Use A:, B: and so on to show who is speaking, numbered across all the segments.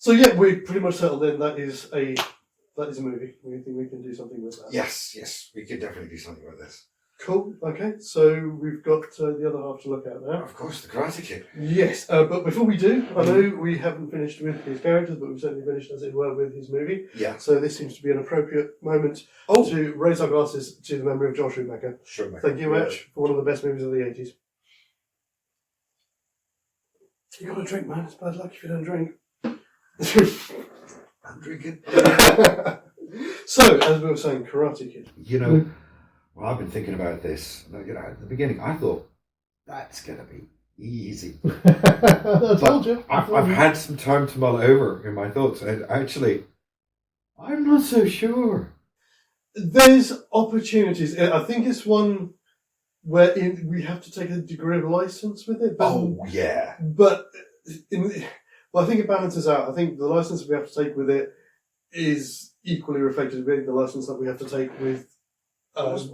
A: So yeah, we pretty much settled in. That is a movie. We think we can do something with that.
B: Yes, we could definitely do something with this.
A: Cool. Okay, so we've got the other half to look at now.
B: Of course, the Karate Kid.
A: Yes, but before we do, I know we haven't finished with his characters, but we've certainly finished, as it were, with his movie.
B: Yeah.
A: So this seems to be an appropriate moment to raise our glasses to the memory of Joel Schumacher. Thank you much for one of the best movies of the 80s. You got to drink, man. It's bad luck if you don't drink.
B: I'm drinking.
A: So, as we were saying, Karate Kid.
B: You know, well, I've been thinking about this. You know, at the beginning, I thought that's going to be easy.
A: I told you.
B: I've had some time to mull over in my thoughts, and actually, I'm not so sure.
A: There's opportunities. I think it's one where we have to take a degree of license with it. But,
B: yeah.
A: But I think it balances out. I think the license we have to take with it is equally reflected with the license that we have to take with the Lost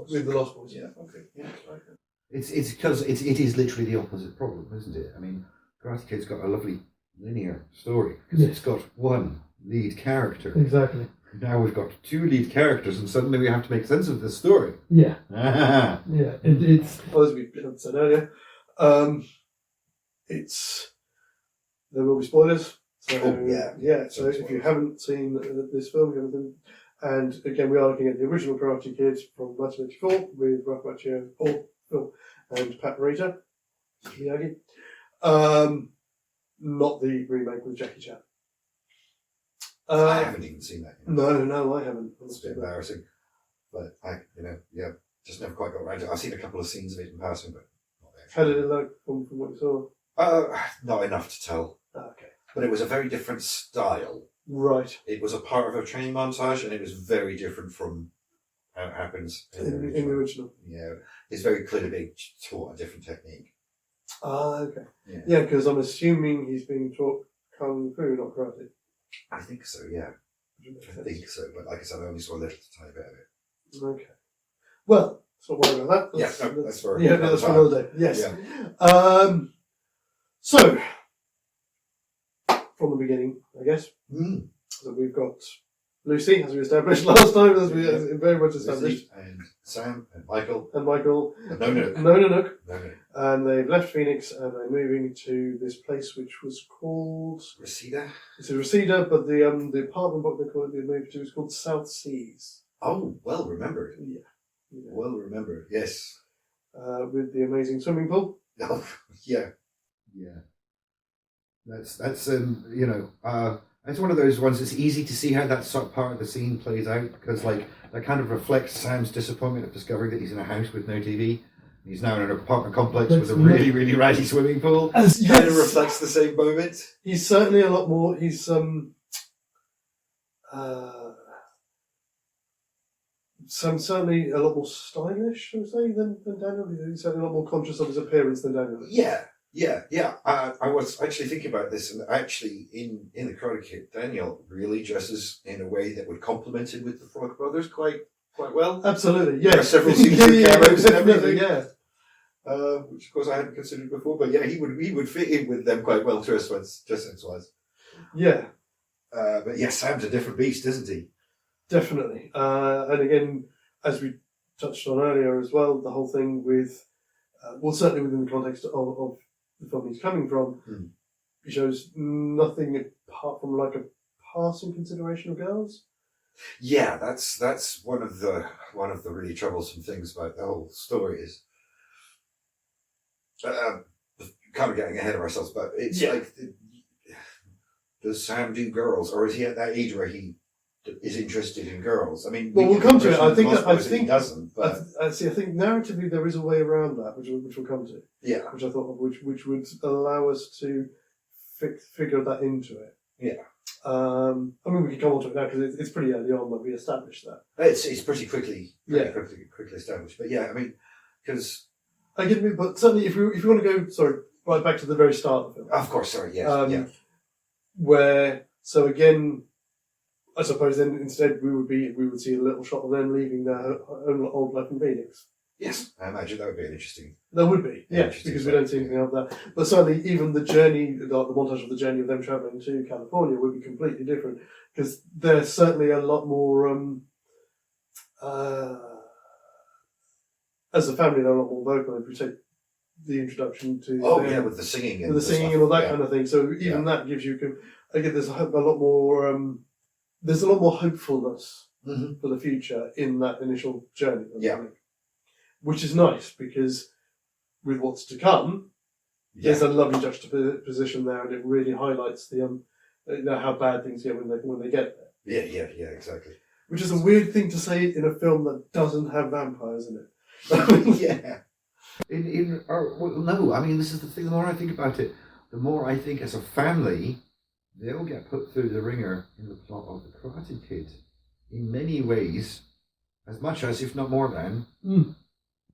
A: Boys.
B: Yeah. Okay. Yeah. Right. It's because it is literally the opposite problem, isn't it? I mean, Karate Kid's got a lovely linear story because it's got one lead character.
A: Exactly.
B: Now we've got two lead characters, and suddenly we have to make sense of this story.
A: Yeah.
B: Ah.
A: Yeah. It's as we said earlier. There will be spoilers. So, yeah. So if you haven't seen this film, and again, we are looking at the original Karate Kid from 1984 with Ralph Macchio, and Pat Morita, Miyagi. Not the remake with Jackie Chan.
B: I haven't even seen that yet.
A: No, I haven't.
B: It's a bit embarrassing, but just never quite got around to it. I've seen a couple of scenes of it in passing, but not there.
A: How did it look from what you saw?
B: Not enough to tell.
A: Okay.
B: But it was a very different style.
A: Right.
B: It was a part of a training montage, and it was very different from how it happens
A: in the original.
B: Yeah, it's very clear being taught a different technique.
A: Okay. Yeah, because I'm assuming he's being taught kung fu, not karate.
B: I think so, yeah. I think so, but like I said, I only saw a little tiny bit of it.
A: Okay. Well, let's not worry about that.
B: That's for
A: another day. Yes. Yeah. So, from the beginning, I guess. So we've got Lucy, as we established last time, as we very much established.
B: Lucy and Sam and Michael.
A: No Nook. And they've left Phoenix and they're moving to this place which was called
B: Reseda.
A: It's a Reseda, but the apartment block they moved to is called South Seas.
B: Oh, well remembered.
A: Yeah.
B: Well remembered, yes.
A: With the amazing swimming pool.
B: Oh, yeah. Yeah. That's it's one of those ones. It's easy to see how that sort of part of the scene plays out because, that kind of reflects Sam's disappointment of discovering that he's in a house with no TV. He's now in an apartment complex with a really, really ratty swimming pool. Kind of reflects the same moment.
A: He's certainly a lot more. He's certainly a lot more stylish, shall we say, than Daniel. He's certainly a lot more conscious of his appearance than Daniel.
B: Yeah. I was actually thinking about this, and actually, in the Karate Kid, Daniel really dresses in a way that would complement him with the Frog Brothers quite well.
A: Absolutely, yeah.
B: There are several scenes with cameos and everything.
A: Yeah.
B: Which of course I hadn't considered before, but yeah, he would fit in with them quite well, dress sense-wise.
A: Yeah.
B: But yeah, Sam's a different beast, isn't he?
A: Definitely. And again, as we touched on earlier as well, the whole thing with, certainly within the context of the film he's coming from, he shows nothing apart from a passing consideration of girls.
B: Yeah, that's one of the really troublesome things about the whole story is kind of getting ahead of ourselves, but it's does Sam do girls, or is he at that age where he is interested in girls? I mean,
A: we'll come to it. I think
B: he doesn't. But
A: I think narratively there is a way around that, which we'll come to.
B: Yeah,
A: which I thought which would allow us to figure that into it.
B: Yeah.
A: I mean, we can come on to it now because it's pretty early on that we established that.
B: It's pretty quickly established. But yeah, I mean, because
A: but certainly if we want to go right back to the very start of the film.
B: Of course, sorry, yes,
A: Where again, I suppose then instead we would see a little shot of them leaving their own old life in Phoenix.
B: Yes, I imagine that would be an interesting.
A: There would be, yeah,
B: interesting
A: because we
B: stuff.
A: don't see anything of that. But certainly, even the journey, the montage of the journey of them travelling to California would be completely different, because they're certainly a lot more, as a family, they're a lot more vocal. If we take the introduction to
B: With the singing and
A: and all that kind of thing. So even that gives you, again, there's a lot more, there's a lot more hopefulness for the future in that initial journey. Which is nice, because with what's to come, there's a lovely juxtaposition there, and it really highlights the how bad things get when they get there.
B: Yeah, exactly.
A: Which is a weird thing to say in a film that doesn't have vampires in it.
B: Yeah. No, I mean, this is the thing. The more I think about it, the more I think as a family, they'll get put through the ringer in the plot of The Karate Kid in many ways, as much as, if not more than,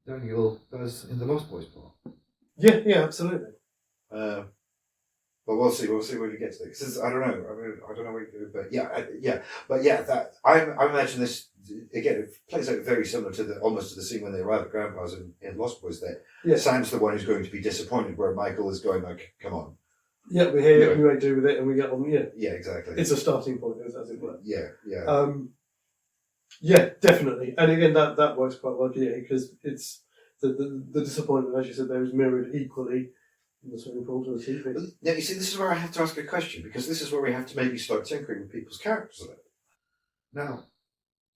B: Daniel does in the Lost Boys plot.
A: Yeah, absolutely.
B: But we'll see where we get to. Because I don't know. I don't know what you do, but that I imagine this again. It plays out very similar to almost to the scene when they arrive at Grandpa's in Lost Boys. That Sam's the one who's going to be disappointed, where Michael is going like, "Come on."
A: Yeah, we're here. Yeah. We make do with it, and we get on. Yeah.
B: Yeah, exactly.
A: It's a starting point, as it were.
B: Yeah.
A: Yeah, definitely. And again, that works quite well, because it's the disappointment, as you said, there is mirrored equally in the swimming pool to the TV.
B: Now, you see, this is where I have to ask a question, because this is where we have to maybe start tinkering with people's characters a bit. Now,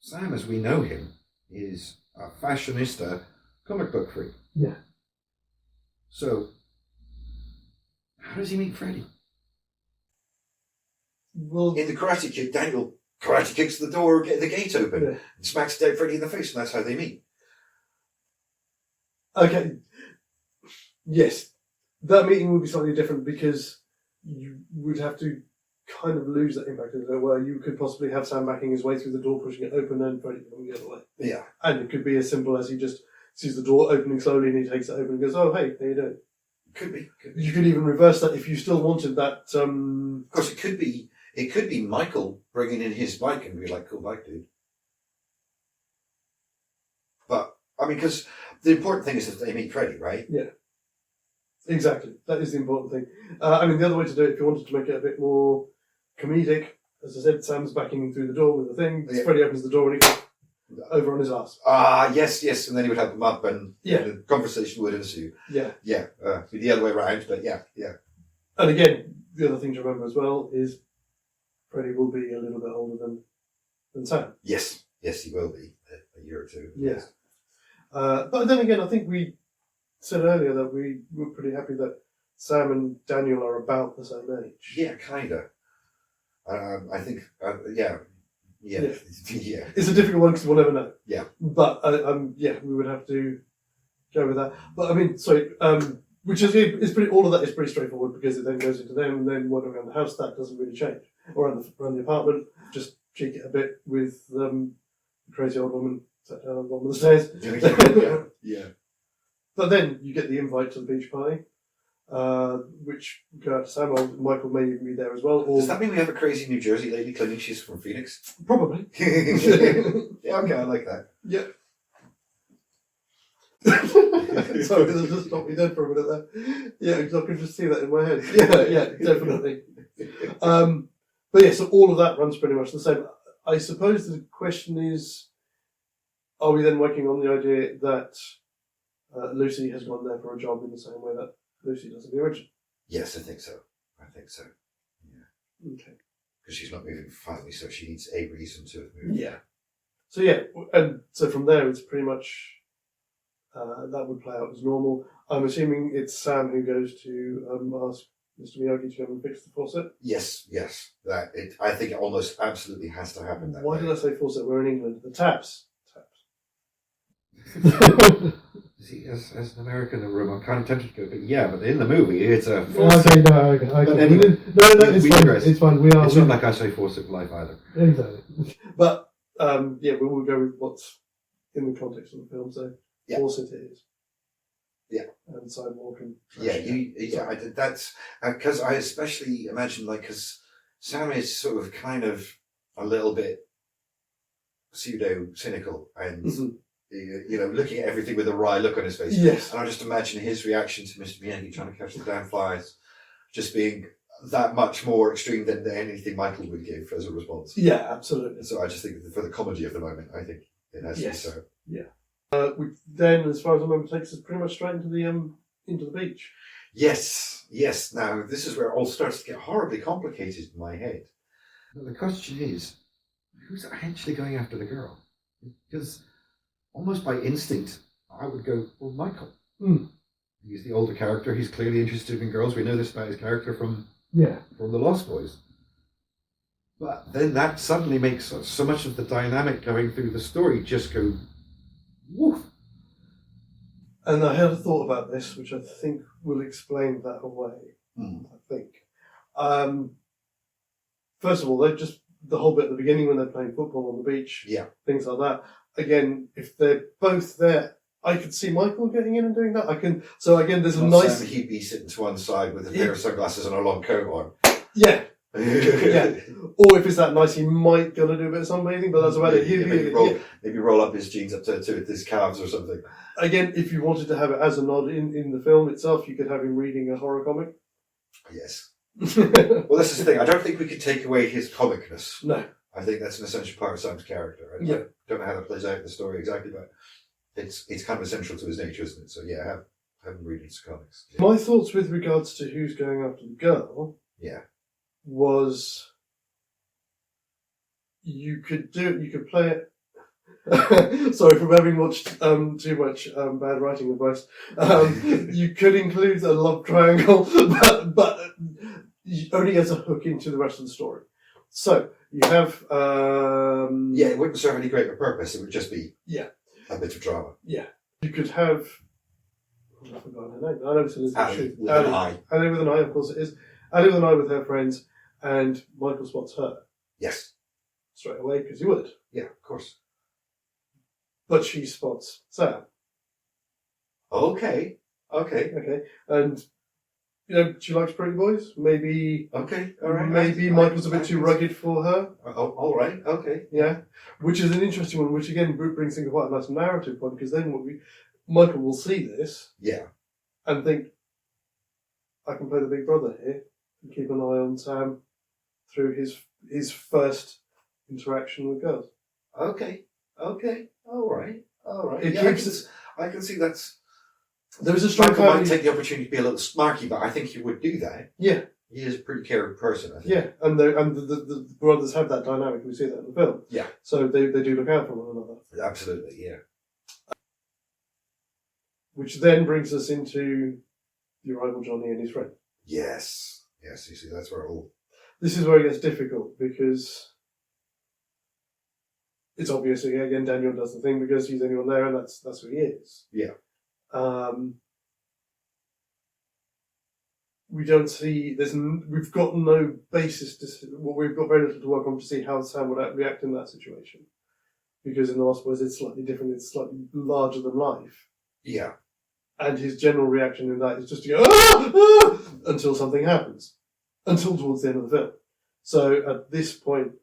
B: Sam, as we know him, is a fashionista comic book freak.
A: Yeah.
B: So, how does he meet Freddy?
A: Well,
B: in The Karate Kid, Daniel karate kicks the door, get the gate open, and smacks dead Freddy in the face, and that's how they meet.
A: Okay. Yes. That meeting would be slightly different, because you would have to kind of lose that impact, as it were. You could possibly have Sam backing his way through the door, pushing it open, and Freddy going the other way.
B: Yeah.
A: And it could be as simple as he just sees the door opening slowly and he takes it open and goes, "Oh, hey, how you doing?"
B: Could be.
A: You could even reverse that if you still wanted that.
B: Of course, it could be Michael bringing in his bike and be like, "Cool bike, dude." But I mean, because the important thing is that they meet Freddy, right?
A: Yeah. Exactly. That is the important thing. I mean, the other way to do it, if you wanted to make it a bit more comedic, as I said, Sam's backing him through the door with the thing. Yeah. Freddy opens the door and he goes over on his ass.
B: Yes, and then he would help him up, and the conversation would ensue. Yeah. Be the other way around, but yeah.
A: And again, the other thing to remember as well is Freddy will be a little bit older than Sam.
B: Yes, he will be a year or two.
A: Yeah. But then again, I think we said earlier that we were pretty happy that Sam and Daniel are about the same age.
B: Yeah, kind of. I think, yeah.
A: It's a difficult one because we'll never know.
B: Yeah.
A: But, we would have to go with that. But, I mean, which is pretty, all of that is pretty straightforward, because it then goes into them, and then wandering around the house, that doesn't really change. Or around the apartment, just cheek it a bit with the crazy old woman sat down on the bottom of the stairs.
B: Yeah.
A: But then you get the invite to the beach party, which go out to Sam. Michael may even be there as well. Or...
B: Does that mean we have a crazy New Jersey lady claiming she's from Phoenix?
A: Probably.
B: Yeah, okay, I like that.
A: Yeah. Sorry, that just stopped me dead for a minute there. Yeah, because I could just see that in my head. Yeah, definitely. But yeah, so all of that runs pretty much the same. I suppose the question is, are we then working on the idea that Lucy has gone there for a job in the same way that Lucy does in the original?
B: Yes, I think so. Yeah.
A: Okay.
B: Because she's not moving for family, so she needs a reason to move.
A: Yeah. So yeah, and so from there it's pretty much that would play out as normal. I'm assuming it's Sam who goes to ask Mr. Miyagi to come and fix the faucet.
B: Yes. I think it almost absolutely has to happen that way.
A: Why did I say faucet? We're in England. The taps.
B: See, as an American in the room, I'm kind of tempted to go, but in the movie, it's a.
A: Okay, no.
B: Anyway,
A: it's fine. It's fine. We are.
B: It's not like I say faucet for life either.
A: Exactly. But we will go with what's in the context of the film. So faucet it is.
B: Yeah.
A: And sidewalk and.
B: I did. That's because I especially imagine, because Sam is sort of kind of a little bit pseudo cynical and. Mm-hmm. you know, looking at everything with a wry look on his face.
A: Yes.
B: And I just imagine his reaction to Mr. Miyagi trying to catch the damn flies just being that much more extreme than anything Michael would give as a response.
A: Yeah, absolutely.
B: So I just think that for the comedy of the moment, I think it has to be so.
A: Yeah. Which then, as far as I remember, takes us pretty much straight into the beach.
B: Yes. Now, this is where it all starts to get horribly complicated in my head. The question is, who's actually going after the girl? Because almost by instinct, I would go, well, Michael. He's the older character. He's clearly interested in girls. We know this about his character from the Lost Boys. But then that suddenly makes so much of the dynamic going through the story just go, woof.
A: And I had a thought about this, which I think will explain that away. I think. First of all, they're just the whole bit at the beginning when they're playing football on the beach, things like that. Again, if they're both there, I could see Michael getting in and doing that. So again, there's a nice.
B: He'd be sitting to one side with a pair of sunglasses and a long coat on.
A: Yeah. Or if it's that nice, he might gonna do a bit of sunbathing, but that's about it.
B: Maybe roll up his jeans up to his calves or something.
A: Again, if you wanted to have it as a nod in the film itself, you could have him reading a horror comic.
B: Yes. Well, this is the thing. I don't think we could take away his comicness.
A: No.
B: I think that's an essential part of Sam's character. I don't know how that plays out in the story exactly, but it's kind of essential to his nature, isn't it? So yeah, have him read his comics. Yeah.
A: My thoughts with regards to who's going after the girl. Was you could play it. Sorry, from having watched too much bad writing advice. You could include a love triangle, but only as a hook into the rest of the story. So you have
B: it wouldn't serve any greater purpose. It would just be a bit of drama. Yeah,
A: you could have. I forgot her name. I know it's
B: Ali with an I.
A: Ali with an I, of course it is. Ali with an I with her friends, and Michael spots her.
B: Yes.
A: Straight away, because you would.
B: Yeah, of course.
A: But she spots Sam.
B: Okay.
A: And, you know, she likes pretty boys. Maybe.
B: Okay, all right.
A: Maybe Michael's a bit too rugged for her.
B: Oh, all right. Okay.
A: Yeah. Which is an interesting one, which again brings in quite a nice narrative point, because then Michael will see this.
B: Yeah.
A: And think, I can play the big brother here and keep an eye on Sam through his first interaction with girls.
B: Okay. All right. I can see that's.
A: There is a strong.
B: Michael might take the opportunity to be a little smarky, but I think he would do that.
A: Yeah.
B: He is a pretty caring person, I think.
A: Yeah, and the brothers have that dynamic. We see that in the film.
B: Yeah.
A: So they do look out for one another.
B: Absolutely, yeah.
A: Which then brings us into the arrival Johnny and his friend.
B: Yes, you see, that's where it all...
A: This is where it gets difficult, because it's obvious, again, Daniel does the thing because he's the only one there, and that's who he is.
B: Yeah.
A: We don't see, we've got no basis we've got very little to work on to see how Sam would react in that situation. Because in the Lost Boys, it's slightly different, it's slightly larger than life.
B: Yeah.
A: And his general reaction in that is just to go, until something happens. Until towards the end of the film. So at this point...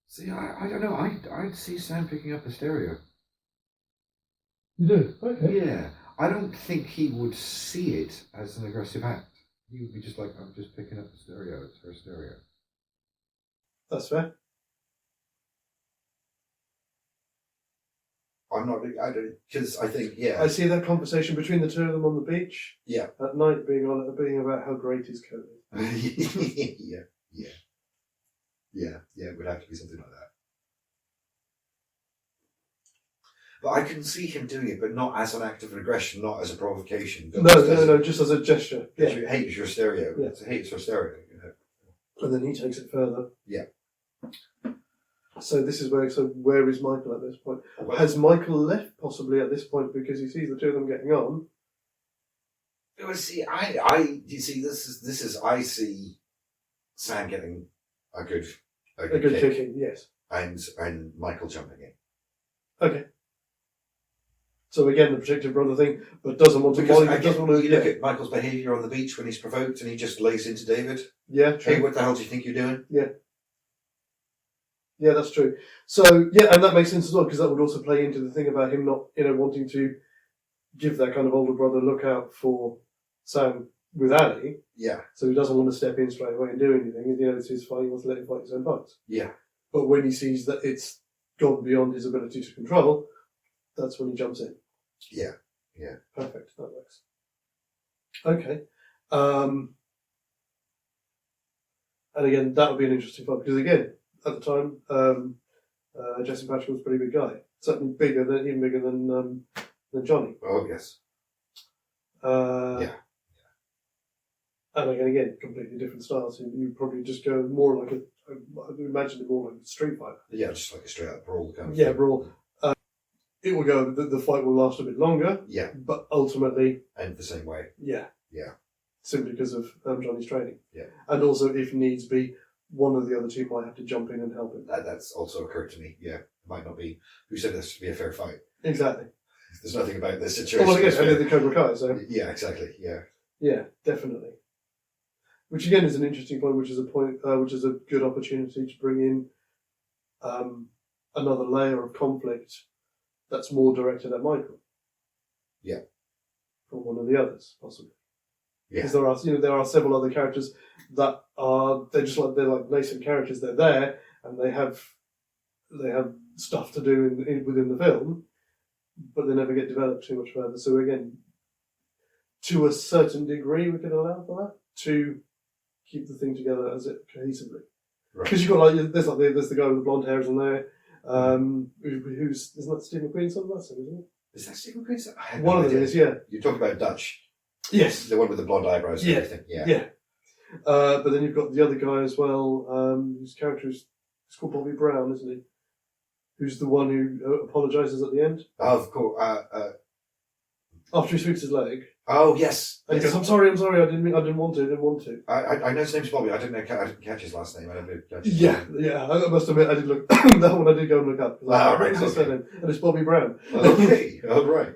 B: See, I don't know. I'd see Sam picking up a stereo.
A: You do? Okay.
B: Yeah. I don't think he would see it as an aggressive act. He would be just like, I'm just picking up the stereo. It's her stereo.
A: That's fair.
B: I don't, because I think,
A: I see that conversation between the two of them on the beach.
B: Yeah.
A: At night being about how great his coat is.
B: Yeah, it would have to be something like that. But I can see him doing it, but not as an act of aggression, not as a provocation.
A: No, just as a gesture. Yeah.
B: You hate your stereo.
A: Yeah.
B: It's hates your stereo. You know?
A: And then he takes it further.
B: Yeah.
A: So this is where is Michael at this point? Well, has Michael left possibly at this point because he sees the two of them getting on?
B: Well, see, this is I see Sam getting a good
A: kicking, yes,
B: and Michael jumping in.
A: Okay. So again, the protective brother thing, but doesn't want to.
B: You look at Michael's behaviour on the beach when he's provoked, and he just lays into David.
A: Yeah. True.
B: Hey, what the hell do you think you're doing?
A: Yeah. Yeah, that's true. So, yeah, and that makes sense as well, because that would also play into the thing about him not, wanting to give that kind of older brother look out for Sam with Ali.
B: Yeah.
A: So he doesn't want to step in straight away and do anything. It's his fight. He wants to let him fight his own fights.
B: Yeah.
A: But when he sees that it's gone beyond his ability to control, that's when he jumps in.
B: Yeah. Yeah.
A: Perfect. That works. Okay. And again, that would be an interesting fight, because again, at the time, Jesse Patrick was a pretty big guy. Certainly even bigger than Johnny.
B: Oh, yes.
A: Yeah. And again, completely different styles. So you probably just go more like I would imagine it more like a street fight.
B: Yeah, just like a straight up brawl kind of
A: Yeah,
B: thing.
A: brawl. It will go, the fight will last a bit longer.
B: Yeah.
A: But ultimately.
B: End the same way.
A: Yeah.
B: Yeah.
A: Simply because of Johnny's training.
B: Yeah.
A: And also, if needs be, one of the other two might have to jump in and help him.
B: That's also occurred to me. Yeah. It might not be. Who said this to be a fair fight?
A: Exactly.
B: There's nothing about this situation.
A: Well, I guess I did the Cobra Kai, so.
B: Yeah, exactly. Yeah.
A: Yeah, definitely. Which again is an interesting point, which is a good opportunity to bring in another layer of conflict that's more directed at Michael.
B: Yeah.
A: From one of the others, possibly.
B: Yeah.
A: Because there are several other characters that they're like nascent characters. They're there and they have stuff to do within the film, but they never get developed too much further. So again, to a certain degree, we can allow for that to keep the thing together as it cohesively. Because you've got there's the guy with the blonde hair, isn't there? Who's isn't that Steve McQueen's son? That's him, isn't it?
B: Is that Steve McQueen's son?
A: One of them is, yeah.
B: You're talking about Dutch.
A: Yes.
B: The one with the blonde eyebrows and everything. Yeah.
A: Yeah. But then you've got the other guy as well, whose character is called Bobby Brown, isn't he? Who's the one who apologises at the end?
B: Oh, of course.
A: After he sweeps his leg.
B: Oh, yes.
A: And he goes, I'm sorry, I didn't want to.
B: I know his name's Bobby. I didn't catch his last name. I never catch his
A: name. Yeah. I must admit, I did look, that one I did go and look up.
B: Right.
A: And it's Bobby Brown.
B: Okay. Oh, right.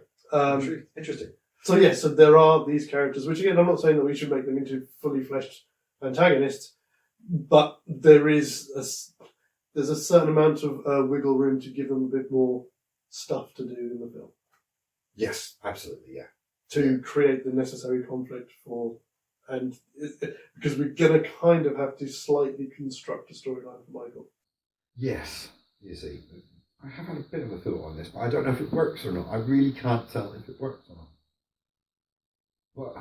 B: Interesting.
A: So yes, so there are these characters, which again, I'm not saying that we should make them into fully fleshed antagonists, but there's a certain amount of wiggle room to give them a bit more stuff to do in the film.
B: Yes, absolutely, yeah.
A: To create the necessary conflict because we're going to kind of have to slightly construct a storyline for Michael.
B: Yes, you see, I have had a bit of a thought on this, but I don't know if it works or not. I really can't tell if it works or not. But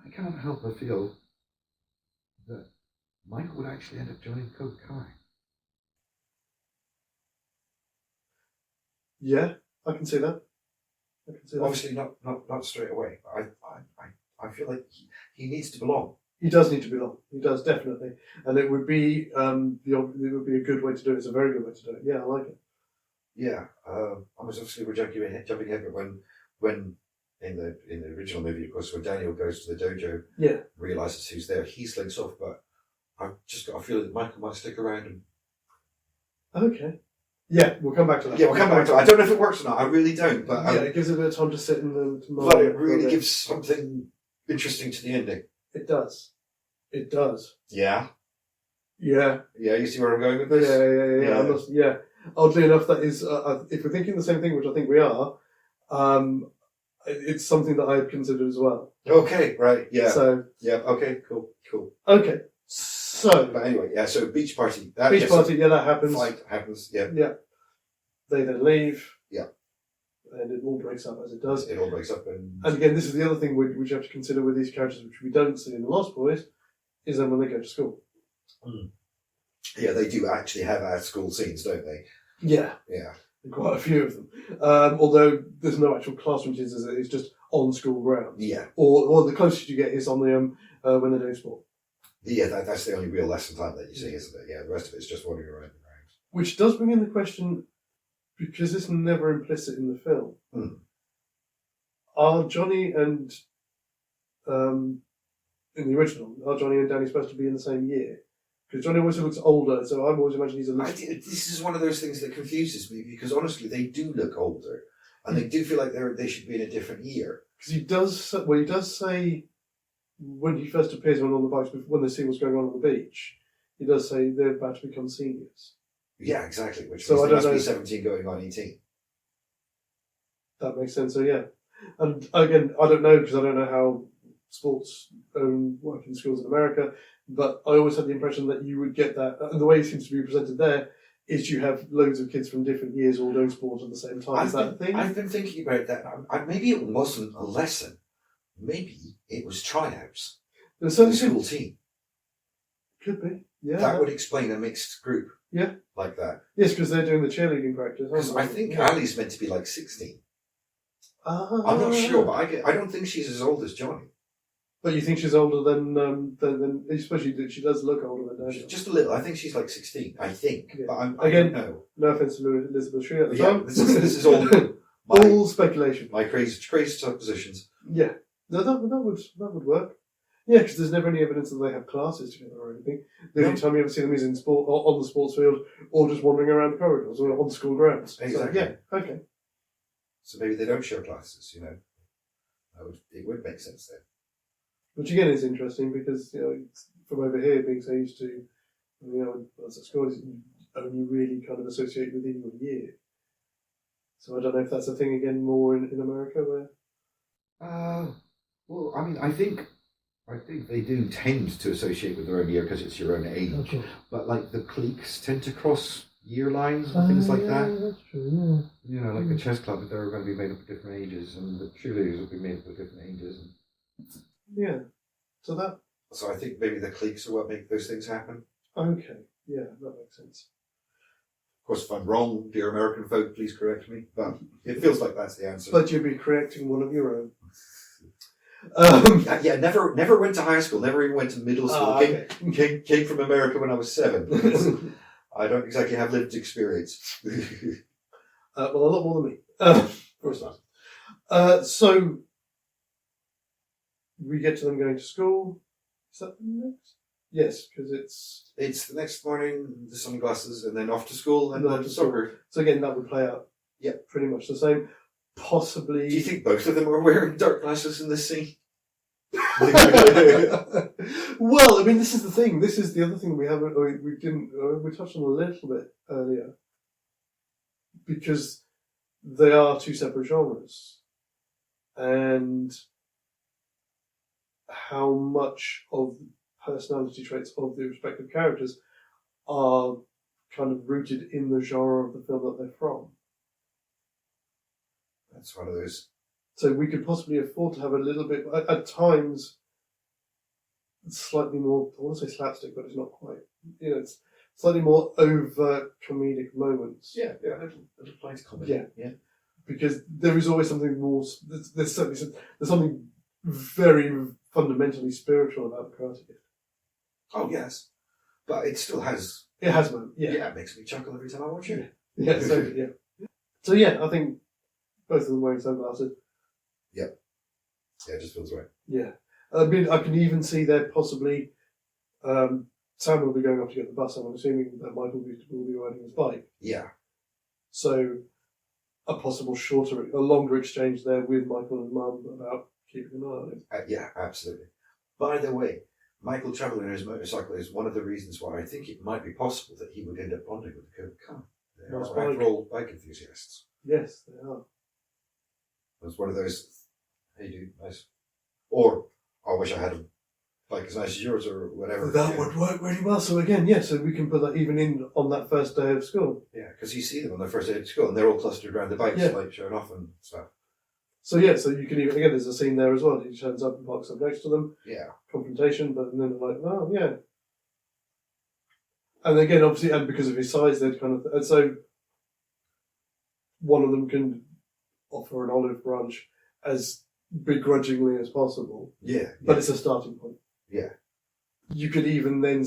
B: I can't help but feel that Michael would actually end up joining Cobra Kai.
A: Yeah, I can see that.
B: Obviously not straight away. I feel like he needs to belong.
A: He does need to belong. He does, definitely. And it would be a good way to do it. It's a very good way to do it. Yeah, I like it.
B: Yeah. Obviously we're jumping ahead, but when in the original movie, of course, when Daniel goes to the dojo, realizes who's there, he slinks off. But I've just got a feeling that Michael might stick around and.
A: Okay. Yeah, we'll come back to that.
B: Yeah, we'll come back to it. I don't know if it works or not. I really don't. But
A: it gives it a bit of time to sit and
B: but it really gives something interesting to the ending.
A: It does. It does.
B: Yeah.
A: Yeah.
B: Yeah. You see where I'm going with this?
A: Yeah. Oddly enough, that is if we're thinking the same thing, which I think we are, it's something that I had considered as well.
B: Okay. Right. Yeah.
A: So.
B: Yeah. Okay. Cool.
A: Okay. So.
B: But anyway, yeah. So beach party.
A: That happens.
B: Fight happens. Yeah.
A: Yeah. They then leave.
B: Yeah.
A: And it all breaks up as it does.
B: It all breaks up, and
A: again, this is the other thing which you have to consider with these characters, which we don't see in the Lost Boys, is then when they go to school.
B: Mm. Yeah, they do actually have our school scenes, don't they?
A: Yeah. Quite a few of them. Although there's no actual classroom scenes, it's just on school grounds.
B: Yeah.
A: Or the closest you get is on the when they're doing sport.
B: Yeah, that's the only real lesson time that you see, isn't it? Yeah, the rest of it's just wandering around the grounds.
A: Which does bring in the question, because it's never implicit in the film.
B: Mm.
A: Are Johnny and in the original, are Johnny and Danny supposed to be in the same year? Because Johnny always looks older, so I've always imagined he's a little...
B: This is one of those things that confuses me, because honestly, they do look older, and they do feel like they should be in a different year.
A: Because he does say when he first appears on the bikes, when they see what's going on the beach, he does say they're about to become seniors.
B: Yeah, exactly. Which
A: So
B: means
A: I
B: they
A: don't
B: must be
A: know.
B: 17 going on 18.
A: That makes sense. So yeah, and again, I don't know because I don't know how sports work in schools in America, but I always had the impression that you would get that, and the way it seems to be presented there is you have loads of kids from different years all doing sport at the same time. Is that a thing?
B: I've been thinking about that. Maybe it wasn't a lesson. Maybe it was tryouts. The school team.
A: Could be. Yeah.
B: That would explain a mixed group.
A: Yeah.
B: Like that.
A: Yes, because they're doing the cheerleading practice.
B: Because I think Ali's meant to be like 16. I'm not sure, but I don't think she's as old as Johnny.
A: But you think she's older than especially that she does look older than Daniel.
B: Just a little. I think she's like 16. I think.
A: Yeah.
B: But I don't know.
A: No offense to Elizabeth Shue at the time.
B: This is all
A: all speculation.
B: My crazy suppositions.
A: Yeah. No, that would work. Yeah, because there's never any evidence that they have classes together or anything. The only time you ever see them is in sport, or on the sports field, or just wandering around the corridors or on school grounds.
B: Exactly.
A: So, yeah. Okay.
B: So maybe they don't share classes. You know, it would make sense there.
A: Which again is interesting because from over here being so used to when I was at school, you only really kind of associate within your year. So I don't know if that's a thing again more in America where.
B: Well, I mean, I think they do tend to associate with their own year because it's your own age.
A: Okay.
B: But like the cliques tend to cross year lines and things like that.
A: That's true. Yeah.
B: You know, like the chess club, they're going to be made up of different ages, and the cheerleaders will be made up of different ages.
A: Yeah. So
B: I think maybe the cliques are what make those things happen.
A: Okay. Yeah, that makes sense.
B: Of course, if I'm wrong, dear American folk, please correct me. But it feels like that's the answer.
A: But you'd be correcting one of your own.
B: Yeah, never went to high school. Never even went to middle school. Came from America when I was 7. I don't exactly have lived experience.
A: Well, a lot more than me. Of course not. So we get to them going to school. Is that the next? Yes, because
B: it's the next morning, the sunglasses, and then off to school, and then to
A: school.
B: soccer.
A: So again, that would play out.
B: Yeah,
A: pretty much the same. Possibly.
B: Do you think both of them are wearing dark glasses in this scene?
A: Well, I mean, this is the thing. This is the other thing we haven't. We touched on a little bit earlier because they are two separate genres, and how much of personality traits of the respective characters are kind of rooted in the genre of the film that they're from.
B: That's one of those.
A: So we could possibly afford to have a little bit, at times, slightly more, I want to say slapstick, but it's not quite. It's slightly more overt comedic moments.
B: Yeah, little light comedy.
A: Yeah. Because there is always something more, there's something very fundamentally spiritual about the Karate Kid.
B: Oh, yes. But it still has.
A: It has moments, yeah.
B: Yeah, it makes me chuckle every time I watch it.
A: Yeah, So yeah, I think both of them wearing sunglasses.
B: Yep. Yeah, it just feels right.
A: Yeah. I mean, I can even see there possibly Sam will be going off to get the bus, and I'm assuming that Michael will be riding his bike.
B: Yeah.
A: So a possible a longer exchange there with Michael and Mum about keeping an eye on him.
B: Yeah, absolutely. By the way, Michael travelling on his motorcycle is one of the reasons why I think it might be possible that he would end up bonding with Kurt Khan. They
A: Nice
B: are, after all, bike enthusiasts.
A: Yes, they are.
B: It was one of those, hey dude, nice. Or, I wish I had a bike as nice as yours or whatever.
A: That would work really well. So again, so we can put that even in on that first day of school.
B: Yeah, because you see them on their first day of school and they're all clustered around the bikes, like showing off and stuff.
A: So you can even, again, there's a scene there as well. He turns up and parks up next to them.
B: Yeah.
A: Confrontation, but then they're like, oh, yeah. And again, obviously, and because of his size, they'd kind of, and so one of them can offer an olive branch as begrudgingly as possible.
B: Yeah.
A: But it's a starting point.
B: Yeah.
A: You could even then,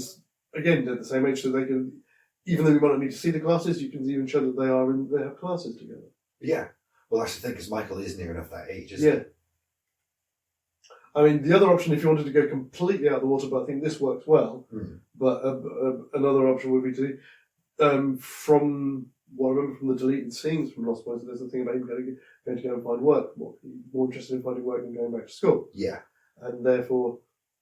A: again, they're the same age, so they can, even though we might not need to see the classes, you can even show that they have classes together.
B: Yeah. Well, that's the thing, because Michael is near enough that age, isn't he?
A: I mean, the other option, if you wanted to go completely out of the water, but I think this works well, but another option would be to, from what I remember from the deleted scenes from Lost Boys, there's a thing about him going to go and find work, more interested in finding work than going back to school.
B: Yeah.
A: And therefore,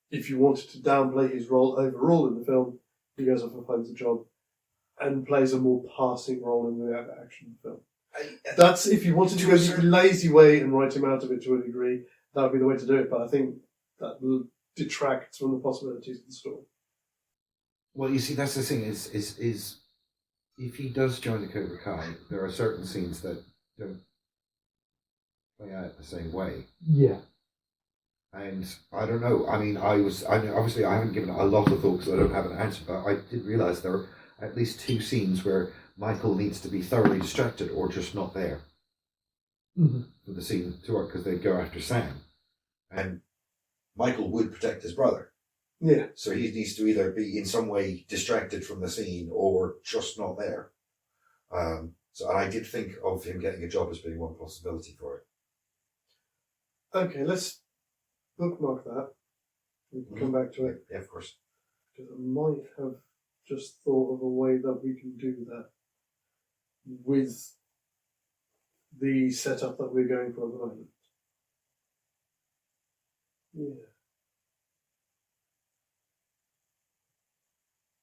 A: if you wanted to downplay his role overall in the film, he goes off and finds a job and plays a more passing role in the action film. That's if you wanted to go the lazy way and write him out of it to a degree, that would be the way to do it. But I think that detracts from the possibilities of the story.
B: Well, you see, that's the thing is if he does join the Cobra Kai, there are certain scenes that don't play out the same way.
A: Yeah.
B: And I don't know. I mean, obviously I haven't given it a lot of thought because I don't have an answer, but I did realise there are at least 2 scenes where Michael needs to be thoroughly distracted or just not there for the scene to work because they go after Sam. And Michael would protect his brother.
A: Yeah.
B: So he needs to either be in some way distracted from the scene or just not there. So and I did think of him getting a job as being one possibility for it.
A: Okay, let's bookmark that. We can come back to it.
B: Yeah, of course.
A: Because I might have just thought of a way that we can do that with the setup that we're going for at the moment. Yeah.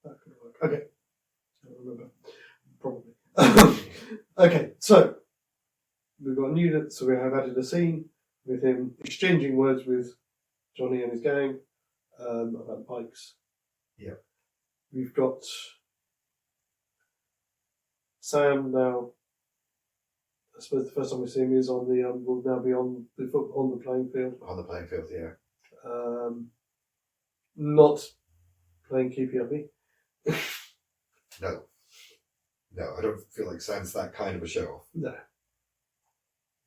A: That could work. Okay. I don't remember. Probably. Okay, so we've got a new, so we have added a scene with him exchanging words with Johnny and his gang about the Pikes.
B: Yeah.
A: We've got Sam now. I suppose the first time we see him is on the will now be on the playing field.
B: On the playing field, yeah.
A: Not playing keepy uppy.
B: No, I don't feel like Sam's that kind of a show off.
A: No.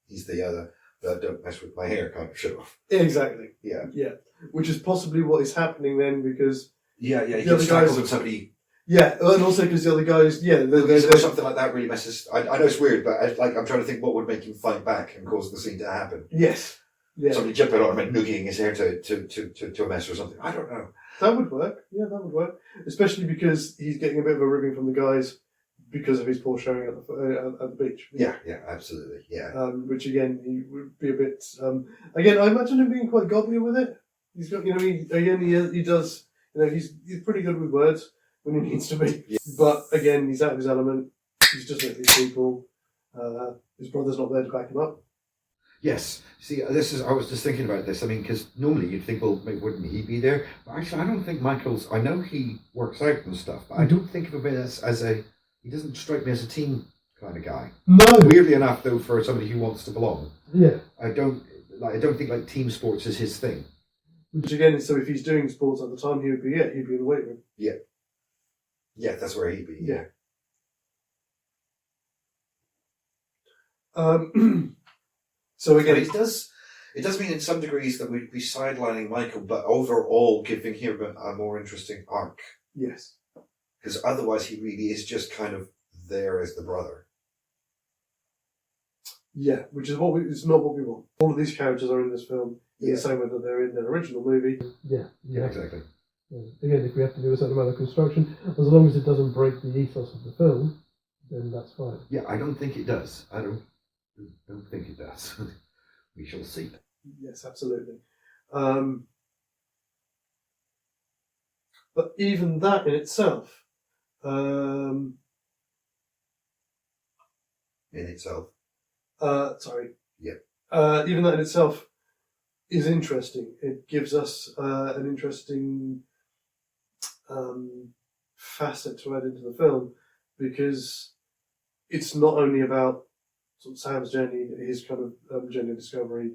B: He's the don't mess with my hair kind of show off.
A: Exactly.
B: Yeah.
A: Yeah. Which is possibly what is happening then because
B: he gets
A: other
B: tackled
A: guys,
B: with somebody.
A: Yeah, and also because the other guys, they're
B: something like that really messes. I know it's weird, but I'm trying to think what would make him fight back and cause the scene to happen.
A: Yes. Yeah.
B: Somebody jumping on him and noogieing his hair to a mess or something. I don't know.
A: That would work. Yeah, that would work. Especially because he's getting a bit of a ribbing from the guys because of his poor showing at the beach.
B: Yeah, absolutely. Yeah.
A: Which again, he would be a bit. Again, I imagine him being quite godly with it. He's got, he does. He's pretty good with words when he needs to be. Yeah. But again, he's out of his element. He's just with these people. His brother's not there to back him up.
B: Yes. See, I was just thinking about this. I mean, because normally you'd think, well, wouldn't he be there? But actually, I don't think Michael's. I know he works out and stuff, but I don't think of him as a. He doesn't strike me as a team kind of guy.
A: No.
B: Weirdly enough, though, for somebody who wants to belong.
A: Yeah.
B: I don't think team sports is his thing.
A: Which again, so if he's doing sports at the time, he'd be in the weight room.
B: Yeah. Yeah, that's where he'd be. Yeah.
A: So again,
B: it does mean in some degrees that we'd be sidelining Michael, but overall giving him a more interesting arc.
A: Yes.
B: Because otherwise he really is just kind of there as the brother.
A: Yeah, which is it's not what we want. All of these characters are in this film in the same way that they're in their original movie. Yeah,
B: exactly.
A: Yeah. Again, if we have to do a certain amount of construction, as long as it doesn't break the ethos of the film, then that's fine.
B: Yeah, I don't think it does. I don't think it does. We shall see.
A: Yes, absolutely. But even that in itself.
B: In itself.
A: Sorry.
B: Yeah.
A: Even that in itself is interesting. It gives us an interesting facet to add into the film because it's not only about sort of Sam's journey, his kind of journey of discovery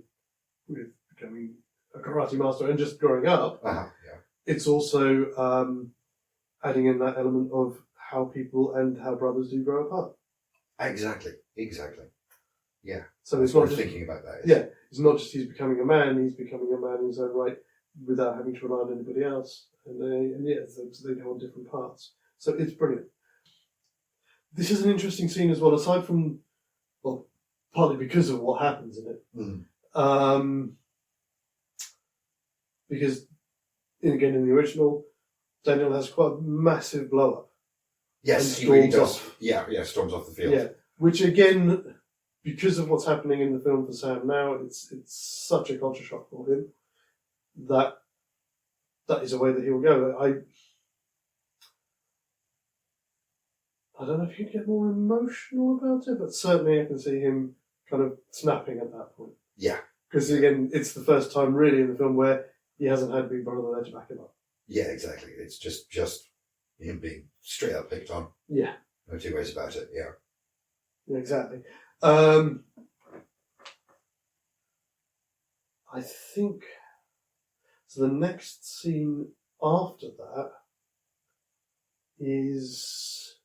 A: with becoming a karate master and just growing up.
B: Yeah.
A: It's also adding in that element of how people and how brothers do grow apart.
B: Exactly. Yeah.
A: So it's not just
B: thinking about that.
A: Yeah, it's not just he's becoming a man; he's becoming a man in his own right, without having to rely on anybody else. So they go on different paths. So it's brilliant. This is an interesting scene as well, aside from, well, partly because of what happens in it. Because, again, in the original, Daniel has quite a massive blow up.
B: Yes, he really does. Off. Yeah, storms off the field.
A: Yeah, which again, because of what's happening in the film for Sam now, it's such a culture shock for him that is a way that he will go. I don't know if he'd get more emotional about it, but certainly I can see him kind of snapping at that point.
B: Yeah.
A: Because again, it's the first time really in the film where he hasn't had Big Brother there to back him up.
B: Yeah, exactly. It's just him being straight up picked on.
A: Yeah.
B: No two ways about it, yeah.
A: Yeah, exactly. I think so. The next scene after that is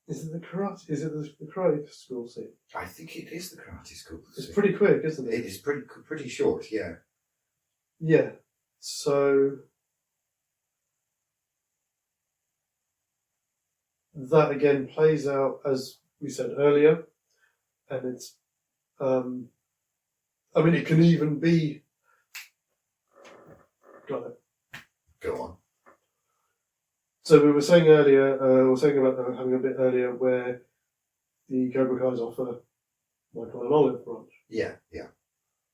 A: it the karate? Is it the karate school scene?
B: I think it is the karate school.
A: It's pretty quick, isn't it?
B: It is pretty short, yeah.
A: Yeah. So that again plays out as we said earlier, and it's I mean, it can even be. Got it.
B: Go on.
A: So we were saying earlier, about having a bit earlier, where the Cobra Kai's offer Michael an olive branch.
B: Yeah, yeah.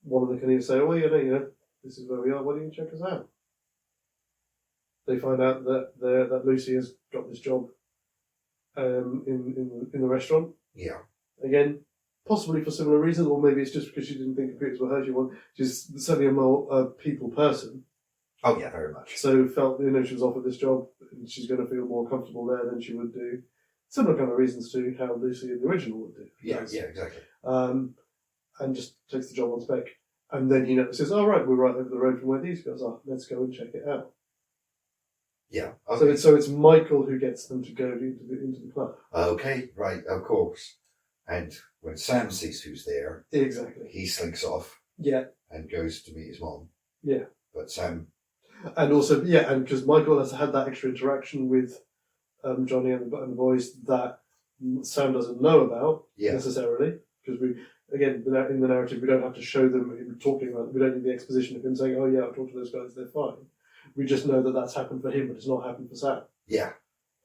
A: One of them can even say, "Oh, you know, this is where we are. Why don't you check us out?" They find out that Lucy has got this job in the restaurant.
B: Yeah.
A: Again, possibly for similar reasons, or maybe it's just because she didn't think computers were her. She's certainly a more people person.
B: Oh yeah, very much.
A: So felt, you know, she was offered this job and she's going to feel more comfortable there than she would do. Similar kind of reasons to how Lucy in the original would do.
B: Yeah, yeah, exactly.
A: And just takes the job on spec. And then he says, "Oh right, we're right over the road from where these guys are. Let's go and check it out."
B: Yeah. Okay.
A: So it's Michael who gets them to go into the club.
B: Okay, right, of course. And when Sam sees who's there,
A: Exactly.
B: he slinks off.
A: Yeah.
B: And goes to meet his mom.
A: Yeah.
B: But Sam.
A: And also, yeah, and because Michael has had that extra interaction with Johnny and the boys that Sam doesn't know about necessarily, because in the narrative, we don't have to show them him talking about it. We don't need the exposition of him saying, "Oh yeah, I've talked to those guys, they're fine." We just know that that's happened for him, but it's not happened for Sam.
B: Yeah.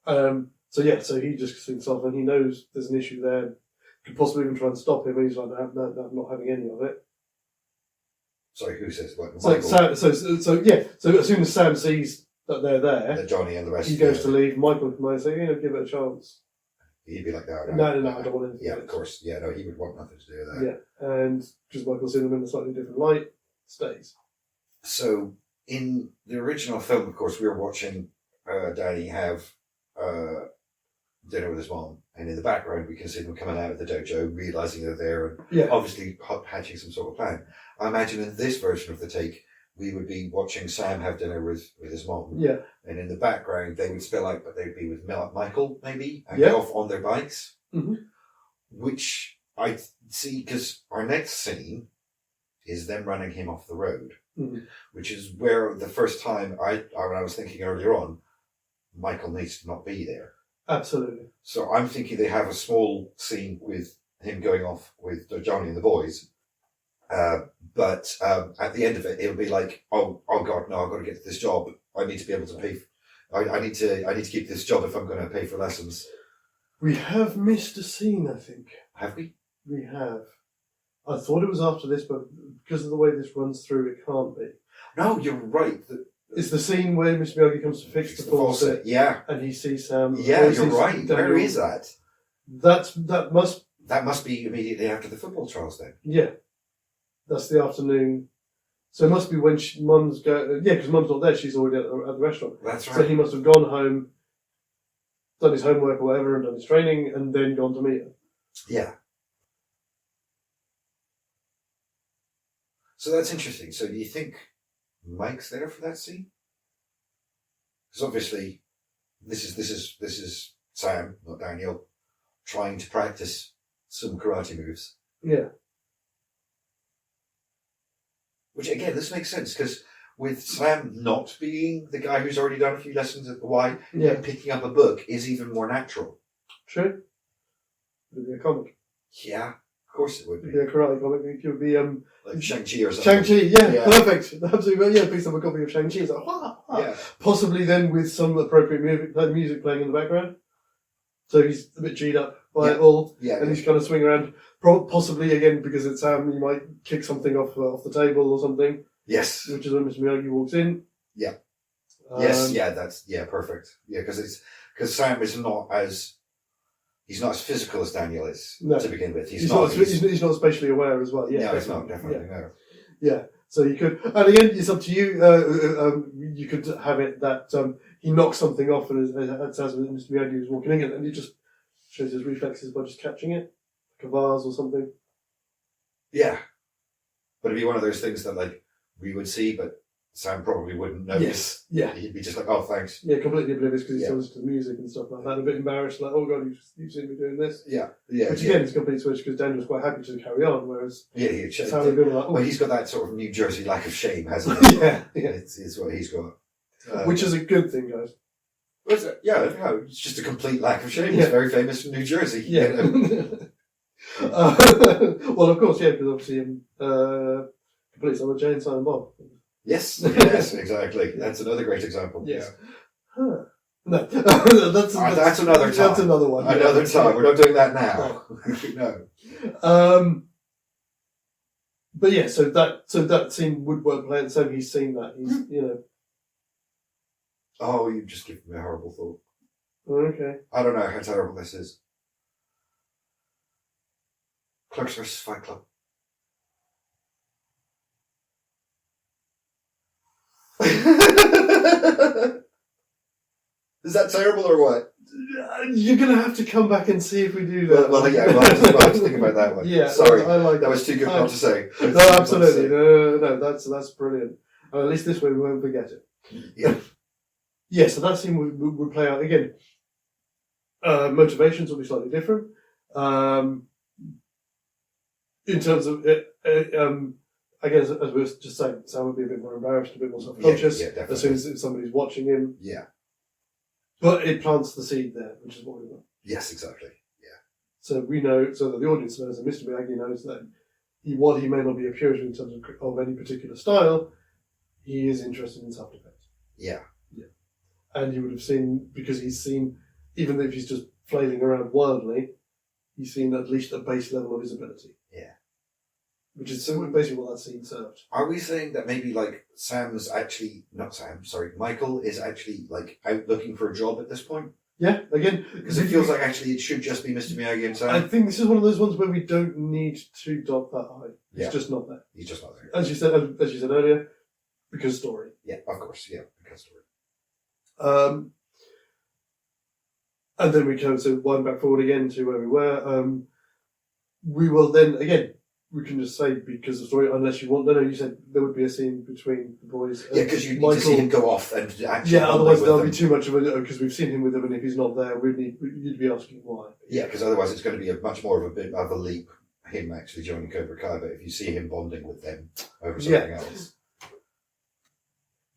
A: So he just thinks off, and he knows there's an issue there. Could possibly even try and stop him, and he's like, "No, I'm not having any of it."
B: Sorry, who says what?
A: So as soon as Sam sees that they're there,
B: that Johnny and the rest,
A: he goes to leave. Michael might say, "Give it a chance."
B: He'd be like, "No,
A: I don't want anything."
B: Yeah, of course. Yeah, no, he would want nothing to do with that.
A: Yeah, and because Michael's seen them in a slightly different light, stays.
B: So in the original film, of course, we were watching Danny have dinner with his mom, and in the background we can see them coming out of the dojo, realising they're there, and obviously hatching some sort of plan. I imagine in this version of the take, we would be watching Sam have dinner with his mom.
A: Yeah.
B: And in the background, they would spill out, but they'd be with Michael, maybe, and go off on their bikes.
A: Mm-hmm.
B: Which I see, because our next scene is them running him off the road, which is where the first time when I was thinking earlier on, Michael needs to not be there.
A: Absolutely.
B: So I'm thinking they have a small scene with him going off with Johnny and the boys. But at the end of it, it'll be like, oh God, no, I've got to get to this job. I need to be able to pay. I need to keep this job if I'm going to pay for lessons.
A: We have missed a scene, I think.
B: Have we?
A: We have. I thought it was after this, but because of the way this runs through, it can't be.
B: No, you're right.
A: It's the scene where Mr. Miyagi comes to fix the faucet.
B: Yeah.
A: And he sees Sam.
B: Yeah, you're right. Where is that?
A: That
B: must be immediately after the football trials then.
A: Yeah. That's the afternoon. So it must be when Mum's because Mum's not there, she's already at the restaurant.
B: That's right.
A: So he must have gone home, done his homework or whatever, and done his training, and then gone to meet her.
B: Yeah. So that's interesting. So do you think Mike's there for that scene? Because obviously, this is Sam, not Daniel, trying to practice some karate moves.
A: Yeah.
B: Which again, this makes sense because with Sam not being the guy who's already done a few lessons at the Y, picking up a book is even more natural.
A: True. It would be a comic.
B: Yeah, of course it would be.
A: It would be a karate comic. It could be
B: like Shang-Chi or something.
A: Shang-Chi, perfect. Absolutely, picks up a copy of Shang-Chi. It's like,
B: yeah.
A: Possibly then with some appropriate music playing in the background. So he's a bit G'd up by it all, and he's kind of swinging around. Possibly again because it's Sam, he might kick something off the table or something.
B: Yes,
A: which is when Mr. Miyagi walks in.
B: Yeah, Yes, yeah, perfect. Yeah, because Sam is he's not as physical as Daniel is to begin with. He's not
A: spatially aware as well. Yeah,
B: no, he's not, definitely, no.
A: Yeah, so you could, and again, it's up to you. You could have it that he knocks something off, and as Mr. Beardy was walking in, and he just shows his reflexes by just catching it, like a vase or something.
B: Yeah, but it'd be one of those things that like we would see, but Sam probably wouldn't notice.
A: Yes, yeah.
B: He'd be just like, "Oh, thanks."
A: Yeah, completely oblivious because he's listening to the music and stuff like that. A bit embarrassed, like, "Oh God, you've seen me doing this."
B: Yeah.
A: Which again is a complete switch because Daniel's quite happy to carry on, whereas
B: Sam
A: would be like,
B: well, he's got that sort of New Jersey lack of shame, hasn't he?
A: yeah.
B: It's what he's got.
A: Which is a good thing, guys.
B: What's it? Yeah, no, it's just a complete lack of shame. He's very famous in New Jersey.
A: Yeah.
B: You know?
A: Well, of course, yeah, because obviously, completes on the Jane Silent Bob.
B: Yes, exactly. That's another great example.
A: Yes. Huh. No, that's
B: another time.
A: That's another one.
B: Another time. We're not doing that now.
A: No. But yeah, so that scene would work play, so he's seen that. He's
B: Oh, you've just given me a horrible thought.
A: Okay.
B: I don't know how terrible this is. Clerks vs. Fight Club. Is that terrible or what?
A: You're going to have to come back and see if we do that.
B: Well, yeah, we'll have to think about that one.
A: Yeah,
B: sorry,
A: I like
B: that was too good not to say.
A: No, absolutely, no, that's brilliant. At least this way we won't forget it.
B: Yeah.
A: Yeah, so that scene would play out again. Motivations will be slightly different. In terms of I guess, as we were just saying, Sam would be a bit more embarrassed, a bit more self-conscious as soon as somebody's watching him.
B: Yeah.
A: But it plants the seed there, which is what we want.
B: Yes, exactly. Yeah.
A: So we know, so that the audience knows, and Mr. Miyagi knows that while he may not be a puritan in terms of any particular style, he is interested in self-defense.
B: Yeah.
A: Yeah. And you would have seen, because he's seen, even if he's just flailing around wildly, he's seen at least a base level of his ability.
B: Yeah.
A: Which is basically what that scene served.
B: Are we saying that maybe like Michael is actually like out looking for a job at this point?
A: Yeah, again.
B: Because it feels like actually it should just be Mr. Miyagi and Sam.
A: I think this is one of those ones where we don't need to dot that I. It's just not there.
B: He's just not there.
A: As you said earlier, because story.
B: Yeah, of course, yeah, because story.
A: And then we can wind back forward again to where we were. We will then again. We can just say because of story, unless you want. No, you said there would be a scene between the boys.
B: Yeah, because you need to see him go off and actually.
A: Yeah, otherwise there'll be too much of a because we've seen him with him, and if he's not there, you'd be asking why.
B: Yeah, because otherwise it's going to be a much more of a leap. Him actually joining Cobra Kai, but if you see him bonding with them over something else.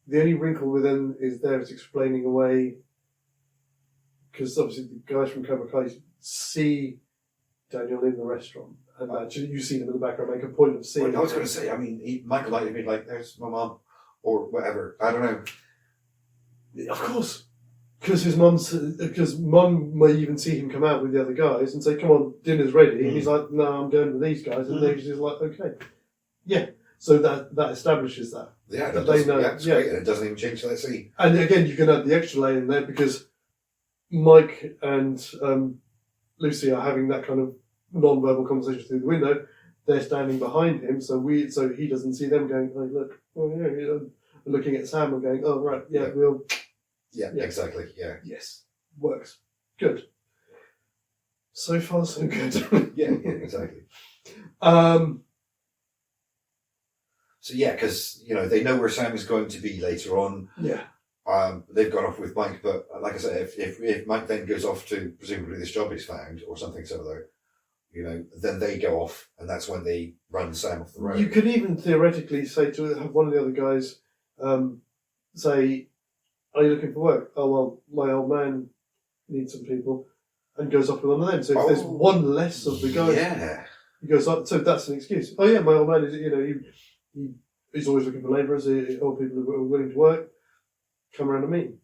A: The only wrinkle with him is there it's explaining away because obviously the guys from Cobra Kai see Daniel in the restaurant. And actually, you see them in the background make a point of seeing.
B: Well, I was going to say, I mean, Michael might have been like, "There's my mum," or whatever. I don't know.
A: Of course, because mum may even see him come out with the other guys and say, "Come on, dinner's ready." And he's like, "No, I'm going with these guys," and they're just like, "Okay, yeah." So that establishes that.
B: Yeah,
A: that they know.
B: Yeah, it's great, and it doesn't even change that scene.
A: And again, you can add the extra layer in there because Mike and Lucy are having that kind of non-verbal conversation through the window. They're standing behind him, so he doesn't see them going, "Oh, look," looking at Sam and going, "Oh, right, yeah, we'll."
B: Yeah, exactly. Yeah.
A: Yes, works. Good. So far, so good.
B: yeah, exactly. So yeah, because they know where Sam is going to be later on.
A: Yeah.
B: They've gone off with Mike, but like I said, if Mike then goes off to presumably this job he's found or something similar, then they go off, and that's when they run Sam off the road.
A: You could even theoretically say to have one of the other guys say, "Are you looking for work?" "Oh, well, my old man needs some people," and goes off with one of them. So if there's one less of the guys, he goes up. So that's an excuse. "Oh yeah, my old man is he's always looking for labourers or people who are willing to work. Come around to me."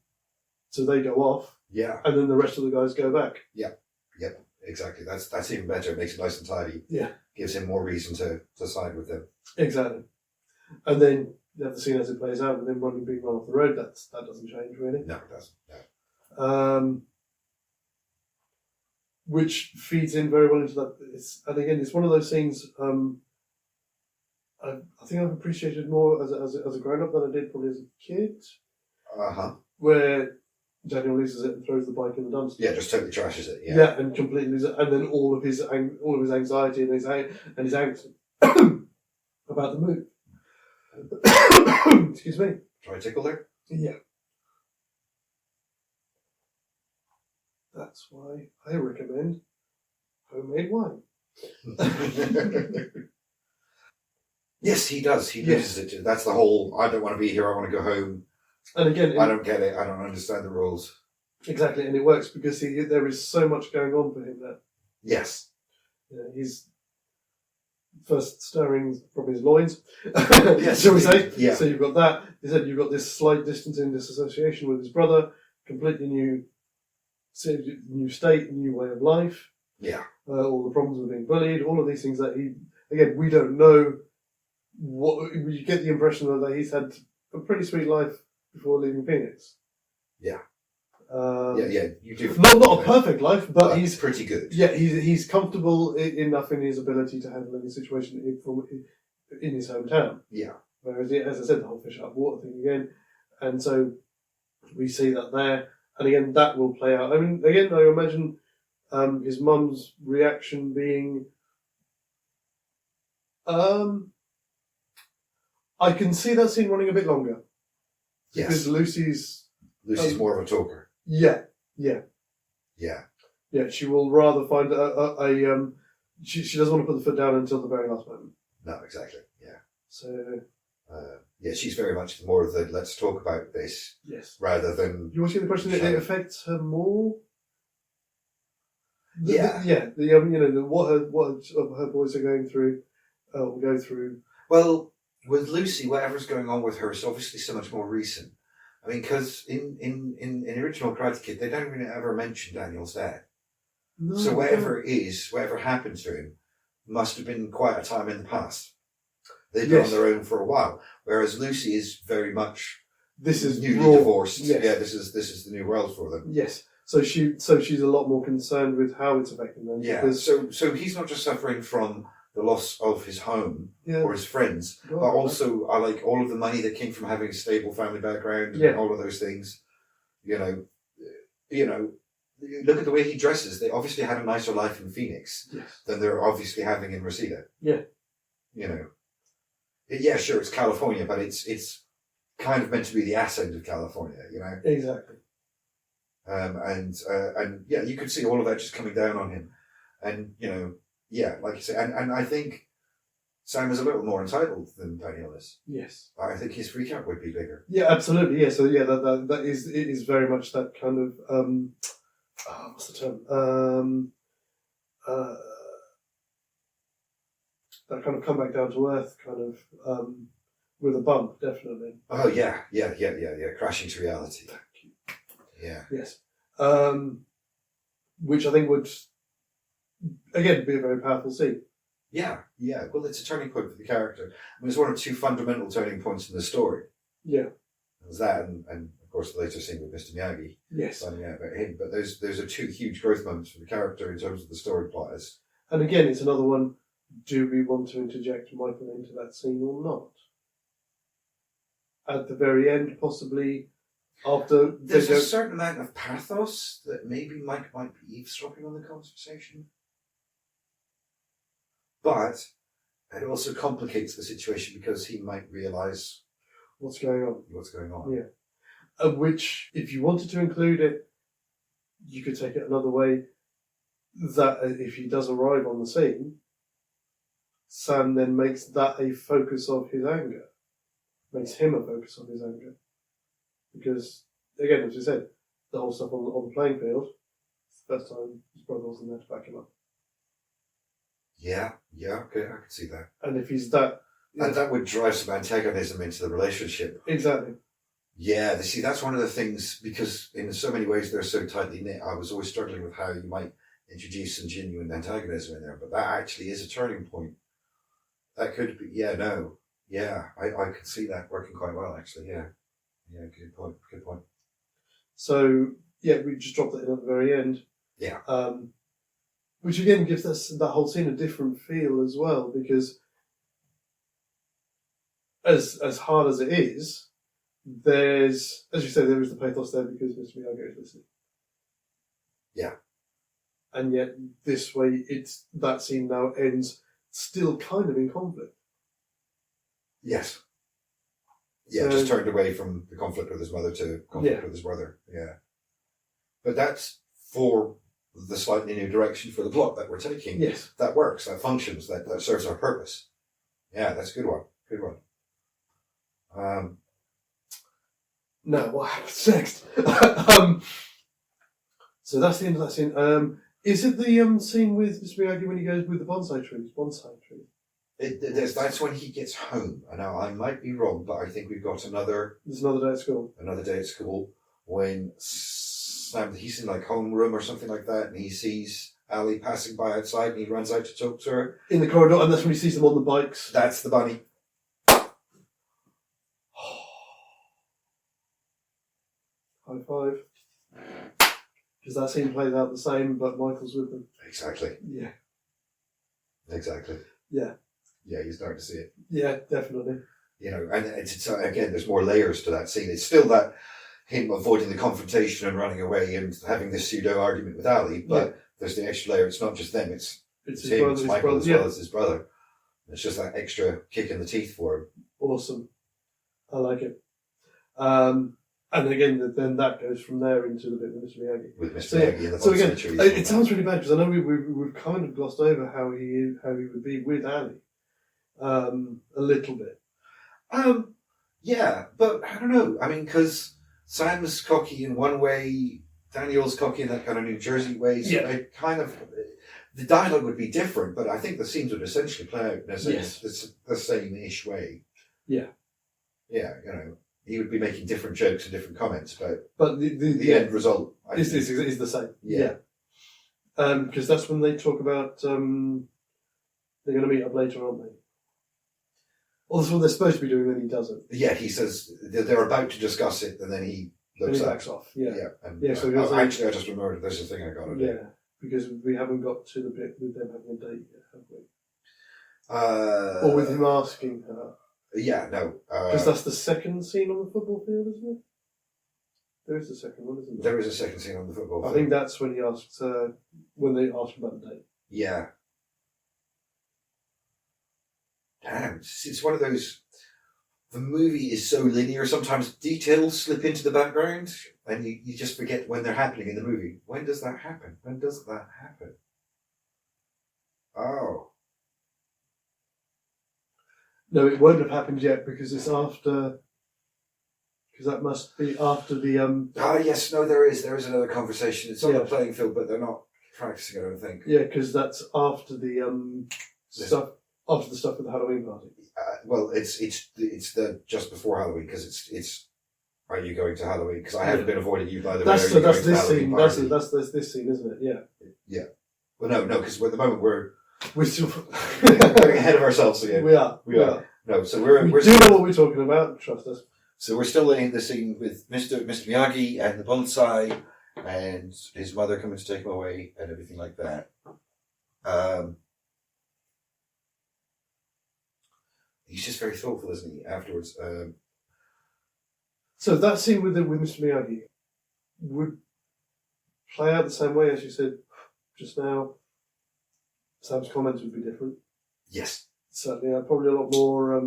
A: So they go off.
B: Yeah.
A: And then the rest of the guys go back.
B: Yeah. Yep. Exactly. That's even better. It makes it nice and tidy.
A: Yeah.
B: Gives him more reason to side with them.
A: Exactly. And then you have the scene as it plays out with him being run off the road. That doesn't change really.
B: No, it doesn't. No.
A: Which feeds in very well into that. And again, it's one of those scenes. I think I've appreciated more as a grown up than I did probably as a kid. Where Daniel loses it and throws the bike in the dumpster.
B: Yeah, just totally trashes it. Yeah.
A: Yeah, and completely loses it, and then all of his anxiety and his angst about the move. Excuse me.
B: Try tickle there.
A: Yeah. That's why I recommend homemade wine.
B: Yes, he does. He loses it. That's the whole, I don't want to be here, I want to go home.
A: And again,
B: I don't get it, I don't understand the rules.
A: Exactly, and it works because there is so much going on for him there.
B: Yes.
A: He's first stirring from his loins,
B: yes,
A: shall we say?
B: Yeah.
A: So you've got that. He said you've got this slight distancing, disassociation with his brother, completely new state, new way of life.
B: Yeah.
A: All the problems of being bullied, all of these things that we don't know. You get the impression that he's had a pretty sweet life before leaving Phoenix.
B: Yeah. You do.
A: Not a perfect life, but he's
B: pretty good.
A: Yeah, he's comfortable enough in his ability to handle any situation in his hometown.
B: Yeah.
A: Whereas, as I said, the whole fish out of water thing again, and so we see that there, and again that will play out. I mean, again, I imagine his mum's reaction being, I can see that scene running a bit longer.
B: Yes.
A: Because Lucy's
B: more of a talker.
A: Yeah. She will rather find she doesn't want to put the foot down until the very last moment.
B: No, exactly. Yeah.
A: So.
B: She's very much more of the let's talk about this.
A: Yes.
B: Rather than.
A: You want to get the question that it affects her more.
B: Yeah.
A: What her boys are going through, will go through.
B: Well, with Lucy, whatever's going on with her is obviously so much more recent. I mean, because in original Karate Kid, they don't really ever mention Daniel's dad.
A: No,
B: so whatever happened to him, must have been quite a time in the past. They've been on their own for a while, whereas Lucy is very much newly divorced.
A: Yes.
B: Yeah, this is the new world for them.
A: Yes. So she's a lot more concerned with how it's affecting them.
B: Yeah.
A: Because,
B: so he's not just suffering from the loss of his home or his friends, but also like all of the money that came from having a stable family background and all of those things. You know, look at the way he dresses. They obviously had a nicer life in Phoenix than they're obviously having in Reseda.
A: Yeah.
B: Yeah, sure, it's California, but it's kind of meant to be the ass end of California,
A: Exactly.
B: And you could see all of that just coming down on him, and like you say, and I think Sam is a little more entitled than Daniel is.
A: Yes.
B: I think his freak out would be bigger.
A: Yeah, absolutely. Yeah. So that is very much that kind of what's the term? That kind of come back down to earth, kind of with a bump, definitely.
B: Oh yeah, crashing to reality.
A: Thank you.
B: Yeah.
A: Yes. Which I think would again be a very powerful scene.
B: Yeah. Well, it's a turning point for the character. I mean, it's one of two fundamental turning points in the story.
A: Yeah.
B: There's that, and of course the later scene with Mr. Miyagi.
A: Yes.
B: Finding out about him, but those are two huge growth moments for the character in terms of the story plot.
A: And again, it's another one. Do we want to interject Michael into that scene or not? At the very end, possibly after.
B: There's a certain amount of pathos that maybe Mike might be eavesdropping on the conversation. But it also complicates the situation because he might realise
A: what's going on.
B: Yeah.
A: Which, if you wanted to include it, you could take it another way. That if he does arrive on the scene, Sam then makes that a focus of his anger. Makes him a focus of his anger. Because, again, as you said, the whole stuff on the playing field, it's the first time his brother wasn't there to back him up.
B: Yeah, okay, I can see that.
A: And if he's that...
B: And that would drive some antagonism into the relationship.
A: Exactly.
B: Yeah, see, that's one of the things, because in so many ways they're so tightly knit, I was always struggling with how you might introduce some genuine antagonism in there, but that actually is a turning point. That could be, Yeah, I could see that working quite well, actually. Yeah. Yeah, good point. Good point.
A: So, yeah, we just dropped that in at the very end.
B: Yeah.
A: Which again gives that whole scene a different feel as well, because as hard as it is, there's, as you say, there is the pathos there because Mr. Miyagi is listening.
B: Yeah.
A: And yet, this way, that scene now ends still kind of in conflict.
B: Yes. Yeah,
A: So,
B: just turned away from the conflict with his mother to conflict with his brother. Yeah. But that's for the slightly new direction for the plot that we're taking.
A: Yes.
B: That works, that functions, that serves our purpose. Yeah, that's a good one. Good one.
A: Now, what happens next? So that's the end of that scene. Is it the scene with Mr. Miyagi when he goes with the bonsai trees?
B: That's when he gets home. Now, I might be wrong, but I think we've got
A: There's another day at school.
B: Another day at school when Sam, he's in like homeroom or something like that, and he sees Ali passing by outside, and he runs out to talk to her
A: in the corridor, and that's when he sees them on the bikes.
B: That's the bunny.
A: High five. Because that scene plays out the same, but Michael's with them.
B: Exactly.
A: Yeah.
B: Exactly.
A: Yeah.
B: Yeah, you're starting to see it.
A: Yeah, definitely.
B: You know, and it's again, there's more layers to that scene. It's still that him avoiding the confrontation and running away and having this pseudo argument with Ali, but there's the extra layer. It's not just them. It's
A: his
B: him,
A: brother,
B: it's Michael as well as his brother. It's just that extra kick in the teeth for him.
A: Awesome. I like it. And again, then that goes from there into the bit with Mr. Miyagi.
B: With Mr. Miyagi and the
A: so again,
B: trees.
A: It sounds really bad because I know we've kind of glossed over how he would be with Ali a little bit.
B: Yeah, but I don't know. I mean, because Sam's cocky in one way, Daniel's cocky in that kind of New Jersey way. So it kind of, the dialogue would be different, but I think the scenes would essentially play out in the same-ish way.
A: Yeah.
B: Yeah, you know. He would be making different jokes and different comments, but
A: the
B: end result
A: is the same.
B: Yeah.
A: Because that's when they talk about they're going to meet up later, aren't they? Well, that's what they're supposed to be doing, then he doesn't.
B: Yeah, he says they're about to discuss it, and then he looks
A: and he
B: up.
A: backs off. Yeah.
B: Yeah.
A: So
B: actually, I just remembered there's a thing I got to do.
A: Yeah, because we haven't got to the bit with them having a date yet, have we? Or with him asking her.
B: Yeah, no.
A: Because that's the second scene on the football field, isn't it? There is a second one, isn't there?
B: There is a second scene on the football field.
A: I think that's when he asked, when they asked about the date.
B: Yeah. Damn, it's one of those. The movie is so linear, sometimes details slip into the background, and you just forget when they're happening in the movie. When does that happen? When does that happen? Oh.
A: No, it won't have happened yet because it's after. Because that must be after the.
B: Yes, no, there is another conversation. It's on the playing field, but they're not practicing. I don't think.
A: Yeah, because that's after the stuff. After the stuff with the Halloween party.
B: Well, it's the just before Halloween because it's. Are you going to Halloween? Because I haven't been avoiding you by the way.
A: That's this scene. That's this scene, isn't it? Yeah.
B: Yeah. Well, no, because at the moment we're
A: still
B: getting ahead of ourselves again.
A: We are.
B: No, so we're
A: do know what we're talking about. Trust us.
B: So we're still in the scene with Mr. Miyagi and the bonsai, and his mother coming to take him away and everything like that. He's just very thoughtful, isn't he? Afterwards.
A: So that scene with Mr. Miyagi would play out the same way as you said just now. Sam's comments would be different.
B: Yes.
A: Certainly, probably a lot more. I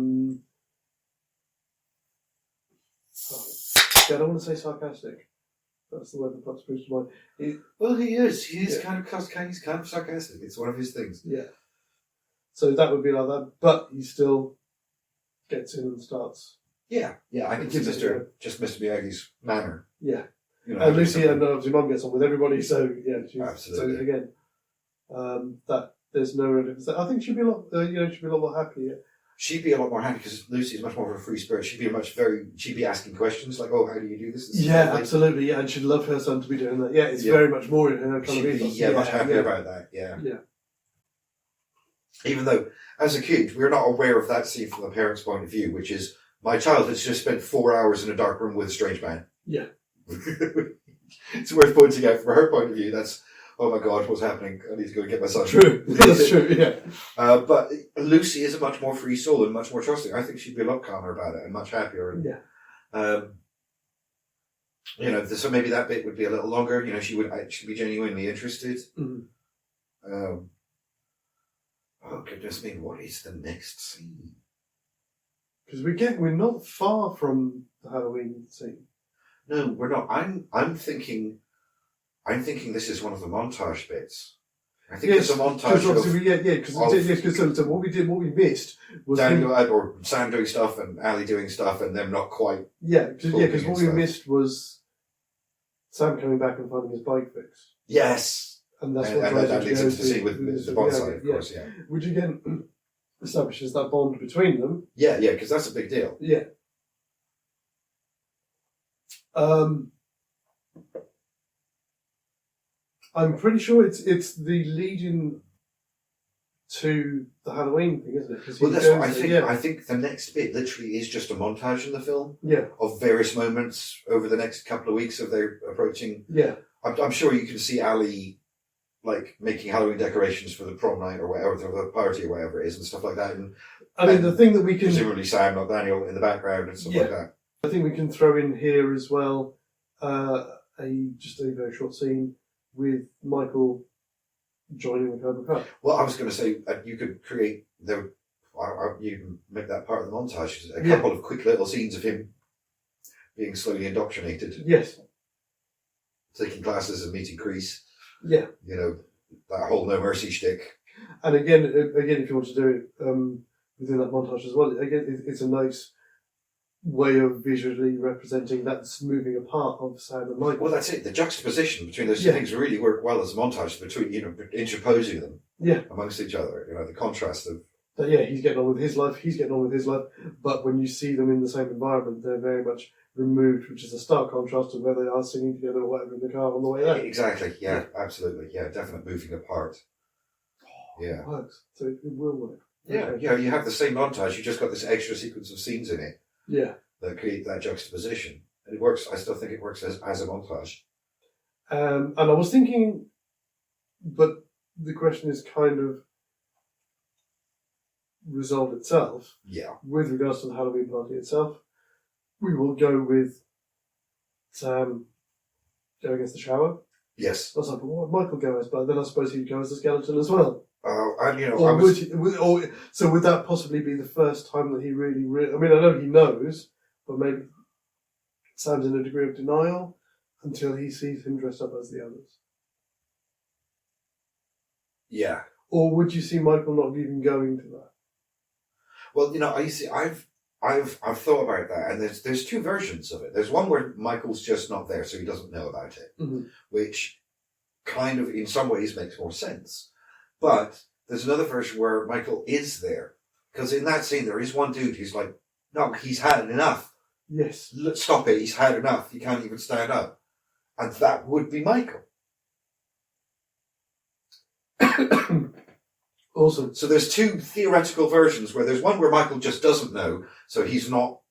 A: don't want to say sarcastic. That's the word that pops to mind.
B: Well, he is. He's kind of sarcastic. It's one of his things.
A: Yeah. So that would be like that, but he still gets in and starts.
B: Yeah. I think it's just Mr. Miyagi's manner.
A: Yeah.
B: You know,
A: and Lucy and obviously Mum gets on with everybody, so yeah.
B: Absolutely.
A: So again, that there's no real difference. I think she'd be a lot. She'd be a lot more happier.
B: She'd be a lot more happy because Lucy is much more of a free spirit. She'd be asking questions like, "Oh, how do you do this?"
A: Absolutely. Yeah, and she'd love her son to be doing that. Yeah, it's very much more in her kind of ethos.
B: Much happier about that. Yeah.
A: Yeah.
B: Even though, as a kid, we're not aware of that scene from the parent's point of view, which is, my child has just spent 4 hours in a dark room with a strange man.
A: Yeah.
B: It's worth pointing out from her point of view, that's, oh my God, what's happening? I need to go and get my son.
A: True. That's true, yeah.
B: But Lucy is a much more free soul and much more trusting. I think she'd be a lot calmer about it and much happier. And,
A: yeah.
B: You know, so maybe that bit would be a little longer. You know, she would actually be genuinely interested.
A: Mm-hmm.
B: Oh goodness me, what is the next scene?
A: Because we're not far from the Halloween scene.
B: No, we're not. I'm thinking this is one of the montage bits. I think it's a montage
A: because so what we missed was
B: or Sam doing stuff and Ali doing stuff and them not quite.
A: Because what we missed was Sam coming back and finding his bike fixed.
B: Yes,
A: and that's
B: what
A: drives
B: that leads into the scene with the bonsai, of course. Yeah,
A: which again establishes that bond between them.
B: Yeah, because that's a big deal.
A: Yeah. I'm pretty sure it's the lead-in to the Halloween thing, isn't it?
B: Well, that's what I think. I think the next bit literally is just a montage in the film.
A: Yeah. Of
B: various moments over the next couple of weeks of their approaching.
A: Yeah.
B: I'm sure you can see Ali, like, making Halloween decorations for the prom night or whatever, for the party or whatever it is, and stuff like that. And
A: I mean, the thing that we can...
B: Presumably Sam, not Daniel, in the background and stuff like that.
A: I think we can throw in here as well just a very short scene with Michael joining the Cobra Club.
B: Well, I was going to say, you could create... you can make that part of the montage. A couple of quick little scenes of him being slowly indoctrinated.
A: Yes.
B: Taking classes and meeting Kris.
A: Yeah.
B: You know, that whole no mercy shtick.
A: And again, if you want to do it within that montage as well, again, it's a nice way of visually representing that's moving apart of Sam and Michael.
B: Well, that's it. The juxtaposition between those two things really work well as a montage between, interposing them amongst each other. You know, the contrast of...
A: But he's getting on with his life, he's getting on with his life, but when you see them in the same environment, they're very much removed, which is a stark contrast to where they are singing together or whatever in the car on the way there.
B: Exactly, absolutely. Yeah, definite moving apart.
A: It works. So it will work.
B: Yeah, you have the same montage, you just got this extra sequence of scenes in it.
A: Yeah.
B: That create that juxtaposition. And it works, I still think it works as a montage.
A: And I was thinking, but the question is kind of resolved itself.
B: Yeah. With
A: regards to the Halloween party itself. We will go with Sam going as the shower.
B: Yes.
A: I was like, what would Michael go as? But then I suppose he'd go as the skeleton as well.
B: And
A: so would that possibly be the first time that he really, I mean, I know he knows, but maybe Sam's in a degree of denial until he sees him dressed up as the others.
B: Yeah.
A: Or would you see Michael not even going to that?
B: Well, I've thought about that, and there's two versions of it. There's one where Michael's just not there, so he doesn't know about it, which kind of, in some ways, makes more sense. But there's another version where Michael is there, because in that scene there is one dude who's like, no, he's had enough.
A: Yes.
B: Stop it, he's had enough. He can't even stand up. And that would be Michael.
A: Awesome.
B: So there's two theoretical versions where there's one where Michael just doesn't know, so he's not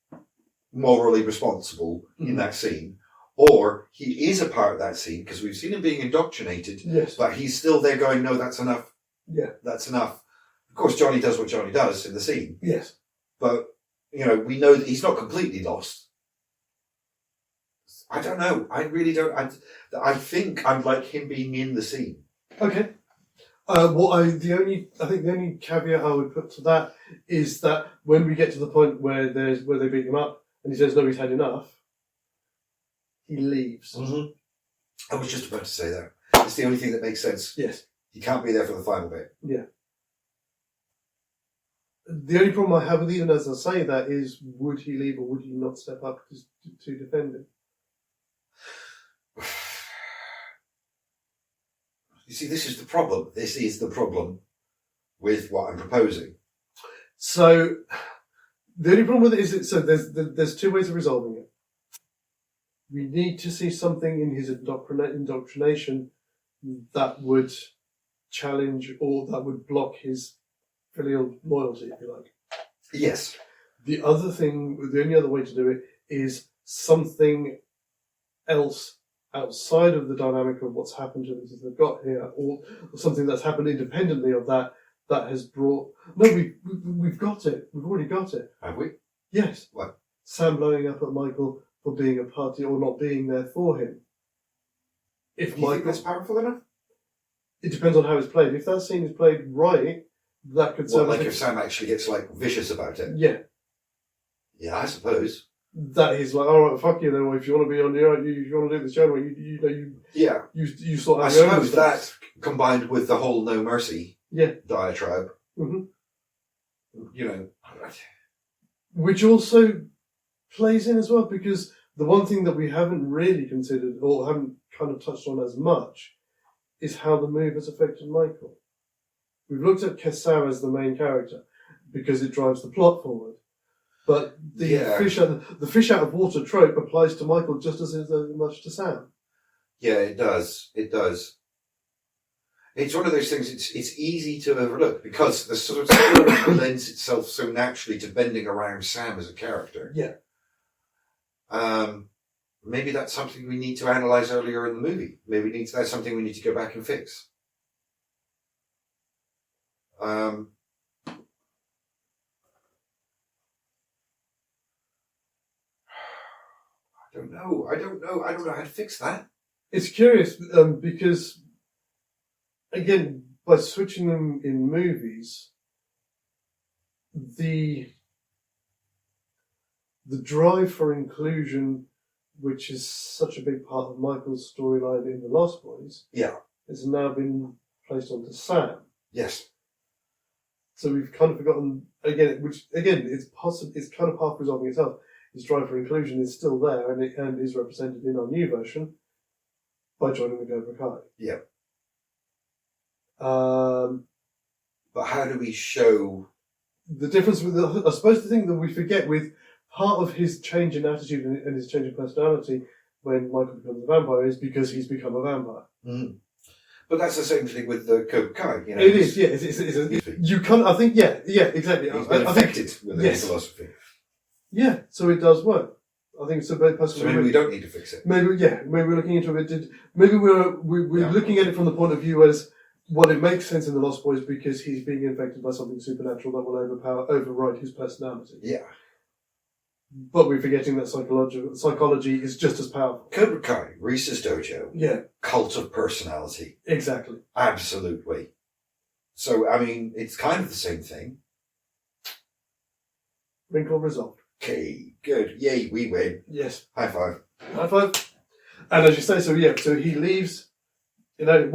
B: morally responsible in that scene. Or he is a part of that scene because we've seen him being indoctrinated, but he's still there going, no, that's enough.
A: Yeah.
B: That's enough. Of course, Johnny does what Johnny does in the scene.
A: Yes.
B: But, we know that he's not completely lost. I don't know. I really don't. I think I'd like him being in the scene.
A: Okay. The only caveat I would put to that is that when we get to the point where they beat him up and he says, no, he's had enough, he leaves.
B: Mm-hmm. I was just about to say that. It's the only thing that makes sense.
A: Yes.
B: He can't be there for the final bit.
A: Yeah. The only problem I have with even as I say that is, would he leave or would he not step up to defend him?
B: You see, this is the problem. This is the problem with what I'm proposing.
A: So, the only problem with it is there's two ways of resolving it. We need to see something in his indoctrination that would challenge or that would block his filial loyalty, if you like.
B: Yes.
A: The only other way to do it is something else outside of the dynamic of what's happened to them that they've got here, or something that's happened independently of that has brought. No, we've got it. We've already got it.
B: Have we?
A: Yes.
B: What?
A: Sam blowing up at Michael for being a party or not being there for him. If
B: Do you think
A: Michael,
B: that's powerful enough?
A: it depends on how it's played. If that scene is played right, that could
B: Well, like if Sam actually gets like vicious about it.
A: Yeah.
B: Yeah, I suppose.
A: That is like, all right, fuck you then. Well, if you want to be on the if you want to do the show, you sort of
B: I
A: have your own
B: suppose
A: stuff.
B: that combined with the whole no mercy diatribe, you know,
A: which also plays in as well, because the one thing that we haven't really considered or haven't kind of touched on as much is how the move has affected Michael. We've looked at Kesar as the main character because it drives the plot forward. But the fish out of water trope applies to Michael just as much to Sam.
B: Yeah, it does. It does. It's one of those things. It's easy to overlook because the sort of story lends itself so naturally to bending around Sam as a character.
A: Yeah.
B: Maybe that's something we need to analyze earlier in the movie. Maybe that's something we need to go back and fix. I don't know. I don't know how to fix that.
A: It's curious because, again, by switching them in movies, the drive for inclusion, which is such a big part of Michael's storyline in The Lost Boys, has now been placed onto Sam.
B: Yes.
A: So we've kind of forgotten it's possible. It's kind of half resolving itself. His drive for inclusion is still there, and is represented in our new version by joining the Cobra Kai.
B: Yeah. But how do we show
A: the difference with I suppose the thing that we forget with part of his change in attitude and his change in personality when Michael becomes a vampire is because he's become a vampire.
B: Mm. But that's the same thing with the Cobra Kai, you know.
A: It is, yeah. You can't. I think, yeah, exactly.
B: He's been affected with his philosophy.
A: Yeah, so it does work. I think it's a very personal.
B: So maybe we don't need to fix it.
A: Maybe we're looking into it. Maybe we're looking at it from the point of view as well. It makes sense in The Lost Boys because he's being infected by something supernatural that will override his personality.
B: Yeah.
A: But we're forgetting that psychology is just as powerful.
B: Cobra Kai, Reese's Dojo.
A: Yeah.
B: Cult of personality.
A: Exactly.
B: Absolutely. So, I mean, it's kind of the same thing.
A: Wrinkle resolved.
B: Okay, good. Yay, we win.
A: Yes.
B: High five.
A: High five. And as you say, so he leaves, no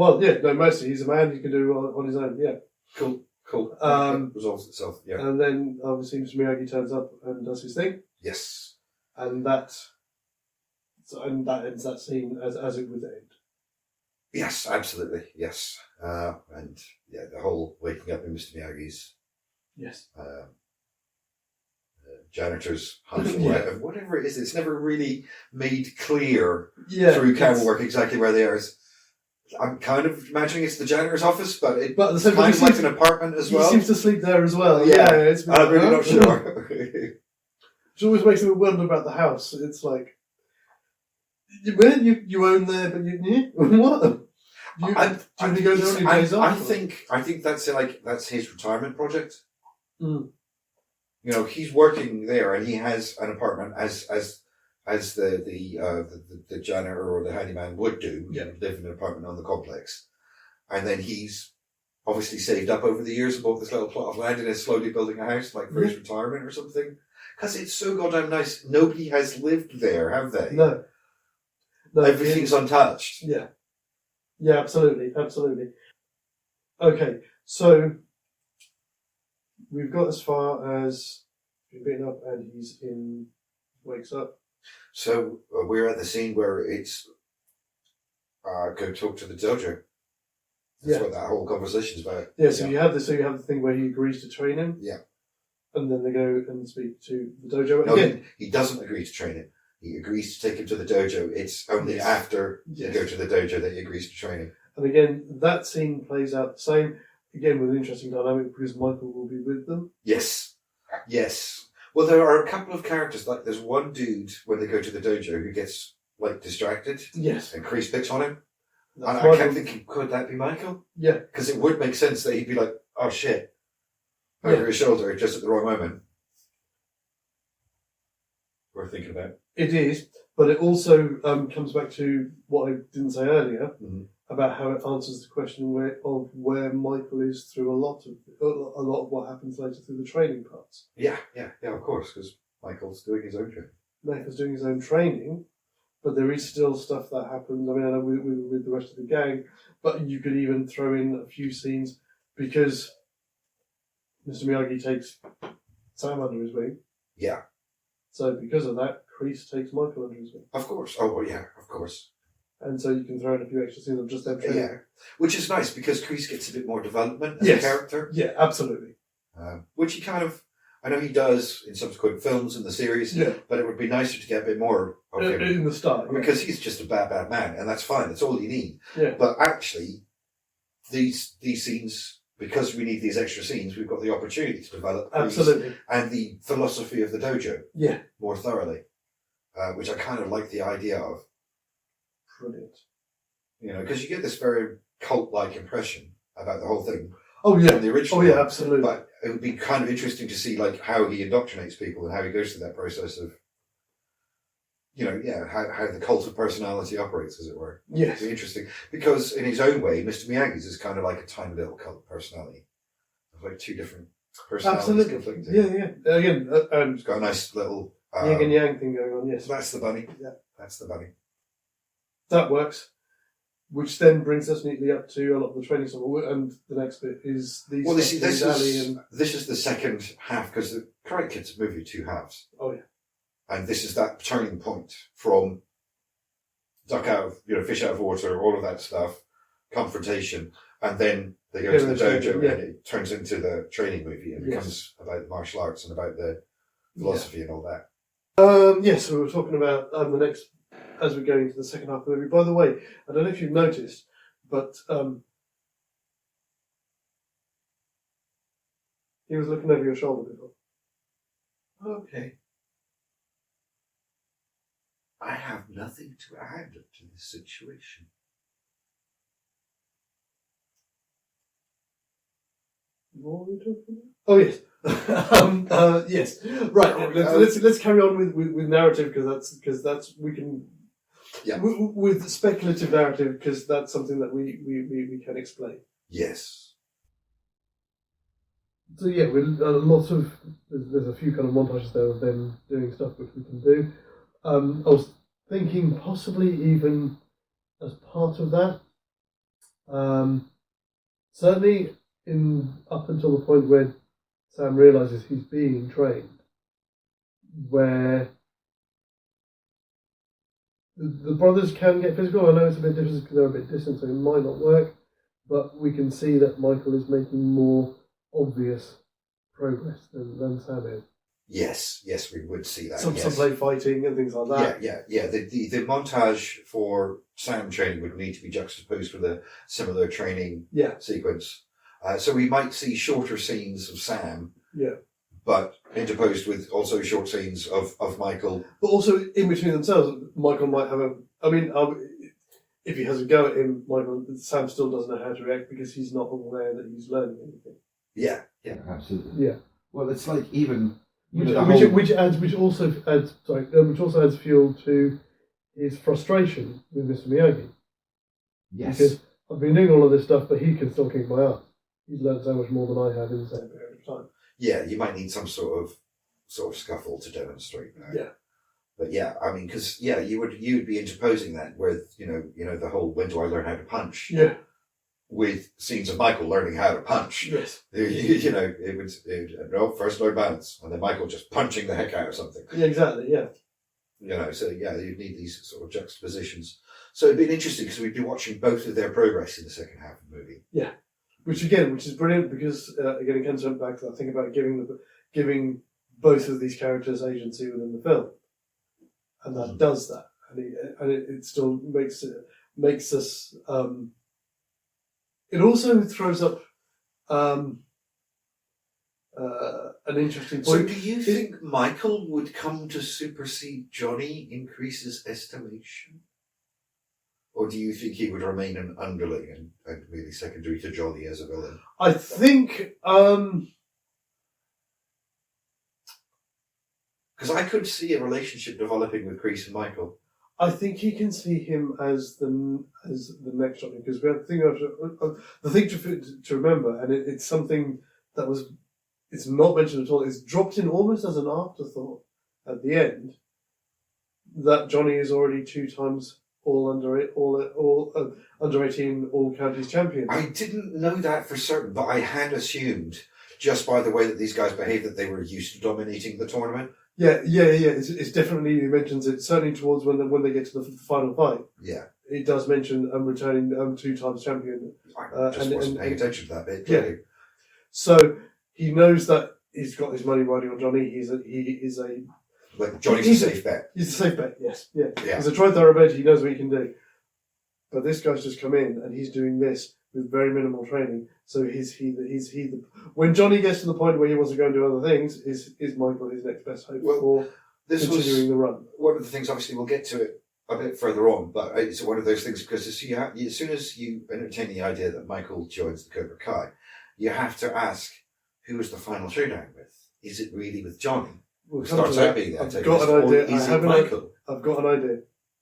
A: mercy. He's a man, he can do on his own, yeah.
B: Cool. It resolves itself, yeah.
A: And then, obviously, Mr. Miyagi turns up and does his thing.
B: Yes.
A: And that ends that scene as it would end.
B: Yes, absolutely, yes. And, the whole waking up in Mr. Miyagi's...
A: Yes.
B: Janitor's hunt or whatever it is, it's never really made clear through camera work exactly where they are. I'm kind of imagining it's the janitor's office, but it's kind of like an apartment as well.
A: He seems to sleep there as well.
B: I'm really not sure.
A: Which always makes me wonder about the house. It's like, you own there, but what? Do you go there on your days off?
B: I think that's his retirement project.
A: Mm.
B: You know, he's working there, and he has an apartment as the janitor or the handyman would do.
A: Yeah.
B: Live in an apartment on the complex, and then he's obviously saved up over the years and bought this little plot of land and is slowly building a house, like for his retirement or something. Because it's so goddamn nice. Nobody has lived there, have they?
A: No.
B: Everything's untouched.
A: Yeah. Yeah, absolutely. Okay, so we've got as far as being beaten up and wakes up.
B: So we're at the scene where it's go talk to the dojo. That's what that whole conversation's about.
A: Yeah, so you have the thing where he agrees to train him.
B: Yeah.
A: And then they go and speak to the dojo.
B: No,
A: again.
B: he doesn't agree to train him. He agrees to take him to the dojo. It's only after you go to the dojo that he agrees to train him.
A: And again, that scene plays out the same. again with an interesting dynamic because Michael will be with them.
B: Yes. Well, there are a couple of characters, like there's one dude when they go to the dojo who gets like distracted.
A: Yes.
B: And Kris picks on him.
A: That's
B: And I kept thinking, could that be Michael?
A: Yeah.
B: Because it would make sense that he'd be like, oh shit, over his shoulder just at the wrong moment. Worth thinking about.
A: It is, but it also comes back to what I didn't say earlier about how it answers the question where Michael is through a lot of what happens later through the training parts.
B: Yeah, of course, because Michael's doing his own training.
A: Michael's doing his own training, but there is still stuff that happens. I mean, I know with the rest of the gang, but you could even throw in a few scenes because Mr. Miyagi takes Sam under his wing.
B: Yeah.
A: So because of that, Kris takes Michael under his wing.
B: Of course. Oh, well, yeah, of course.
A: And so you can throw in a few extra scenes of just them training.
B: Yeah. Which is nice because Kris gets a bit more development as a character.
A: Yeah, absolutely.
B: Which he kind of, I know he does in subsequent films in the series, but it would be nicer to get a bit more of him.
A: In the start.
B: Because he's just a bad man, and that's fine. That's all you need.
A: Yeah.
B: But actually, these scenes, because we need these extra scenes, we've got the opportunity to develop Kris and the philosophy of the dojo more thoroughly, which I kind of like the idea of.
A: Brilliant.
B: You know, because you get this very cult-like impression about the whole thing.
A: Oh yeah,
B: the original.
A: Oh yeah, absolutely.
B: But it would be kind of interesting to see like how he indoctrinates people and how he goes through that process of, you know, how the cult of personality operates, as it were.
A: Yes,
B: it'd be interesting because in his own way, Mr. Miyagi's is kind of like a tiny little cult of personality. It's like two different personalities conflicting.
A: Yeah. Again,
B: it's got a nice little
A: yin and yang thing going on. Yes,
B: that's the bunny.
A: Yeah,
B: that's the bunny.
A: That works. Which then brings us neatly up to a lot of the training stuff. And the next bit is these.
B: Well, this is the second half because the Karate Kid's a movie 2 halves.
A: Oh yeah.
B: And this is that turning point from fish out of water, all of that stuff, confrontation, and then they go to the dojo and it turns into the training movie and becomes about the martial arts and about the philosophy and all that.
A: Yes, so we were talking about the next. As we go into the second half of the movie. By the way, I don't know if you've noticed, but he was looking over your shoulder before.
B: Okay. I have nothing to add to this situation.
A: What were we talking about? Oh yes, yes. Right. Let's carry on with narrative because that's we can.
B: Yeah.
A: With speculative narrative, because that's something that we can explain.
B: Yes.
A: So yeah, with lots of there's a few kind of montages there of them doing stuff which we can do. I was thinking possibly even as part of that. Certainly up until the point when Sam realizes he's being trained, where the brothers can get physical. I know it's a bit difficult because they're a bit distant, so it might not work. But we can see that Michael is making more obvious progress than Sam is.
B: Yes, we would see that.
A: Some play fighting and things like that.
B: Yeah. The montage for Sam training would need to be juxtaposed with a similar training sequence. So we might see shorter scenes of Sam.
A: Yeah.
B: But interposed with also short scenes of Michael.
A: But also in between themselves, Michael might have if he has a go at him, Sam still doesn't know how to react because he's not aware that he's learning anything.
B: Yeah, absolutely.
A: Yeah.
B: Well, it's like even
A: which also adds fuel to his frustration with Mr. Miyagi.
B: Yes.
A: Because I've been doing all of this stuff, but he can still kick my ass. He's learned so much more than I have in the same period of time.
B: Yeah, you might need some sort of scuffle to demonstrate that.
A: Yeah.
B: But yeah, I mean, because you would be interposing that with the whole when do I learn how to punch?
A: Yeah.
B: With scenes of Michael learning how to punch.
A: Yes.
B: It would first learn balance and then Michael just punching the heck out of something.
A: Yeah, exactly. Yeah.
B: So you'd need these sort of juxtapositions. So it'd be interesting because we'd be watching both of their progress in the second half of the movie.
A: Yeah. Which is brilliant because again it comes back to that thing about giving both of these characters agency within the film, and that does that, and it still makes us. It also throws up An interesting
C: So
A: point.
C: do you think Michael would come to supersede Johnny in Kris's estimation? Or do you think he would remain an underling and really secondary to Johnny as a villain?
A: I think
C: Because I could see a relationship developing with Kris and Michael.
A: I think he can see him as the next Johnny, because we have the thing to remember, and it's something that it's not mentioned at all. It's dropped in almost as an afterthought at the end that Johnny is already 2 times under 18 all counties champion.
C: I didn't know that for certain, but I had assumed just by the way that these guys behaved that they were used to dominating the tournament.
A: Yeah. It's definitely, he mentions it certainly towards when they get to the final fight.
C: Yeah,
A: It does mention returning 2 times champion.
C: I just wasn't paying attention to that bit.
A: Yeah.
C: Clearly.
A: So he knows that he's got his money riding on Johnny. He is a
C: Like Johnny's a safe bet.
A: He's a safe bet. Yes, yeah.
C: Yeah.
A: He's a tri-thoroughbred. He knows what he can do. But this guy's just come in and he's doing this with very minimal training. So when Johnny gets to the point where he wants to go and do other things, is Michael his next best hope for continuing the run?
C: One of the things. Obviously, we'll get to it a bit further on, but it's one of those things because as soon as you entertain the idea that Michael joins the Cobra Kai, you have to ask who is the final showdown with. Is it really with Johnny?
A: We'll
C: It
A: come to
C: starts
A: that.
C: out being the
A: I've got an
C: antagonist, or
A: idea.
C: is it Michael?
A: I've got an idea.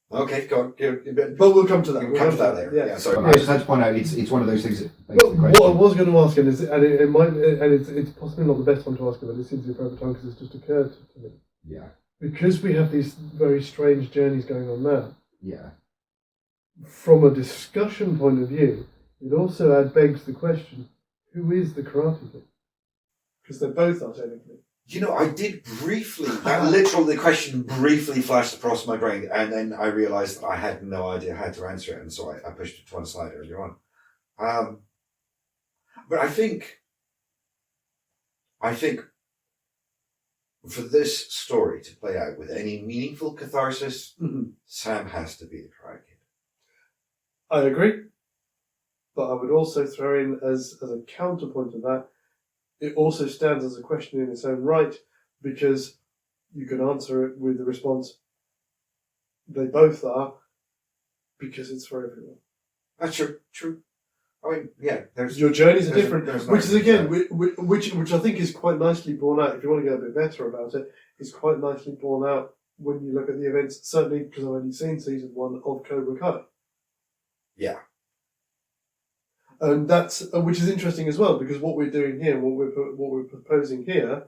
C: Okay, go on.
A: But we'll come to that.
C: We'll come to that later. Yeah, sorry.
B: I just had to point out it's one of those things that begs
A: But
B: the question.
A: what I was going to ask, it's possibly not the best time to ask it, but it seems the appropriate time because it's just occurred to me.
B: Yeah.
A: Because we have these very strange journeys going on now,
B: Yeah.
A: from a discussion point of view, it also begs the question, who is the Karate Kid? Because they both are technically.
C: You know, I did briefly, the question briefly flashed across my brain, and then I realised that I had no idea how to answer it, and so I pushed it to one side earlier on. But I think for this story to play out with any meaningful catharsis, Sam has to be the Karate Kid.
A: I agree. But I would also throw in as a counterpoint to that, it also stands as a question in its own right, because you can answer it with the response, they both are, because it's for everyone.
C: That's true. I mean, yeah,
A: Your journeys are different,
C: there's
A: which is
C: no-
A: again, which I think is quite nicely borne out. If you want to get a bit better about it, it's quite nicely borne out when you look at the events. Certainly, because I've only seen season 1 of Cobra Kai.
C: Yeah.
A: And that's which is interesting as well, because what we're doing here, what we're proposing here,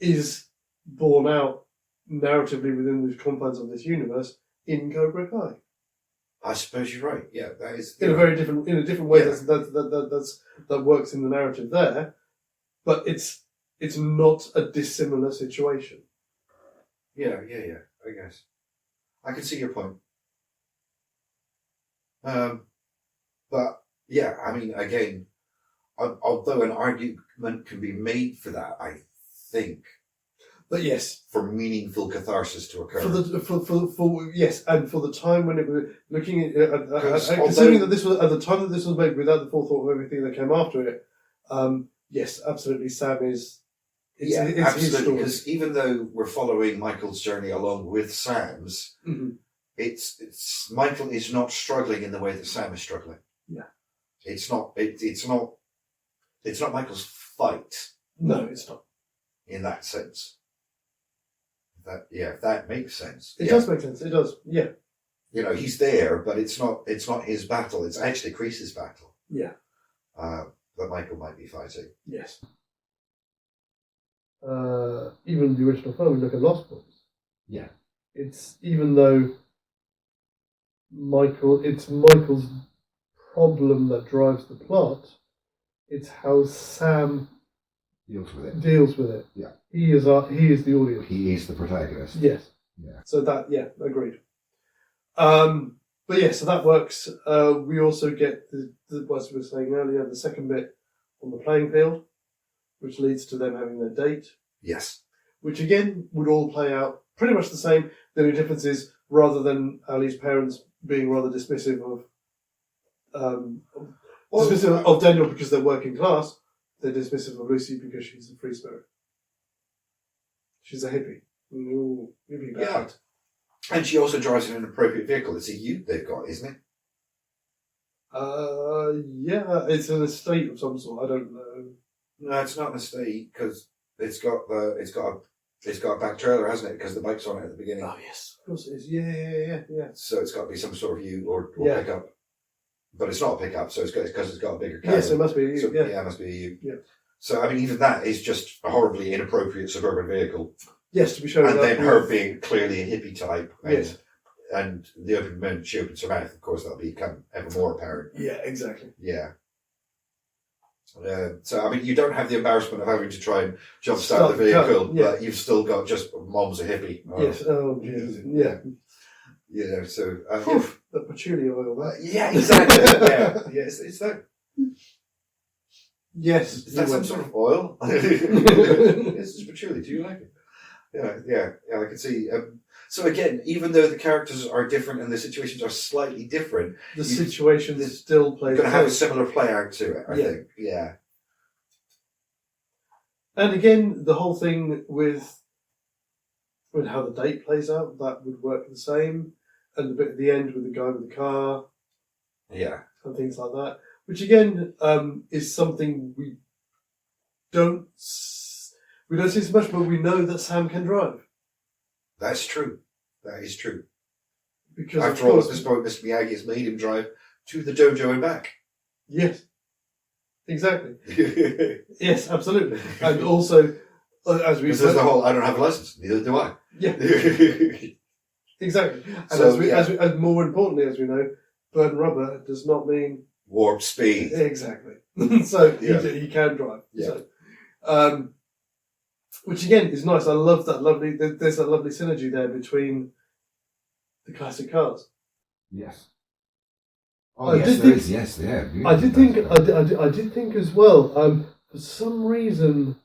A: is borne out narratively within the confines of this universe in Cobra Kai.
C: I suppose you're right. Yeah, that is
A: In a different way.
C: Yeah.
A: That works in the narrative there, but it's not a dissimilar situation.
C: Yeah. I guess I can see your point. But yeah, I mean, again, although an argument can be made for that, I think
A: But yes,
C: for meaningful catharsis to occur.
A: yes, and for the time when it was looking at
C: Because
A: considering
C: although-
A: that this was at the time that this was made without the forethought of everything that came after it. Yes, absolutely. Sam is. It's his
C: absolutely.
A: story.
C: Because even though we're following Michael's journey along with Sam's,
A: Mhm.
C: it's Michael is not struggling in the way that Sam is struggling.
A: Yeah.
C: It's not Michael's fight
A: No, it's not.
C: in that sense. If that makes sense.
A: It does make sense. It does. Yeah.
C: You know, he's there, but it's not his battle. It's actually Kris's battle.
A: Yeah.
C: That Michael might be fighting.
A: Yes. Even the original film, we look at Lost Boys.
B: Yeah.
A: It's even though it's Michael's problem that drives the plot. It's how Sam
B: Deals with it.
A: deals with it.
B: Yeah.
A: He is the audience.
B: He is the protagonist.
A: Yes.
B: Yeah.
A: So agreed. But yeah, so that works. We also get as we were saying earlier, the second bit on the playing field, which leads to them having their date,
C: Yes.
A: which again would all play out pretty much the same. The only difference is, rather than Ali's parents being rather dismissive of dismissive of Daniel because they're working class. They're dismissive of Lucy because she's a free spirit. She's a hippie. Ooh, hippie bad.
C: And she also drives in an appropriate vehicle. It's a ute they've got, isn't it?
A: Yeah, it's an estate of some sort. I don't know.
C: No, it's not an estate because it's got a back trailer, hasn't it? Because the bike's on it at the beginning.
A: Oh yes, of course it is. Yeah.
C: So it's got to be some sort of ute or
A: Yeah.
C: pickup. But it's not a pickup, so it's because it's got a bigger cabin.
A: Yes, it must be.
C: So,
A: Yeah.
C: it must be a ute.
A: Yeah.
C: So I mean, even that is just a horribly inappropriate suburban vehicle.
A: Yes, to be showing
C: And
A: up
C: then
A: with-
C: her being clearly a hippie type. And,
A: Yes.
C: And the moment she opens her mouth, of course, that'll become ever more apparent.
A: Yeah, exactly.
C: Yeah. So, I mean, you don't have the embarrassment of having to try and jumpstart
A: Start
C: the
A: the car,
C: vehicle,
A: yeah.
C: but you've still got just mom's a hippie.
A: Yes. Oh, yes. Yeah.
C: You know, so.
A: Whew, the patchouli oil. That.
C: Yeah, exactly. Yeah. Yes, it's that.
A: Yes.
C: Is that some sort of oil? It's patchouli. Do you like it? Yeah, I can see. So again, even though the characters are different and the situations are slightly different,
A: the situation still plays.
C: you're going to have a similar play out to it, I
A: Yeah.
C: think. Yeah.
A: And again, the whole thing with how the date plays out, that would work the same. And the bit at the end with the guy with the car
C: Yeah.
A: and things like that, which again is something we don't see so much, but we know that Sam can drive.
C: That's true. That is true.
A: Because
C: After all, at this point, Mr. Miyagi has made him drive to the dojo and back.
A: Yes, exactly. Yes, absolutely. And also, as we
C: Because there's the whole, I don't have a license, neither do I.
A: yeah, exactly. And
C: So,
A: and more importantly, as we know, burnt rubber does not mean
C: Warp speed.
A: exactly. So
C: Yeah.
A: he can drive.
C: Yeah.
A: So, which again is nice. I love that lovely. There's that lovely synergy there between the classic cars.
B: Yes.
A: I
B: Oh, yes,
A: did
B: there
A: think-
B: is. Yes, there.
A: I did think. I did think as well. For some reason,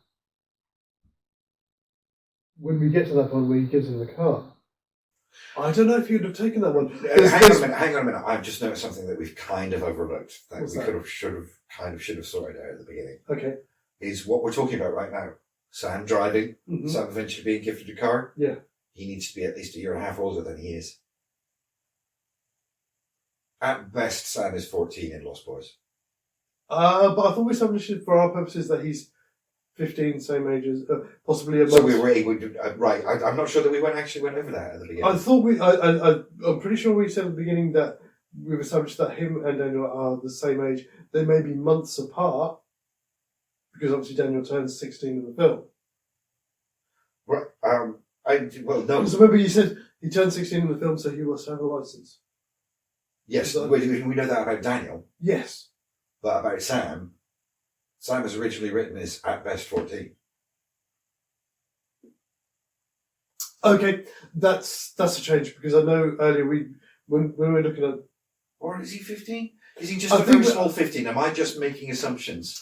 A: when we get to that point where he gives him the car, I don't know if you'd have taken that one.
C: Hang on a minute. I've just noticed something that we've kind of overlooked that
A: What's
C: we
A: that?
C: should have sorted out at the beginning.
A: Okay.
C: Is what we're talking about right now. Sam driving,
A: Mhm.
C: Sam eventually being gifted a car.
A: Yeah.
C: He needs to be at least a year and a half older than he is. At best, Sam is 14 in Lost Boys.
A: But I thought we established it for our purposes that he's 15, same age as possibly a month.
C: So we were able to, right. I'm not sure that we actually went over that at the beginning.
A: I thought I'm pretty sure we said at the beginning that we've established that him and Daniel are the same age. They may be months apart because obviously Daniel turns 16 in the film.
C: Right. Well, no.
A: Because remember you said he turned 16 in the film, so he must have a license.
C: Yes,
A: So-
C: we know that about Daniel,
A: Yes.
C: but about Sam was originally written as at best 14.
A: Okay, that's a change because I know earlier when we were looking at.
C: Or is he 15? Is he just
A: I
C: a
A: think
C: very
A: that-
C: small 15? Am I just making assumptions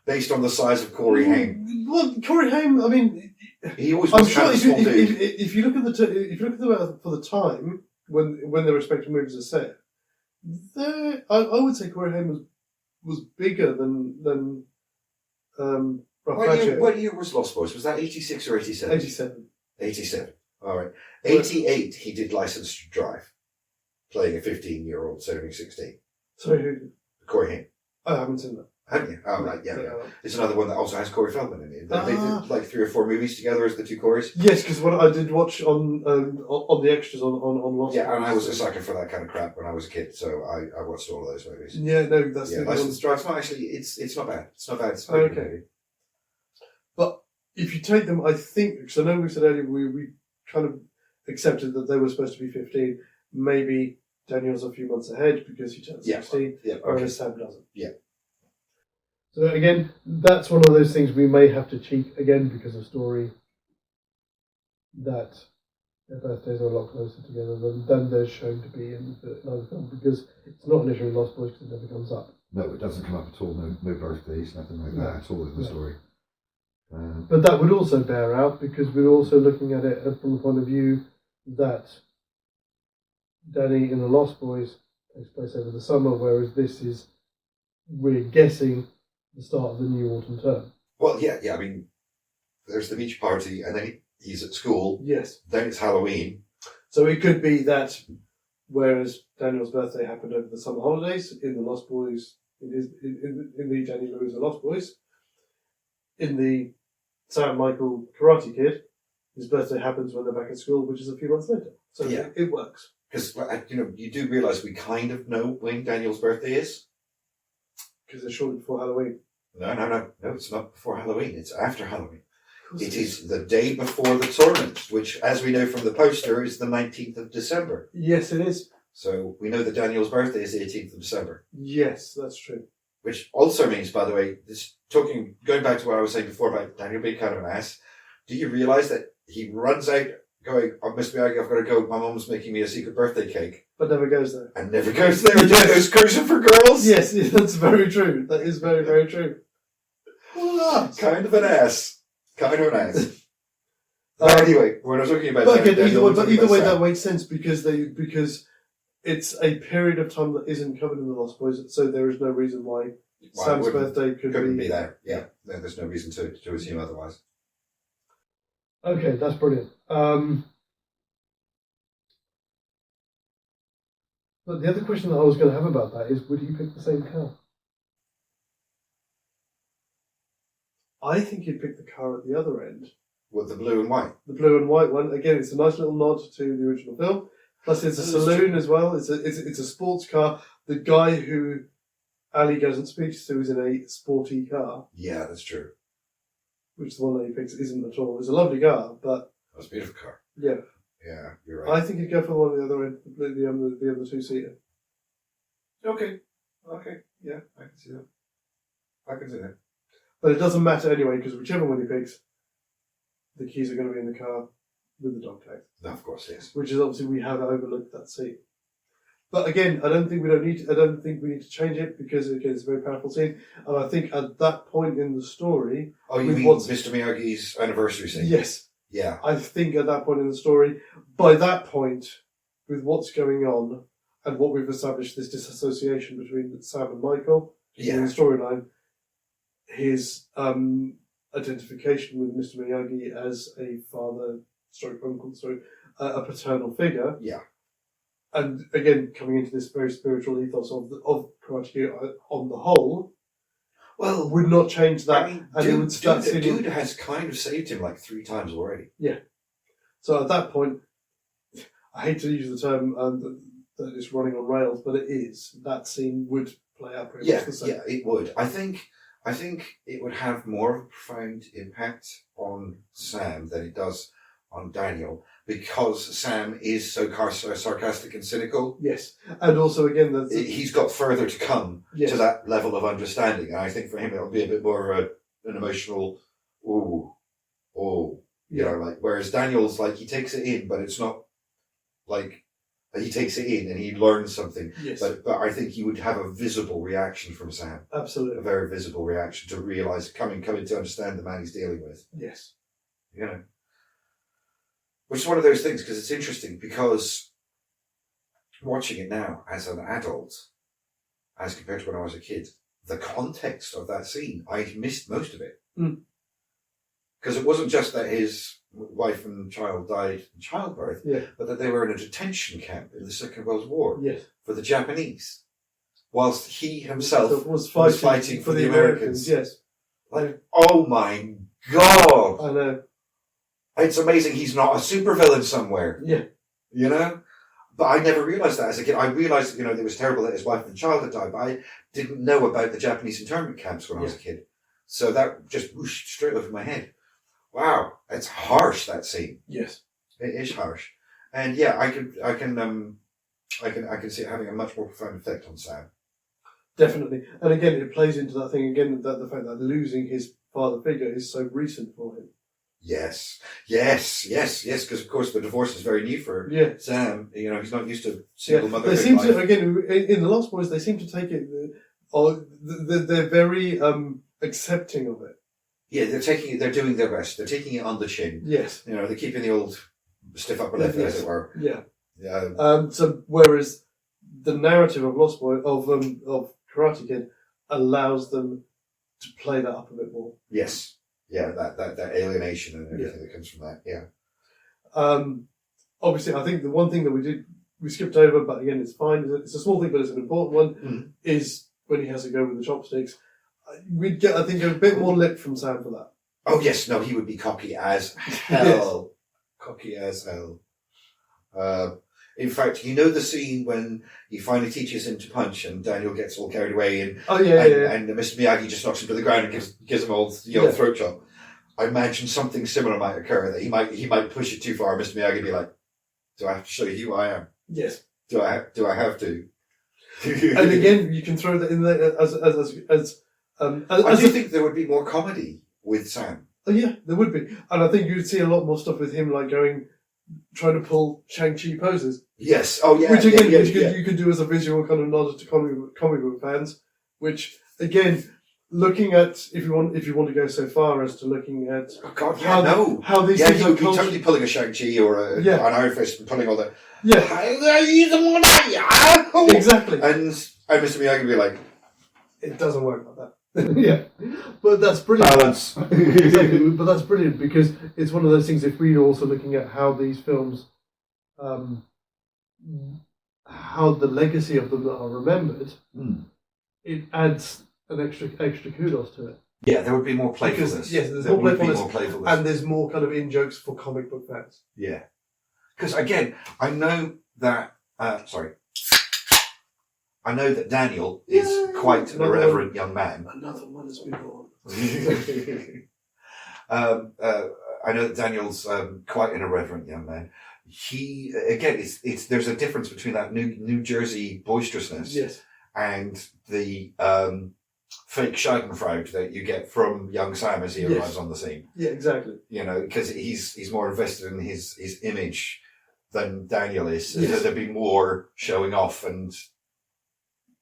C: based on the size of Corey Haim?
A: Well, Corey Haim. I mean,
C: He always
A: I'm
C: was
A: sure
C: kind of a
A: if
C: small dude.
A: if you look at the for the time when the respective movies are set, I would say Corey Haim was bigger than Ralph Macchio.
C: What year was Lost Boys? Was that 86 or 87?
A: 87.
C: 87. All right. 88, he did License to Drive, playing a 15-year-old serving 16.
A: Sorry, who?
C: Corey Haim.
A: I haven't seen that.
C: Haven't you? Oh, right, yeah. It's another one that also has Corey Feldman in it. They
A: Ah.
C: did like 3 or 4 movies together as the two Coreys.
A: Yes, because what I did watch on the extras on Lost.
C: Yeah, and I was a
A: Boys.
C: sucker for that kind of crap when I was a kid, so I watched all of those movies.
A: Yeah, no, that's
C: Yeah,
A: the
C: License
A: one.
C: to Drive's not actually, it's not bad. It's not bad. It's a very good
A: Okay.
C: movie.
A: But if you take them, I think because I know we said earlier we kind of accepted that they were supposed to be 15. Maybe Daniel's a few months ahead because he turned 16,
C: Yeah, okay.
A: whereas Sam doesn't.
C: Yeah.
A: So again, that's one of those things we may have to cheat again because of story. That their birthdays are a lot closer together than they're shown to be in another film because it's not an issue in Lost Boys because it never comes up.
B: No, it doesn't come up at all. No birthdays, nothing like that at all in the
A: No.
B: story.
A: But that would also bear out because we're also looking at it from the point of view that Danny in the Lost Boys takes place over the summer, whereas this is we're guessing, the start of the new autumn term.
C: Well, yeah. I mean, there's the beach party, and then he's at school.
A: Yes.
C: Then it's Halloween.
A: So it could be that, whereas Daniel's birthday happened over the summer holidays in the Lost Boys, in the Danny Lewis and Lost Boys, in the Sam Michael Karate Kid, his birthday happens when they're back at school, which is a few months later. So
C: Yeah.
A: it works.
C: Because, you do realise we kind of know when Daniel's birthday is.
A: Because they're shortly before Halloween.
C: No, it's not before Halloween, it's after Halloween. It is the day before the tournament, which, as we know from the poster, is the 19th of December.
A: Yes, it is.
C: So we know that Daniel's birthday is the 18th of December.
A: Yes, that's true.
C: Which also means, by the way, going back to what I was saying before about Daniel being kind of an ass, do you realise that he runs out going, "Oh, Mr. Miyagi, I've got to go, my mum's making me a secret birthday cake."
A: But never goes there.
C: And never goes there. Yeah, those cruising for girls.
A: Yes, that's very true. That is very, very true.
C: Kind of an ass. Anyway, we're not talking about
A: But
C: Daniel,
A: again, either
C: we're
A: way,
C: talking about
A: that
C: Sam.
A: makes sense because it's a period of time that isn't covered in the Lost Boys, so there is no reason why
C: Why
A: Sam's
C: wouldn't-
A: birthday
C: couldn't be there. Yeah, no, there's no reason to assume otherwise.
A: Okay, that's brilliant. But the other question that I was going to have about that is, would he pick the same car? I think he'd pick the car at the other end.
C: With the blue and white.
A: The blue and white one. Again, it's a nice little nod to the original film. Plus, it's a saloon as well. It's a sports car. The guy who Ali goes and speaks to is in a sporty car,
C: Yeah, that's true.
A: which the one that he picks isn't at all. It's a lovely car, but
C: That's a beautiful car.
A: yeah,
C: Yeah, you're right.
A: I think he'd go for the one at the other end, the other two-seater.
C: Okay, yeah, I can see that.
A: But it doesn't matter anyway, because whichever one he picks, the keys are going to be in the car with the dog tag.
C: No, of course, yes.
A: Which is obviously we have overlooked that scene. But again, I don't think we need to change it because again it's a very powerful scene, and I think at that point in the story,
C: Oh, you
A: with
C: mean
A: what's-
C: Mr. Miyagi's anniversary scene?
A: yes,
C: Yeah.
A: I think at that point in the story, by that point, with what's going on and what we've established, this disassociation between Sam and Michael in
C: Yeah.
A: the storyline, his identification with Mr. Miyagi as a father, uncle, a paternal figure.
C: Yeah.
A: And again, coming into this very spiritual ethos of Karate Kid on the whole,
C: Well,
A: would not change that.
C: I mean,
A: and it would start
C: dude has kind of saved him like 3 times already.
A: So at that point, I hate to use the term that it's running on rails, but it is. That scene would play out pretty much the same.
C: Yeah, it would. I think it would have more of a profound impact on Sam than it does on Daniel because Sam is so sarcastic and cynical.
A: Yes, and also again,
C: He's got further to come
A: yes.
C: to that level of understanding, and I think for him it'll be a bit more of an emotional, like. Whereas Daniel's like he takes it in, but it's not like he takes it in and he learns something.
A: Yes,
C: But I think he would have a visible reaction from Sam. A
A: absolutely.
C: very visible reaction to realise coming to understand the man he's dealing with.
A: Yes,
C: You know, which is one of those things because it's interesting because watching it now as an adult, as compared to when I was a kid, the context of that scene I missed most of it because it wasn't just that his wife and child died in childbirth,
A: yeah,
C: but that they were in a detention camp in the Second World War
A: yes.
C: for the Japanese, whilst he himself
A: was
C: fighting for the Americans.
A: Yes,
C: Like, oh my God!
A: I know.
C: It's amazing he's not a supervillain somewhere,
A: Yeah,
C: you know? But I never realised that as a kid. I realised, it was terrible that his wife and child had died, but I didn't know about the Japanese internment camps when I was a kid. So that just whooshed straight over my head. Wow, it's harsh, that scene.
A: yes.
C: It is harsh. And yeah, I can see it having a much more profound effect on Sam.
A: Definitely. And again, it plays into that thing again, that the fact that losing his father figure is so recent for him.
C: Yes, because of course the divorce is very new for
A: Yeah.
C: Sam. He's not used to single
A: They
C: motherhood
A: seem
C: life.
A: to, again, in the Lost Boys, they seem to take it, they're very accepting of it.
C: Yeah, they're doing their best. They're taking it on the chin.
A: Yes.
C: They're keeping the old stiff upper lip, as it were.
A: Yeah.
C: Yeah.
A: So whereas the narrative of Lost Boy of Karate Kid allows them to play that up a bit more.
C: Yes. Yeah, that alienation and everything that comes from that. Yeah.
A: Obviously, I think the one thing that we skipped over, but again, it's fine. It's a small thing, but it's an important one. Is when he has to go with the chopsticks. We'd get, I think, a bit more lip from Sam for that.
C: Oh yes, no, he would be cocky as hell. Cocky as hell. In fact, you know the scene when he finally teaches him to punch, and Daniel gets all carried away, and and Mr. Miyagi just knocks him to the ground and gives him all the old throat chop. I imagine something similar might occur, that he might push it too far. Mr. Miyagi would be like, "Do I have to show you who I am?
A: Yes.
C: Do I have to?"
A: And again, you can throw that in there as
C: I do think there would be more comedy with Sam.
A: Oh yeah, there would be, and I think you'd see a lot more stuff with him, like trying to pull Shang-Chi poses.
C: Yes. Oh yeah.
A: Which again, you could do as a visual kind of nod to comic book fans. Which again, looking at if you want to go so far as to looking at how these things
C: you'd be totally pulling a Shang-Chi or an Iron Fist and pulling all the
A: exactly.
C: And Mr. Miyagi would be like,
A: it doesn't work like that. Yeah, but that's brilliant.
B: Balance.
A: Exactly, but that's brilliant because it's one of those things. If we're also looking at how these films, how the legacy of them are remembered, it adds an extra kudos to it.
C: Yeah, there would be more playfulness.
A: There's more playfulness, and there's more kind of in jokes for comic book fans.
C: Yeah, because again, I know that. I know that Daniel is quite an irreverent young man.
A: Another one has been born.
C: I know that Daniel's quite an irreverent young man. He again, there's a difference between that New Jersey boisterousness and the fake Schadenfreude that you get from young Sam as he arrives on the scene.
A: Yeah, exactly.
C: You know, because he's more invested in his image than Daniel is.
A: Yes.
C: So there'd be more showing off and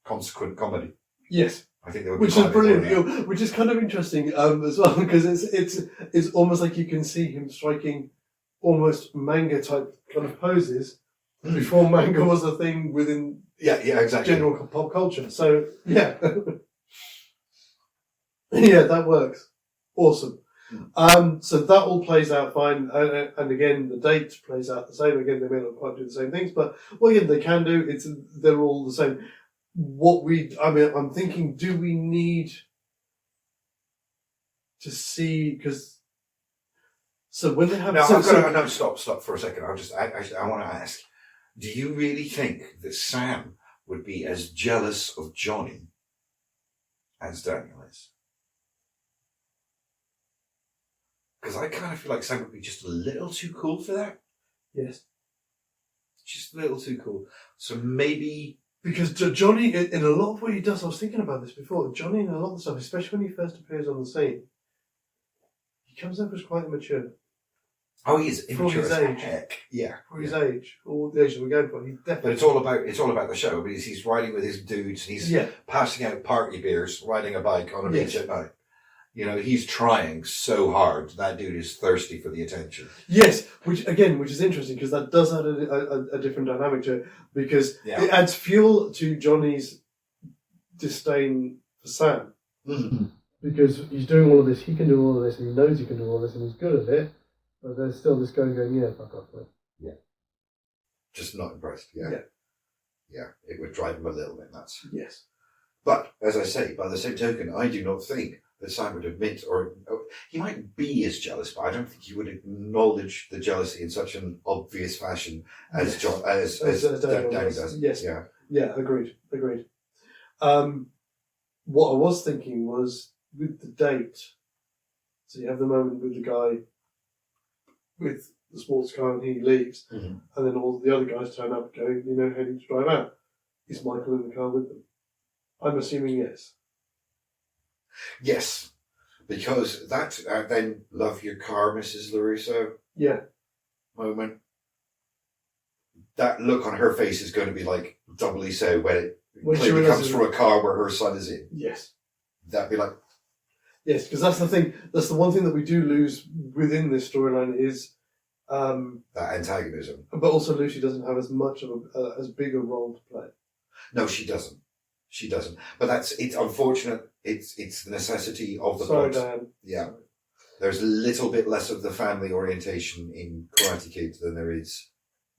C: consequent comedy.
A: Yes,
C: I think there would
A: which
C: be
A: is brilliant. Which is kind of interesting as well because it's almost like you can see him striking almost manga type kind of poses before manga was a thing within
C: exactly
A: general pop culture. So yeah, yeah, that works. Awesome. So that all plays out fine, and again, the date plays out the same. Again, they may not quite do the same things, but again, they can do. They're all the same. I'm thinking, do we need to see, because so when they have
C: stop for a second. I want to ask, do you really think that Sam would be as jealous of Johnny as Daniel is? Because I kind of feel like Sam would be just a little too cool for that.
A: Yes,
C: just a little too cool. So maybe.
A: Because Johnny, in a lot of what he does, I was thinking about this before, Johnny in a lot of stuff, especially when he first appears on the scene, he comes over as quite immature.
C: Oh, he's immature
A: his
C: as
A: age.
C: heck. Yeah.
A: For his age, or the age that we're going for, he definitely.
C: But it's all about the show, because he's riding with his dudes, and he's passing out party beers, riding a bike on a beach at night. You know, he's trying so hard. That dude is thirsty for the attention.
A: Yes, which is interesting, because that does add a different dynamic to it, because it adds fuel to Johnny's disdain for Sam.
C: Mm-hmm.
A: Because he's doing all of this, he can do all of this, and he knows he can do all this, and he's good at it, but there's still this going, fuck off.
C: Yeah. Just not impressed. Yeah. It would drive him a little bit nuts.
A: Yes.
C: But, as I say, by the same token, I do not think that Sam would admit, or he might be as jealous, but I don't think he would acknowledge the jealousy in such an obvious fashion as Danny does.
A: Yes. Yeah, agreed. What I was thinking was, with the date, so you have the moment with the guy with the sports car and he leaves, and then all the other guys turn up going, heading to drive out. Is Michael in the car with them? I'm assuming yes.
C: Yes, because that then love your car, Mrs. LaRusso.
A: Yeah.
C: Moment. That look on her face is going to be like doubly so when it clearly comes from a car where her son is in.
A: Yes.
C: That'd be like.
A: Yes, because that's the thing. That's the one thing that we do lose within this storyline is
C: that antagonism.
A: But also, Lucy doesn't have as much of as big a role to play.
C: No, she doesn't. She doesn't. But it's unfortunate. It's the necessity of the
A: Sorry,
C: plot.
A: Dan.
C: Yeah.
A: Sorry.
C: There's a little bit less of the family orientation in Karate Kid than there is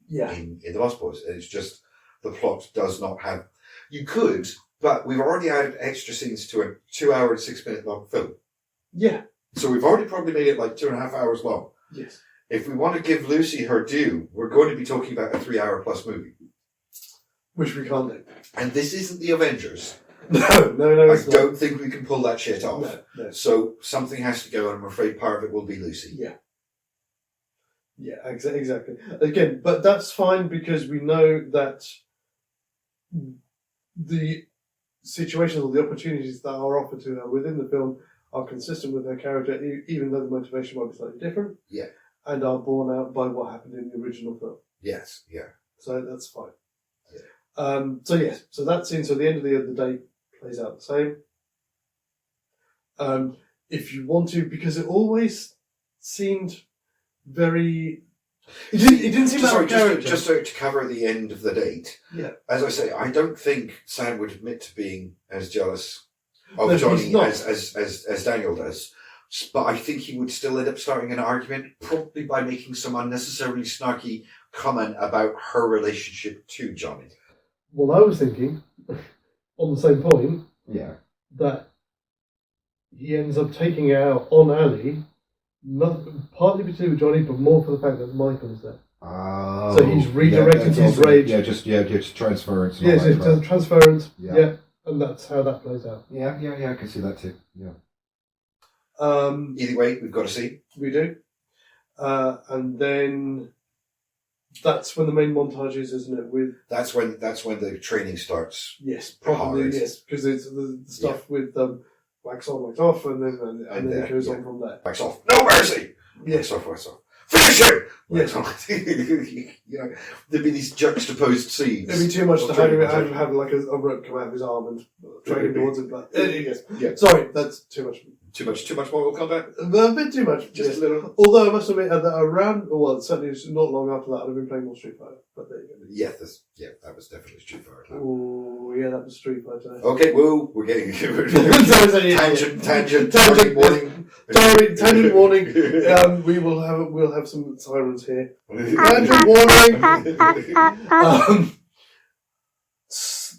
A: Yeah.
C: in the Lost Boys. It's just the plot does not have. You could, but we've already added extra scenes to a 2 hour and 6 minute long film.
A: Yeah.
C: So we've already probably made it like 2.5 hours long.
A: Yes.
C: If we want to give Lucy her due, we're going to be talking about a 3 hour plus movie.
A: Which we can't do.
C: And this isn't the Avengers.
A: No.
C: I
A: It's not.
C: don't think we can pull that shit off.
A: No.
C: So something has to go, and I'm afraid part of it will be Lucy.
A: Yeah. Yeah, exactly. Again, but that's fine because we know that the situations or the opportunities that are offered to her within the film are consistent with her character, even though the motivation might be slightly different.
C: Yeah.
A: And are borne out by what happened in the original film.
C: Yes, yeah.
A: So that's fine.
C: Yeah.
A: So that scene, so the end of the day plays out the same. If you want to, because it always seemed very. It didn't seem out of character.
C: Just to cover the end of the date.
A: Yeah.
C: As I say, I don't think Sam would admit to being as jealous of
A: No,
C: Johnny
A: he's not.
C: as Daniel does. But I think he would still end up starting an argument, probably by making some unnecessarily snarky comment about her relationship to Johnny.
A: Well, I was thinking, on the same point,
B: Yeah.
A: that he ends up taking it out on Ali, partly to do with Johnny, but more for the fact that Michael is there.
B: Oh,
A: So he's redirected
B: that's
A: his
B: also-
A: rage.
B: just transference. and
A: Yes,
B: all
A: it's
B: that,
A: a transference.
B: Yeah.
A: Yeah, and that's how that plays out.
B: yeah, I can see that too. Yeah.
C: Either way, we've got to see.
A: We do. And then that's when the main montage is, isn't it? With
C: That's when the training starts.
A: yes, probably
C: Hard.
A: yes, because it's the stuff with wax on, wax off, and then it goes on from there.
C: Wax off. No mercy!
A: Yes,
C: Wax off. Finish him!
A: Yes.
C: You know, there'd be these juxtaposed scenes.
A: it'd be too much to
C: Of
A: have
C: training.
A: have like a rope come out of his arm and drag him towards it. But yes,
C: Yeah.
A: sorry, that's too much.
C: Too much Mortal Kombat?
A: A bit too much.
C: Just
A: yes.
C: a little.
A: Although I must admit that around, well, certainly not long after that, I'd have been playing more Street Fighter. But there you go.
C: Yeah, that was definitely Street Fighter.
A: Oh, yeah, that was Street Fighter.
C: Okay, woo, we're getting tangent warning.
A: Tangent warning. We'll have some sirens here. Tangent warning.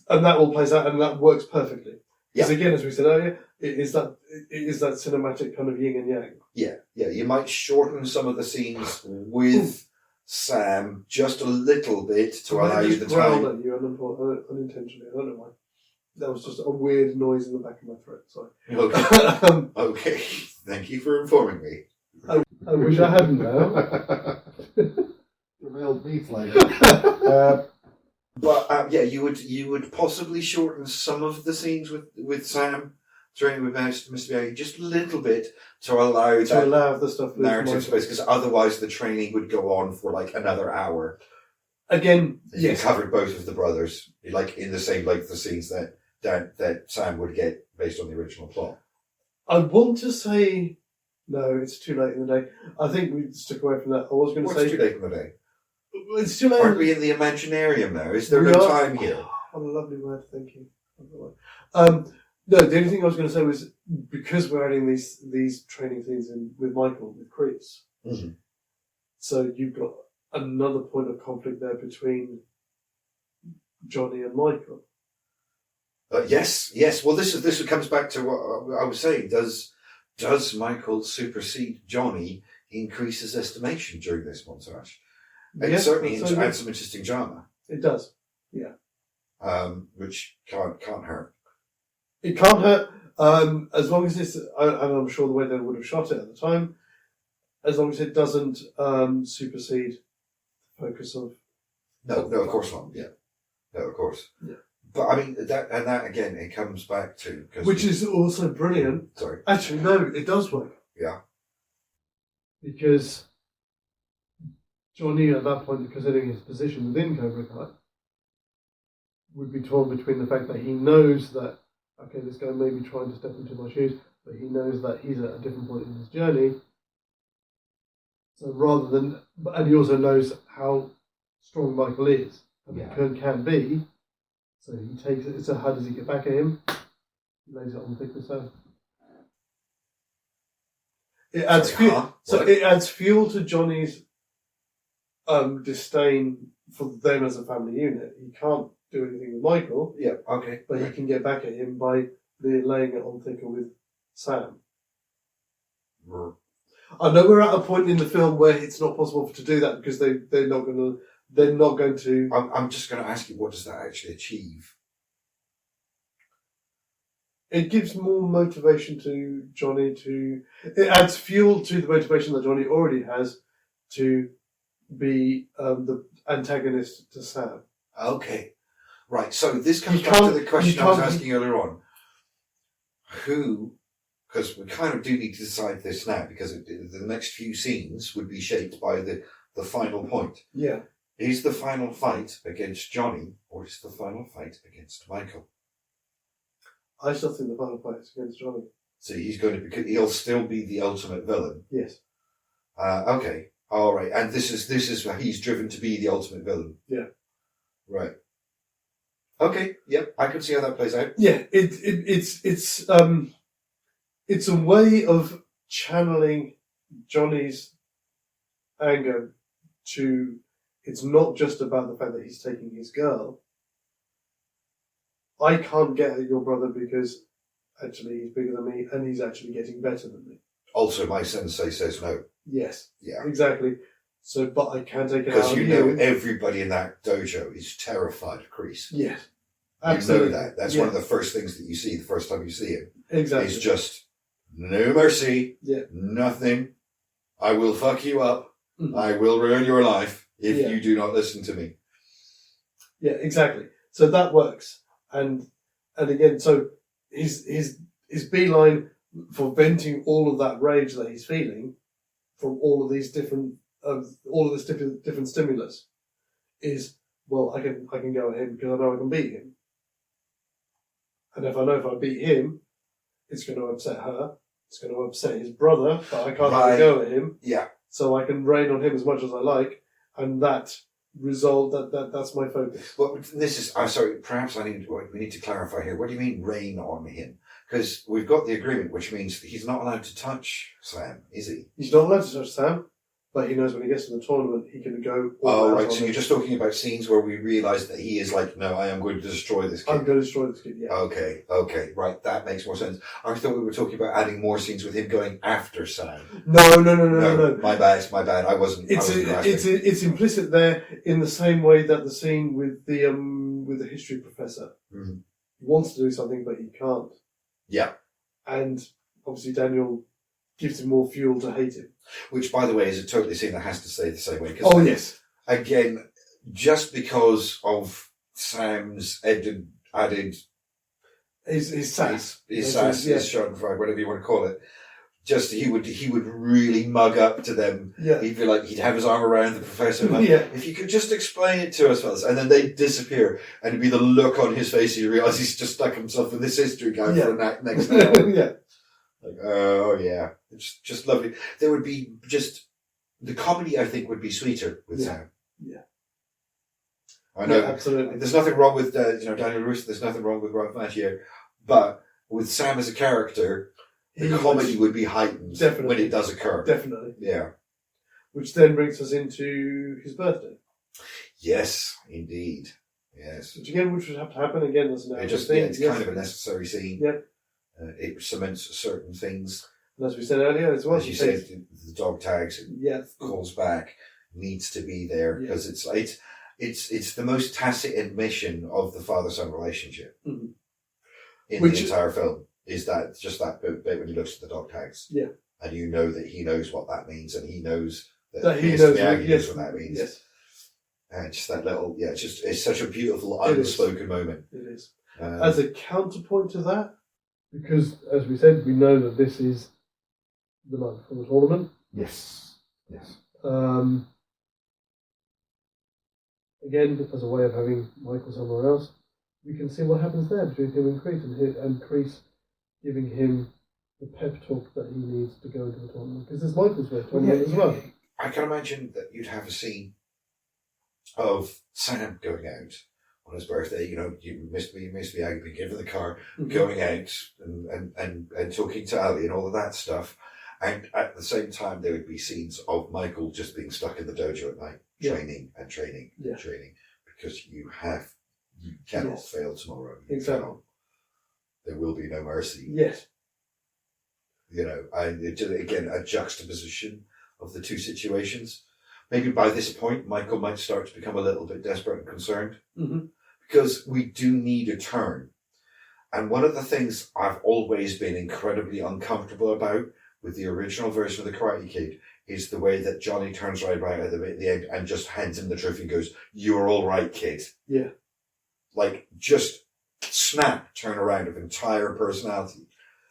A: And that all plays out, and that works perfectly. Because again, as we said earlier, it is that cinematic kind of yin and yang.
C: Yeah. You might shorten some of the scenes with Sam just a little bit to allow you the
A: growled
C: time.
A: at you unintentionally. I don't know why. That was just a weird noise in the back of my throat. Sorry.
C: Okay. Okay. Thank you for informing me.
A: I wish I hadn't now.
B: Revealed me flavour.
C: But you would possibly shorten some of the scenes with Sam training with Mr. Miyagi just a little bit to allow
A: The stuff with
C: narrative
A: Michael.
C: space, because otherwise the training would go on for like another hour.
A: Again,
C: You
A: yes.
C: covered both of the brothers, like in the same length of scenes that Sam would get based on the original plot.
A: I want to say no. It's too late in the day. I think we stick away from that. I was going to
C: What's
A: say
C: too late in the day?
A: it's too late.
C: Aren't we in the Imaginarium now? Is there
A: We
C: no
A: are.
C: time here?
A: What a lovely word, thank you. No, the only thing I was going to say was because we're adding these training scenes in with Michael, with Kris,
C: Mhm.
A: so you've got another point of conflict there between Johnny and Michael.
C: Yes. Well, this comes back to what I was saying. Does Michael supersede Johnny, increase his estimation during this montage? It
A: Yes,
C: certainly
A: so
C: adds some interesting drama,
A: it does.
C: which can't hurt.
A: It can't hurt as long as it's, and I'm sure the way they would have shot it at the time, as long as it doesn't supersede the focus of.
C: No, of course not. Yeah, no, of course.
A: Yeah.
C: But I mean that again, it comes back to
A: Which is also brilliant.
C: sorry.
A: Actually, no, it does work.
C: Yeah.
A: Because Johnny, at that point, considering his position within Cobra Kai, would be torn between the fact that he knows that, okay, this guy may be trying to step into my shoes, but he knows that he's at a different point in his journey. So rather than, and he also knows how strong Michael is and can be. So he takes it. So how does he get back at him? He lays it on thick with sand. It adds fuel. So it adds fuel to Johnny's disdain for them as a family unit. He can't do anything with Michael.
C: Yeah. Okay.
A: But he can get back at him by laying it on thicker with Sam. I know we're at a point in the film where it's not possible to do that because they're not going to.
C: I'm just going to ask you, what does that actually achieve?
A: It gives more motivation to Johnny it adds fuel to the motivation that Johnny already has to be the antagonist to Sam.
C: Okay. Right. So this comes back to the question I was asking earlier on. Who, because we kind of do need to decide this now, because the next few scenes would be shaped by the final point.
A: Yeah.
C: Is the final fight against Johnny, or is the final fight against Michael?
A: I still think the final fight is against Johnny.
C: So he'll still be the ultimate villain.
A: Yes.
C: Okay. All right. And this is he's driven to be the ultimate villain.
A: Yeah.
C: Right. Okay. Yep. I can see how that plays out.
A: Yeah. It's a way of channeling Johnny's anger to. It's not just about the fact that he's taking his girl. I can't get at your brother because actually he's bigger than me and he's actually getting better than me.
C: Also, my sensei says no.
A: Yes.
C: Yeah.
A: Exactly. So, but I can take it out
C: because
A: of
C: you
A: you.
C: know everybody in that dojo is terrified of Kris.
A: Yes.
C: Absolutely. You know that. That's one of the first things that you see the first time you see him.
A: Exactly.
C: It's just no mercy.
A: Yeah.
C: Nothing. I will fuck you up.
A: Mm-hmm.
C: I will ruin your life if you do not listen to me.
A: Yeah, exactly. So that works. And again, so his beeline for venting all of that rage that he's feeling from all of these different different stimulus is, well, I can go at him because I know I can beat him. And if I beat him, it's going to upset her. It's going to upset his brother, but I can't really go at him.
C: Yeah.
A: So I can rain on him as much as I like, and that's my focus.
C: Well, this is. I'm sorry. Perhaps we need to clarify here. What do you mean rain on him? Because we've got the agreement, which means he's not allowed to touch Sam, is he?
A: He's not allowed to touch Sam, but he knows when he gets to the tournament, he can go.
C: Oh, right. So you're just talking about scenes where we realise that he is like, no, I am going to destroy this kid.
A: I'm going to destroy this kid. Yeah.
C: Okay. Right. That makes more sense. I thought we were talking about adding more scenes with him going after Sam.
A: No.
C: My bad. I wasn't.
A: It's implicit there in the same way that the scene with the history professor.
C: Mm-hmm.
A: He wants to do something, but he can't.
C: Yeah.
A: And obviously Daniel gives him more fuel to hate him.
C: Which, by the way, is a totally scene that has to stay the same way.
A: Oh, yes.
C: Again, just because of Sam's added
A: his sass,
C: his schadenfreude, whatever you want to call it. Just he would really mug up to them.
A: Yeah.
C: He'd be like, he'd have his arm around the professor. Like,
A: yeah.
C: If you could just explain it to us, fellas, and then they'd disappear, and it'd be the look on his face. You realise he's just stuck himself with this history guy for the next hour.
A: Yeah.
C: Like, oh yeah, it's just lovely. There would be just the comedy. I think would be sweeter with Sam.
A: Yeah.
C: I know.
A: Yeah, absolutely.
C: There's nothing wrong with Daniel Russo. There's nothing wrong with Ralph Macchio, but with Sam as a character, the comedy would be heightened when it does occur.
A: Definitely.
C: Yeah.
A: Which then brings us into his birthday.
C: Yes, indeed. Yes.
A: Which would have to happen again. It's
C: kind of a necessary scene.
A: Yeah.
C: It cements certain things.
A: And as we said earlier, as well.
C: As you said, the dog tags.
A: Yeah.
C: Calls back needs to be there because it's the most tacit admission of the father-son relationship in the entire film. Is that just that bit when he looks at the dog tags?
A: Yeah.
C: And you know that he knows what that means, and he knows
A: that he knows
C: what that means.
A: Yes.
C: And just that little, it's such a beautiful unspoken moment.
A: It is. As a counterpoint to that, because as we said, we know that this is the night before the tournament.
B: Yes.
A: Again, as a way of having Michael somewhere else, we can see what happens there between him and Kris, and Kris giving him the pep talk that he needs to go into the tournament. Because there's Michael's way tournament as well.
C: I can imagine that you'd have a scene of Sam going out on his birthday, you missed me, I've been given the car,
A: Mhm.
C: going out and talking to Ali and all of that stuff. And at the same time, there would be scenes of Michael just being stuck in the dojo at night,
A: Yeah.
C: training and training
A: Yeah.
C: and training, because you cannot
A: Yes.
C: fail tomorrow. You
A: Exactly.
C: cannot. There will be no mercy.
A: Yes.
C: And again, a juxtaposition of the two situations. Maybe by this point, Michael might start to become a little bit desperate and concerned,
A: Mhm.
C: because we do need a turn. And one of the things I've always been incredibly uncomfortable about with the original version of the Karate Kid is the way that Johnny turns right at the end and just hands him the trophy and goes, "You're all right, kid."
A: Yeah.
C: Like, just snap turnaround of entire personality.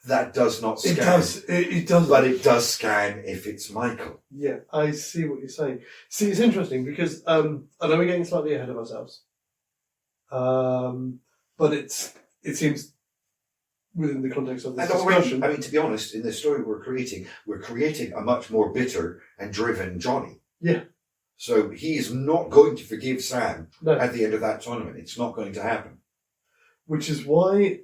C: That does not scan.
A: It does. It does.
C: But it does scan if it's Michael.
A: Yeah, I see what you're saying. See, it's interesting because I know we're getting slightly ahead of ourselves, but it seems within the context of this
C: And already,
A: discussion.
C: I mean, to be honest, in the story we're creating a much more bitter and driven Johnny.
A: Yeah.
C: So he is not going to forgive Sam
A: No.
C: at the end of that tournament. It's not going to happen.
A: Which is why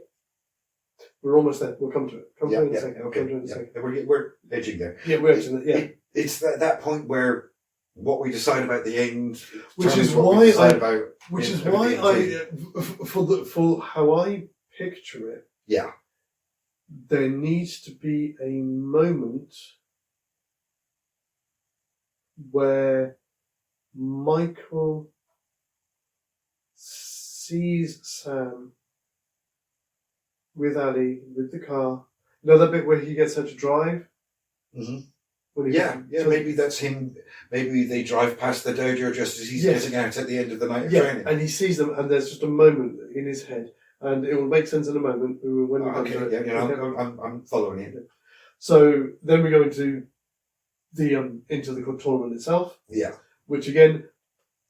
A: we're almost there. We'll come to it. Come to it in a second.
C: Okay.
A: Come to it in a second.
C: We're edging there.
A: Yeah, we're actually, yeah.
C: It's that point where what we decide about the end,
A: Which
C: determines
A: is
C: what we
A: why
C: decide about
A: Which is
C: everything
A: why
C: in
A: for how I picture it,
C: Yeah.
A: there needs to be a moment where Michael sees Sam with Ali, with the car. You know that bit where he gets her to drive?
C: Mhm.
A: When he
C: Yeah,
A: so-
C: maybe that's him. Maybe they drive past the dojo just as he's
A: Yes.
C: getting out at the end of the night of
A: Yeah,
C: training.
A: and he sees them, and there's just a moment in his head, and it will make sense in a moment when we come
C: Okay,
A: to it.
C: yeah,
A: Okay.
C: I'm following you.
A: So then we go into the tournament itself,
C: Yeah,
A: which again,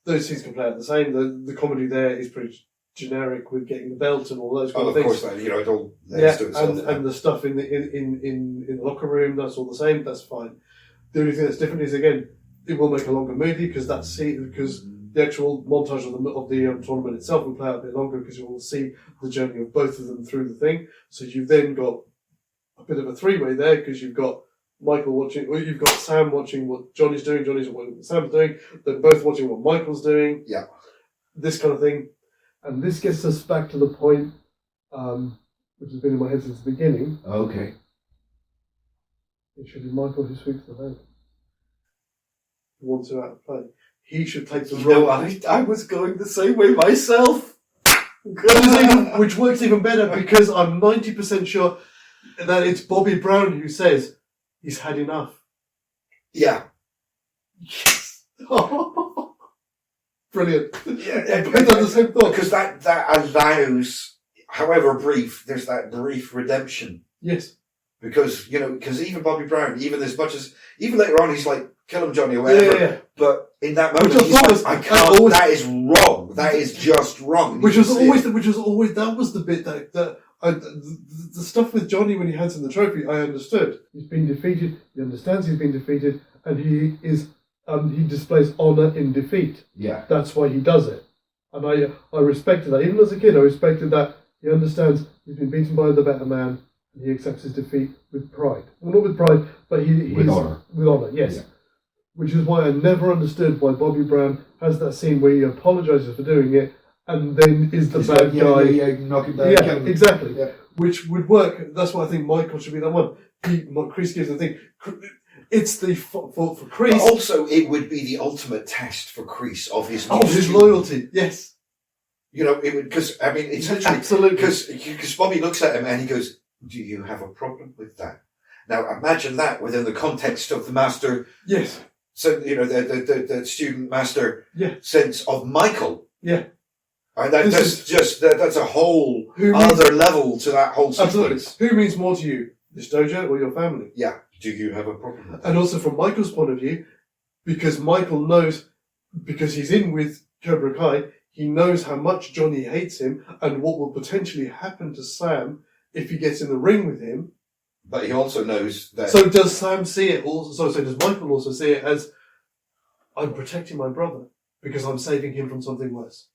A: those things can play out the same. The comedy there is pretty generic with getting the belt and all those kind
C: oh,
A: of
C: of
A: things.
C: course, it all
A: Yeah,
C: lends to itself.
A: and the stuff in the locker room, that's all the same. That's fine. The only thing that's different is again, it will make a longer movie because the actual montage of the tournament itself will play out a bit longer because you will see the journey of both of them through the thing. So you've then got a bit of a three-way there because you've got Michael watching, or you've got Sam watching what Johnny's doing, Johnny's watching what Sam's doing, they're both watching what Michael's doing.
C: Yeah.
A: This kind of thing. And this gets us back to the point, which has been in my head since the beginning.
B: Okay.
A: It should be Michael who sweeps the vote. Who wants to out of play. He should take the role.
C: I was going the same way myself.
A: Which works even better because I'm 90% sure that it's Bobby Brown who says he's had enough.
C: Yeah.
A: Yes. Brilliant.
C: Yeah,
A: Both have the same thought.
C: Because that allows, however brief, there's that brief redemption.
A: Yes.
C: Because, because even Bobby Brown, even later on, he's like, kill him, Johnny, or whatever.
A: Yeah.
C: But in that moment,
A: Which I
C: he's
A: thought
C: like,
A: was-
C: I can't,
A: always-
C: that is wrong. That is just wrong.
A: Which
C: You
A: was
C: can see
A: always
C: it.
A: that was the bit that the stuff with Johnny when he hands him the trophy, I understood. He's been defeated. He understands he's been defeated, and he is he displays honor in defeat.
B: Yeah.
A: That's why he does it, and I respected that. Even as a kid, I respected that he understands he's been beaten by the better man, and he accepts his defeat with pride. Well, not with pride, but
B: With honour.
A: With honour, yes.
B: Yeah.
A: Which is why I never understood why Bobby Brown has that scene where he apologises for doing it, and then is the bad guy.
B: Yeah, knock him down.
A: Yeah,
B: kill him.
A: exactly.
B: Yeah.
A: Which would work. That's why I think Michael should be that one. Chris gives the thing. It's the for Chris.
C: But also, it would be the ultimate test for Kris of his
A: His loyalty. Yes,
C: it would, because, I mean, it's literally,
A: absolutely.
C: because Bobby looks at him and he goes, do you have a problem with that? Now, imagine that within the context of the master,
A: Yes.
C: so, the student master
A: Yeah.
C: sense of Michael.
A: Yeah.
C: And
A: This
C: that's a whole
A: Who means-
C: other level to that whole
A: Absolutely.
C: sequence.
A: Who means more to you, this dojo or your family?
C: Yeah. Do you have a problem with that?
A: And also from Michael's point of view, because Michael knows, because he's in with Cobra Kai, he knows how much Johnny hates him and what will potentially happen to Sam if he gets in the ring with him.
C: But he also knows that.
A: So does Sam see it also? So does Michael also see it as I'm protecting my brother because I'm saving him from something worse?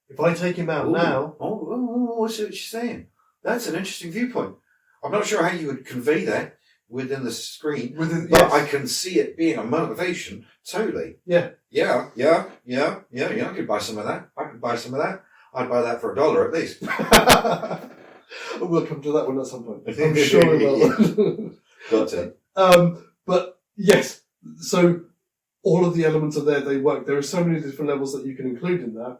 A: If I take him out
C: Ooh.
A: now,
C: I see what you're saying. That's an interesting viewpoint. I'm not sure how you would convey that within the screen, but I can see it being a motivation. Totally.
A: Yeah.
C: Yeah. I could buy some of that. I'd buy that for $1 at least.
A: We'll come to that one at some point. I'm sure we will.
C: Got it.
A: But yes, so all of the elements are there. They work. There are so many different levels that you can include in that.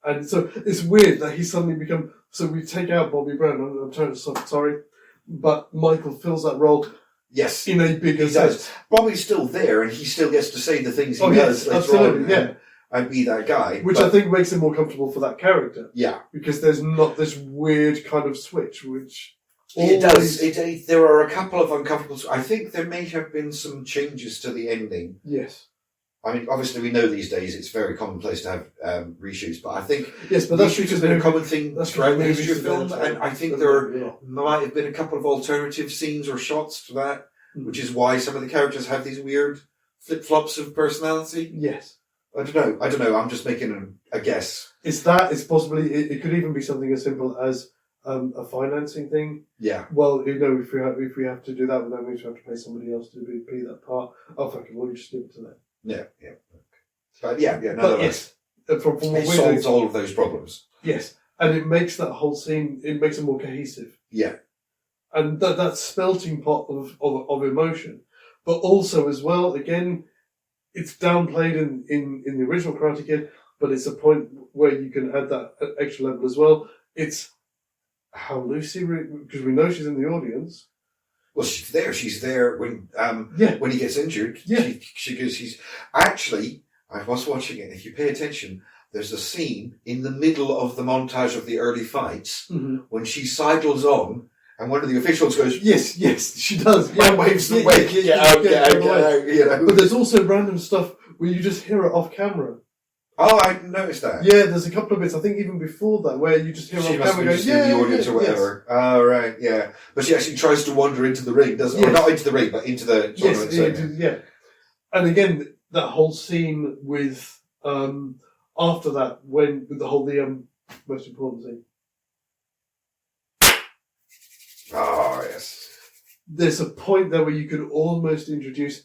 A: And so it's weird that he's suddenly become. So we take out Bobby Brown. I'm trying to sorry, but Michael fills that role.
C: Yes,
A: in a bigger sense.
C: Bobby's still there, and he still gets to say the things he does.
A: Yes, absolutely, yeah.
C: And be that guy,
A: which I think makes it more comfortable for that character.
C: Yeah,
A: because there's not this weird kind of switch, which
C: it does. There are a couple of uncomfortable. I think there may have been some changes to the ending.
A: Yes.
C: I mean, obviously, we know these days it's very commonplace to have reshoots, but I think
A: yes, but that's
C: because they're a common thing throughout the history of film, and I think there might have been a couple of alternative scenes or shots to that, which is why some of the characters have these weird flip-flops of personality.
A: Yes.
C: I don't know. I'm just making a guess.
A: It's that. It's possibly. It could even be something as simple as a financing thing.
C: Yeah.
A: Well, if we have to do that, then that means we have to pay somebody else to be that part. Oh, fuck it. We'll just give it to them.
C: Yeah. But yeah.
A: But yes, from what
C: it solves all of those problems.
A: Yes, and it makes that whole scene. It makes it more cohesive.
C: Yeah.
A: And that spelting pot of emotion, but also as well, again, it's downplayed in the original Karate Kid, but it's a point where you can add that extra level as well. It's how Lucy, because we know she's in the audience.
C: Well, she's there. She's there when he gets injured.
A: Yeah.
C: She's actually. I was watching it. If you pay attention, there's a scene in the middle of the montage of the early fights when she sidles on. And one of the officials goes, yes, she does.
A: Yeah,
C: waves the way. Get out. You know.
A: But there's also random stuff where you just hear it off camera.
C: Oh, I noticed that.
A: Yeah, there's a couple of bits, I think even before that, where you just hear it off camera going,
C: in the audience or whatever. Yes. Oh, right, yeah. But she actually tries to wander into the ring, doesn't she? Or not into the ring, but into the tournament.
A: Yeah. And again, that whole scene with, after that, with the whole, most important scene.
C: Oh, yes.
A: There's a point there where you could almost introduce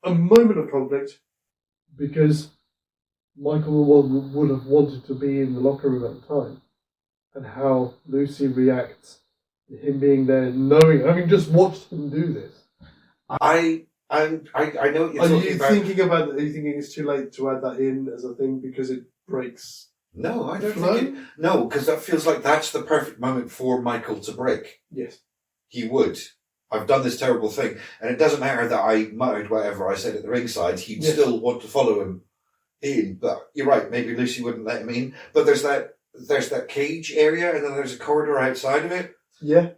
A: a moment of conflict because Michael would have wanted to be in the locker room at the time, and how Lucy reacts to him being there, having just watched him do this.
C: I know what you're talking about.
A: Are you thinking it's too late to add that in as a thing because it breaks?
C: No, I don't think it. No, because that feels like that's the perfect moment for Michael to break.
A: Yes.
C: He would. I've done this terrible thing. And it doesn't matter that I muttered whatever I said at the ringside. He'd still want to follow him in. But you're right, maybe Lucy wouldn't let him in. But there's that cage area and then there's a corridor outside of it.
A: Yeah.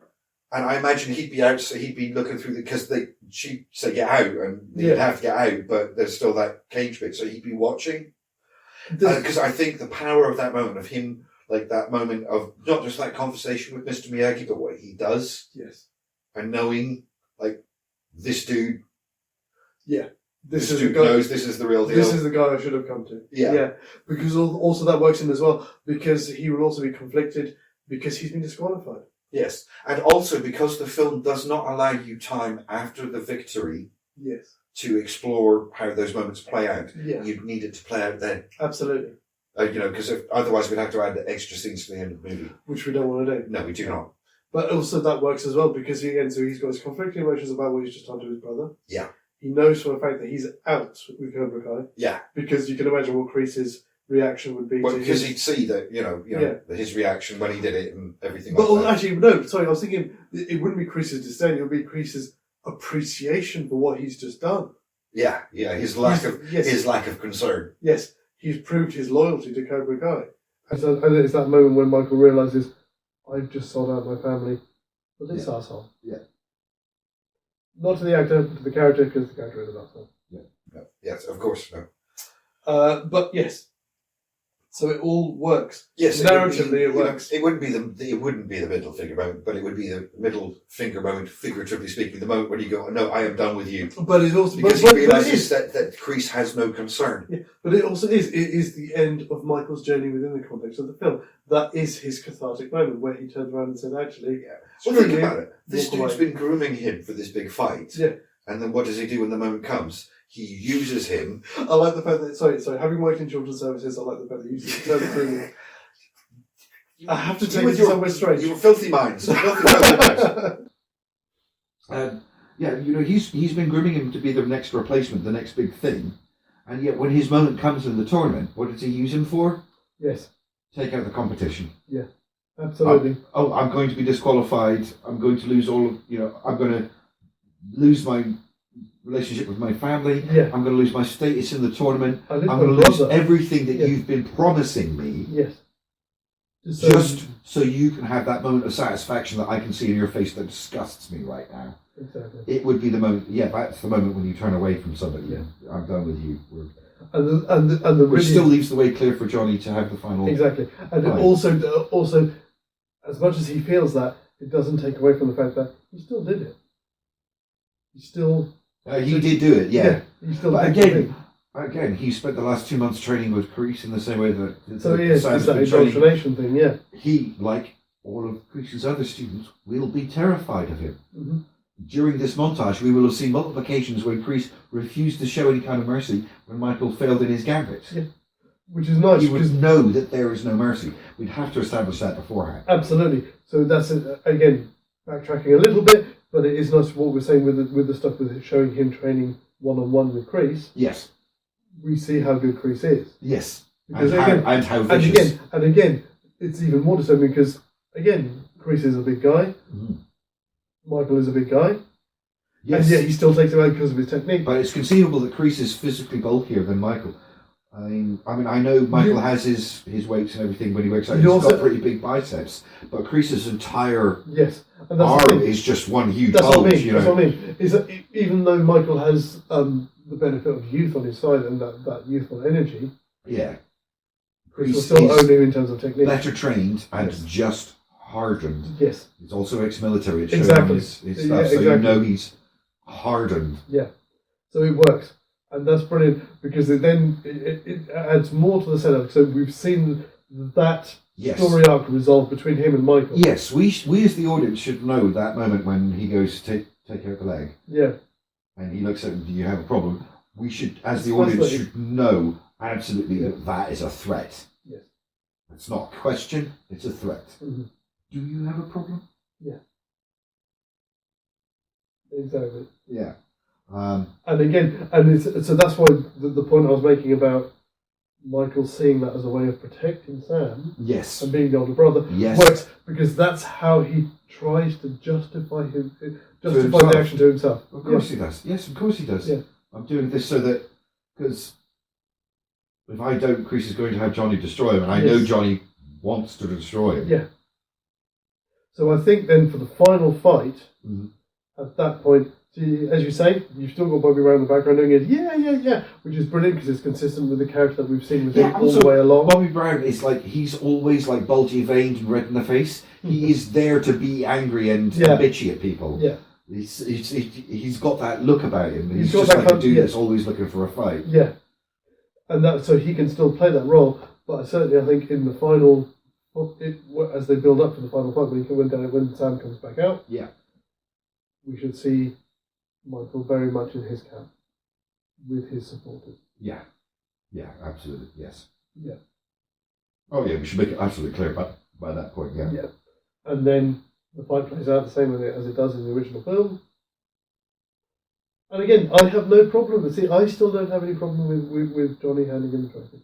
A: And
C: I imagine he'd be out, so he'd be looking through because she'd say get out and he'd have to get out, but there's still that cage bit, so he'd be watching. Because I think the power of that moment of him, like that moment of not just that conversation with Mr. Miyagi, but what he does.
A: Yes. And
C: knowing, like, this dude.
A: Yeah.
C: This dude knows this is the real deal.
A: This is the guy I should have come to.
C: Yeah.
A: Yeah. Because also that works in as well, because he will also be conflicted because he's been disqualified.
C: Yes. And also because the film does not allow you time after the victory.
A: Yes.
C: To explore how those moments play out.
A: Yeah.
C: You'd need it to play out then.
A: Absolutely.
C: Because otherwise we'd have to add the extra scenes to the end of the movie.
A: Which we don't want to do.
C: No, we do not.
A: But also that works as well because he's got his conflicting emotions about what he's just done to his brother.
C: Yeah.
A: He knows for a fact that he's out with Cobra Kai.
C: Yeah.
A: Because you can imagine what Kris's reaction would be.
C: Well, because he'd see that, his reaction when he did it and everything
A: but
C: like that.
A: Actually, no, sorry, I was thinking it wouldn't be Kris's disdain, it would be Kris's appreciation for what he's just done.
C: Yeah, his lack of concern.
A: Yes, he's proved his loyalty to Cobra Kai. And it's that moment when Michael realises, I've just sold out my family for this arsehole.
C: Yeah.
A: Not to the actor, but to the character, because the character is an arsehole.
C: Yeah. No. Yes, of course. No.
A: But yes. So it all works.
C: Yes,
A: Narratively, it works.
C: It wouldn't be the middle finger moment, but it would be the middle finger moment, figuratively speaking, the moment when you go, "No, I am done with you,"
A: But it also
C: because he realizes that Kris has no concern.
A: Yeah, but it also is. It is the end of Michael's journey within the context of the film. That is his cathartic moment where he turns around and said, "Actually,
C: Yeah. Well, think about it. This dude's been grooming him for this big fight.
A: Yeah.
C: And then what does he do when the moment comes? He uses him.
A: I like the fact that, sorry, having worked in children's services, I like the fact that you use the term grooming. I have to take it somewhere strange.
C: Your filthy minds. Filthy minds.
B: Yeah, he's been grooming him to be the next replacement, the next big thing. And yet when his moment comes in the tournament, what does he use him for?
A: Yes.
B: Take out the competition.
A: Yeah, absolutely.
B: I'm going to be disqualified. I'm going to lose I'm going to lose my relationship with my family.
A: Yeah.
B: I'm going to lose my status in the tournament. I'm
A: my
B: going to lose
A: brother.
B: everything that you've been promising me.
A: Yes.
B: Just so you can have that moment of satisfaction that I can see in your face that disgusts me right now.
A: Exactly.
B: It would be the moment. Yeah, that's the moment when you turn away from somebody.
A: Yeah.
B: I'm done with you.
A: Which
B: still leaves the way clear for Johnny to have the final.
A: Exactly, and it also, as much as he feels that, it doesn't take away from the fact that he still did it. He still.
B: He did do it. Yeah.
A: He still.
B: But again, he spent the last 2 months training with Kris in the same way that.
A: So he is. It's that indoctrination thing. Yeah.
B: He, like all of Kris's other students, will be terrified of him.
A: Mm-hmm.
B: During this montage, we will have seen multiple occasions when Kris refused to show any kind of mercy when Michael failed in his gambit.
A: Yeah. Which is nice.
B: He would know that there is no mercy. We'd have to establish that beforehand.
A: Absolutely. So that's again backtracking a little bit, but it is nice what we're saying with the stuff with showing him training one-on-one with Kris.
B: Yes.
A: We see how good Kris is.
B: Yes.
A: Because
B: and how vicious.
A: And again, it's even more disturbing because again, Kris is a big guy.
B: Mm-hmm.
A: Michael is a big guy.
B: Yes.
A: And yet he still takes it out because of his technique.
B: But it's conceivable that Kris is physically bulkier than Michael. I mean, I know Michael has his weights and everything when he works out. He's got pretty big biceps, but Kris's entire arm is just one huge bulge.
A: That's what I mean. Is that even though Michael has the benefit of youth on his side and that youthful energy, Kris will still own him in terms of technique.
B: Better trained and just hardened.
A: Yes.
B: He's also ex-military. It's
A: exactly.
B: His stuff, so you know he's hardened.
A: Yeah. So it works. And that's brilliant because it adds more to the setup. So we've seen that story arc resolved between him and Michael.
B: Yes, we as the audience should know that moment when he goes to take out the leg.
A: Yeah.
B: And he looks at him, do you have a problem? We should, as the audience, should know absolutely that is a threat.
A: Yes.
B: It's not a question, it's a threat.
A: Mm-hmm.
B: Do you have a problem?
A: Yeah. Exactly.
B: Yeah.
A: And again, so that's why the point I was making about Michael seeing that as a way of protecting Sam,
B: yes,
A: and being the older brother, works because that's how he tries to justify the action to himself.
B: Of course he does. Yes, of course he does.
A: Yeah.
B: I'm doing this so that because if I don't, Kris is going to have Johnny destroy him, and I know Johnny wants to destroy him.
A: Yeah. So I think then for the final fight, at that point. As you say, you've still got Bobby Brown in the background doing it, yeah, which is brilliant because it's consistent with the character that we've seen with him all the way along.
B: Bobby Brown is like, he's always like bulgy veined and red in the face. He is there to be angry and bitchy at people.
A: Yeah.
B: He's got that look about him. He's
A: got
B: just
A: that
B: like a dude that's always looking for a fight.
A: Yeah. And so he can still play that role, but certainly I think in the final, as they build up for the final fight, when Sam comes back out, we should see Michael very much in his camp with his supporters. Yeah,
B: absolutely, yes.
A: Yeah.
B: Oh yeah, we should make it absolutely clear by that point. Yeah.
A: And then the fight plays out the same way as it does in the original film. And again, I have no problem with it. I still don't have any problem with Johnny handing him the trophy.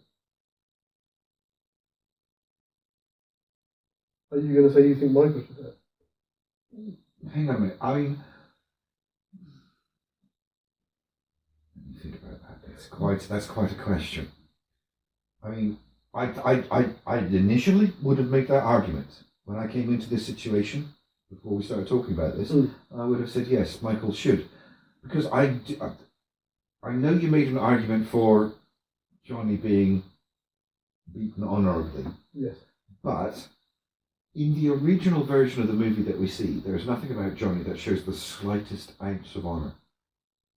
A: Are you going to say you think Michael should do it?
B: Hang on a minute. I mean, think about that. That's quite a question. I mean, I initially would have made that argument when I came into this situation before we started talking about this. I would have said yes, Michael should, because I know you made an argument for Johnny being beaten honourably.
A: Yes.
B: But in the original version of the movie that we see, there's nothing about Johnny that shows the slightest ounce of honour.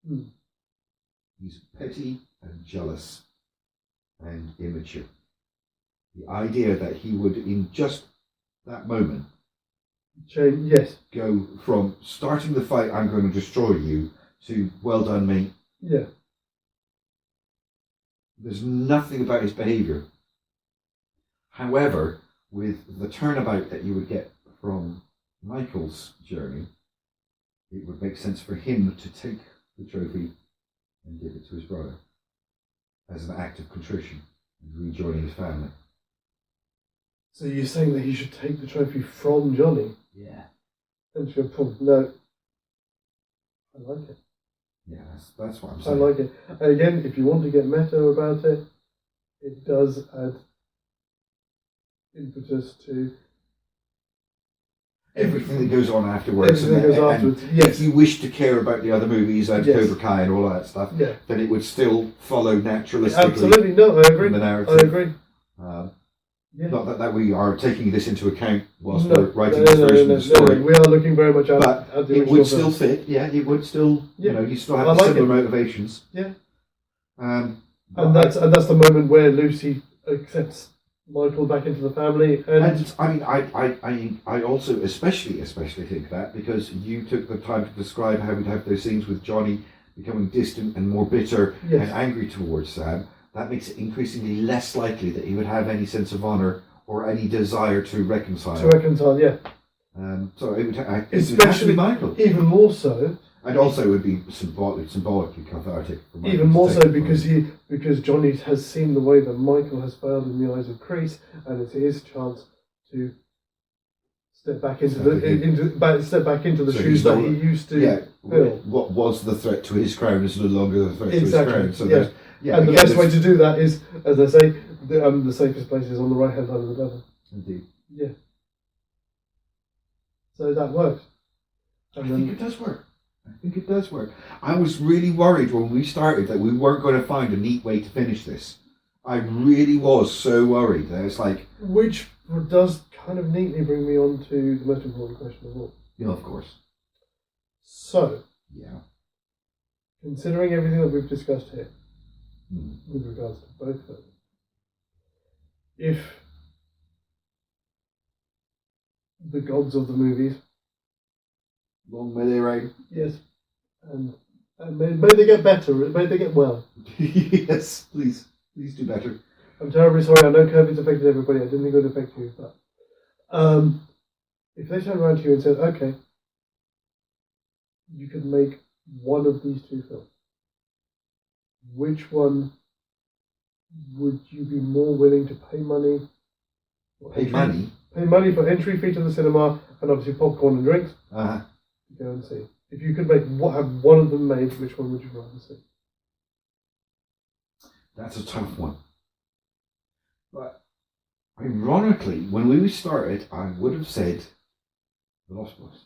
A: Mm.
B: He's petty and jealous and immature. The idea that he would, in just that moment,
A: Yes.
B: go from starting the fight, I'm going to destroy you, to well done, mate.
A: Yeah.
B: There's nothing about his behaviour. However, with the turnabout that you would get from Michael's journey, it would make sense for him to take the trophy and give it to his brother as an act of contrition and rejoining his family.
A: So you're saying that he should take the trophy from Johnny?
B: Yeah.
A: And she'll put, no. I like it.
B: Yeah, that's what I'm
A: I
B: saying.
A: like it. And again, if you want to get meta about it, it does add impetus to
B: Everything that goes on afterwards.
A: Everything that goes afterwards,
B: and
A: yes.
B: If you wish to care about the other movies and
A: Yes.
B: Cobra Kai and all that stuff,
A: Yeah.
B: then it would still follow naturalistically.
A: Absolutely, no, I agree.
B: From the narrative.
A: I agree. Yeah.
B: Not that we are taking this into account whilst
A: No,
B: we're writing this version of the story.
A: we are looking very much at
B: But
A: the
B: it
A: original
B: would still
A: film.
B: fit, yeah, it would still,
A: Yeah.
B: you still have
A: I
B: the
A: like
B: similar
A: it.
B: motivations.
A: Yeah.
B: But
A: And that's the moment where Lucy accepts Michael back into the family.
B: And I mean, I also especially think that because you took the time to describe how we'd have those scenes with Johnny becoming distant and more bitter
A: Yes.
B: and angry towards Sam, that makes it increasingly less likely that he would have any sense of honour or any desire to reconcile.
A: Yeah.
B: So it would have to
A: Especially
B: be Michael.
A: Even more so.
B: And also it would be symbolically cathartic. For Michael
A: Even
B: to
A: more
B: take
A: so
B: from
A: because Johnny has seen the way that Michael has failed in the eyes of Kris, and it's his chance to step back into the
B: So
A: shoes
B: he's
A: that
B: not-
A: he used to fill.
B: What was the threat to his crown is no longer the threat
A: Exactly,
B: to his crown. So
A: yeah.
B: there's- yeah,
A: And the
B: again,
A: best way
B: there's-
A: to do that is, as they say, the safest place is on the right hand side of the devil.
B: Indeed.
A: Yeah. So that works.
B: I think it does work. I was really worried when we started that we weren't going to find a neat way to finish this. I really was so worried. That it's like...
A: Which does kind of neatly bring me on to the most important question of all.
B: Yeah, of course.
A: So,
B: Yeah.
A: considering everything that we've discussed here,
B: Hmm.
A: with regards to both films, if the gods of the movies,
B: Long may they reign.
A: yes, and may they get better, may they get well.
B: Yes, please do better.
A: I'm terribly sorry, I know COVID's affected everybody, I didn't think it would affect you, but if they turned around to you and said, okay, you could make one of these two films, which one would you be more willing to pay money?
B: Pay money?
A: Pay money for entry fee to the cinema and obviously popcorn and drinks
B: Uh-huh.
A: to go and see. If you could have one of them made, which one would you rather see?
B: That's a tough one. But ironically, when we started, I would have said The Lost Boys.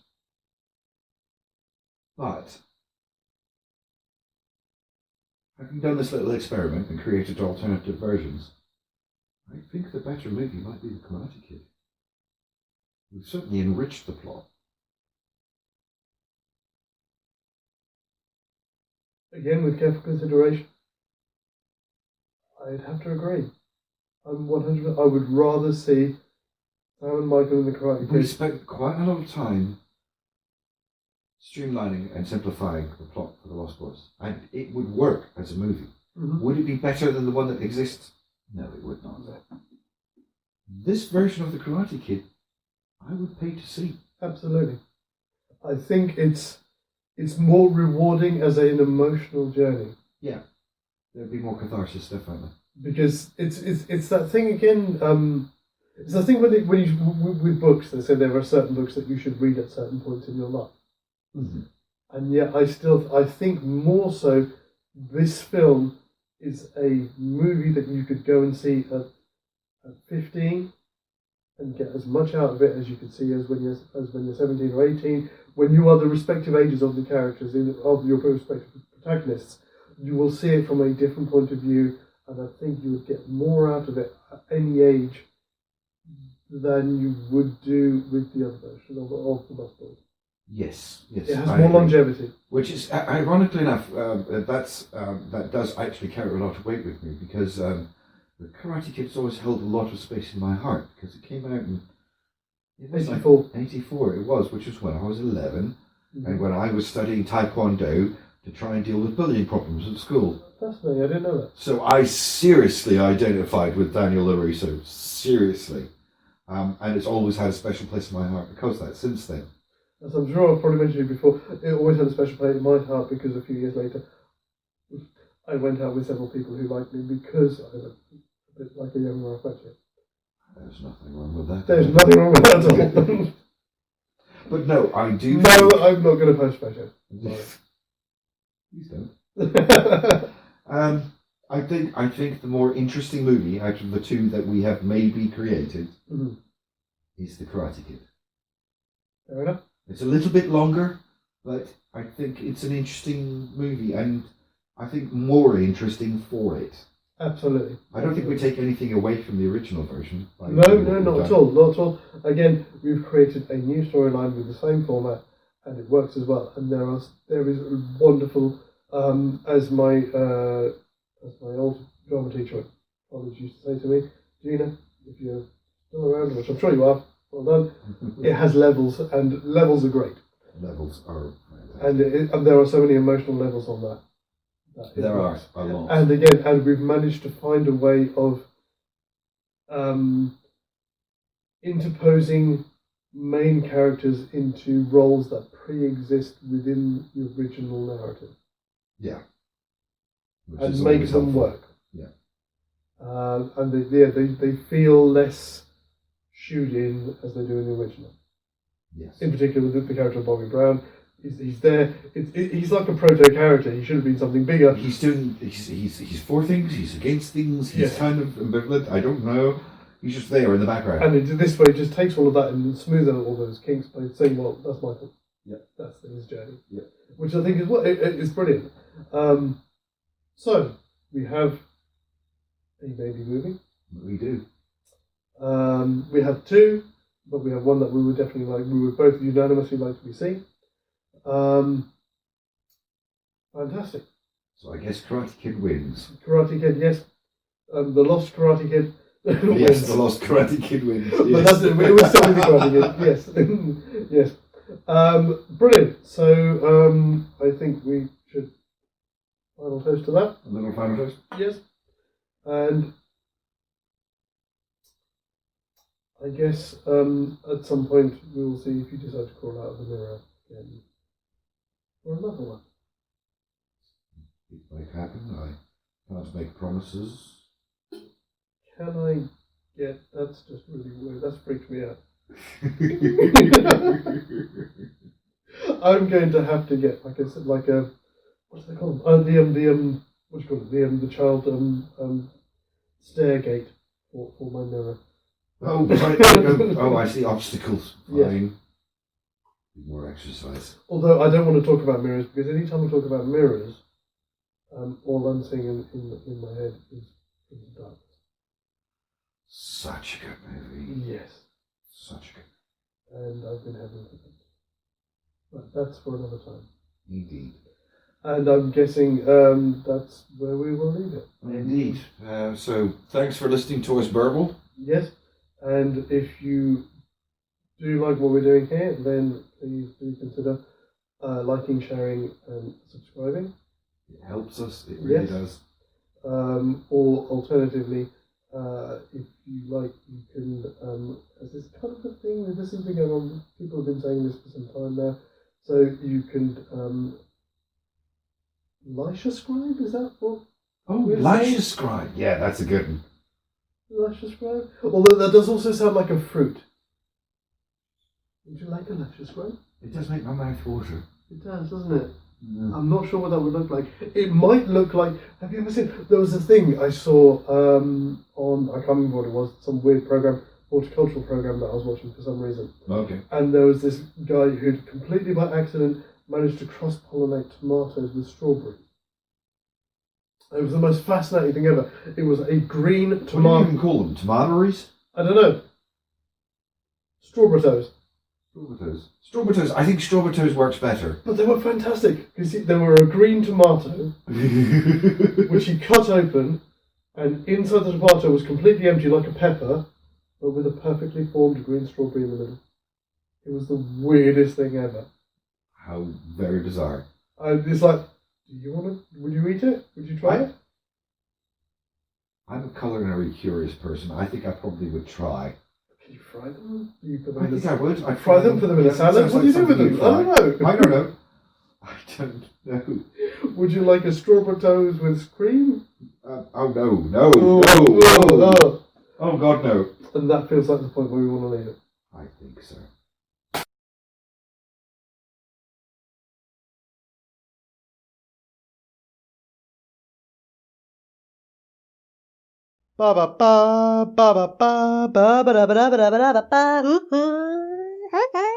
B: But having done this little experiment and created alternative versions, I think the better movie might be The Karate Kid. We've certainly enriched the plot.
A: Again, with careful consideration, I'd have to agree. I'm 100%. I would rather see Sam and Michael in The Karate
B: We
A: Kid.
B: spent quite a lot of time streamlining and simplifying the plot for The Lost Boys, and it would work as a movie.
A: Mhm.
B: Would it be better than the one that exists? No, it would not. This version of The Karate Kid, I would pay to see.
A: Absolutely. I think it's more rewarding as an emotional journey.
B: Yeah, there'd be more catharsis, definitely.
A: Because it's that thing again. It's the thing with books. They say there are certain books that you should read at certain points in your life,
B: Mm-hmm.
A: and yet I think more so. This film is a movie that you could go and see at 15 and get as much out of it as you could see as when you're 17 or 18. When you are the respective ages of the characters of your respective protagonists, you will see it from a different point of view and I think you would get more out of it at any age than you would do with the other version of the Buffalo.
B: Yes.
A: It has
B: I
A: more
B: agree.
A: longevity.
B: Which is, ironically enough, that does actually carry a lot of weight with me, because the Karate Kid's always held a lot of space in my heart, because it came out in 84. It was, which was when I was 11, and when I was studying Taekwondo to try and deal with bullying problems at school.
A: Fascinating, I didn't know that.
B: So I seriously identified with Daniel LaRusso, seriously. And it's always had a special place in my heart because of that since then.
A: As I'm sure I've probably mentioned it before, it always had a special place in my heart because a few years later I went out with several people who liked me because I looked a bit like a young Ralph Macchio.
B: There's nothing wrong with that.
A: There's nothing wrong with that at all.
B: But no, I do.
A: No, I'm not going to post photo.
B: Please don't. I think the more interesting movie out of the two that we have maybe created is The Karate Kid.
A: Fair enough.
B: It's a little bit longer, but I think it's an interesting movie, and I think more interesting for it.
A: Absolutely.
B: I don't think we take anything away from the original version.
A: No, not at all. Not at all. Again, we've created a new storyline with the same format, and it works as well. And there is wonderful, as my old drama teacher at college used to say to me, Gina, if you're still around, which I'm sure you are, well done. It has levels, and levels are great.
B: Levels are
A: fantastic. And there are so many emotional levels on that.
B: There are a lot.
A: And again, and we've managed to find a way of interposing main characters into roles that pre-exist within the original narrative.
B: Yeah.
A: And make them work.
B: Yeah.
A: And they feel less shoed in as they do in the original.
B: Yes.
A: In particular with the character of Bobby Brown. He's there. He's like a proto character. He should have been something bigger.
B: He's for things. He's against things. He's kind of ambivalent. I don't know. He's just there in the background.
A: And in this way, it just takes all of that and smoothes out all those kinks by saying, "Well, that's Michael.
B: Yeah,
A: that's his journey."
B: Yeah,
A: which I think is it's brilliant. So we have a baby movie.
B: We do.
A: We have two, but we have one that we would definitely like. We would both unanimously like to be seen. Fantastic.
B: So I guess Karate Kid wins.
A: Karate Kid, yes. The Lost Karate Kid.
B: Yes, the Lost Karate Kid wins. Yes.
A: But that's it. We always still the Karate Kid. Yes, yes. Brilliant. So I think we should final toast to that.
B: A little final toast.
A: Yes. And I guess at some point we will see if you decide to crawl out of the mirror again. Or another one.
B: It might happen. I can't make promises.
A: Can I get... That's just really weird. That's freaked me out. I'm going to have to get, like I said, like a... What's they called? What do you call it? The child stair gate for my mirror.
B: Oh, right. Oh, I see. Obstacles. Fine.
A: Yes.
B: More exercise.
A: Although I don't want to talk about mirrors, because any time I talk about mirrors, all I'm seeing in my head is darkness.
B: Such a good movie.
A: Yes.
B: Such a good.
A: And I've been having it. But that's for another time.
B: Indeed.
A: And I'm guessing that's where we will leave it.
B: Indeed. So thanks for listening to us burble.
A: Yes. And if you do like what we're doing here, then please do consider liking, sharing, and subscribing.
B: It helps us. It really does.
A: Or alternatively, if you like, you can. As this kind of a thing, this has been going on. People have been saying this for some time now. So you can Lisha-scribe. Is that what?
B: Oh, Lisha-scribe. Yeah, that's a good one.
A: Lisha-scribe. Although that does also sound like a fruit. Would you like a Lisha-scribe?
B: It does make my mouth water.
A: It does, doesn't it?
B: No.
A: I'm not sure what that would look like. It might look like... Have you ever seen... There was a thing I saw on... I can't remember what it was. Some weird program, horticultural program that I was watching for some reason.
B: Okay.
A: And there was this guy who'd completely by accident managed to cross-pollinate tomatoes with strawberries. It was the most fascinating thing ever. It was a green
B: What do you
A: tomato.
B: even call them? Tomatoes?
A: I don't know. Strawberries.
B: Strawberries. I think strawberries works better.
A: But they were fantastic. You see, they were a green tomato, which he cut open, and inside the tomato was completely empty like a pepper, but with a perfectly formed green strawberry in the middle. It was the weirdest thing ever.
B: How very bizarre.
A: It's like, do you want to? Would you eat it? Would you try it?
B: I'm a culinary curious person. I think I probably would try.
A: Can you fry them? You put them
B: I
A: in
B: think
A: a-
B: I would. I'd
A: Fry them, put them in a salad.
B: Sounds
A: What do you do with
B: something
A: them?
B: you'd
A: I don't know.
B: I don't know. I don't know.
A: Would you like a strawberry toast with cream?
B: Oh no. Oh God, no.
A: And that feels like the point where we want to leave it.
B: I think so.
D: Ba ba ba ba ba ba ba ba ba ba ba ba ba ba.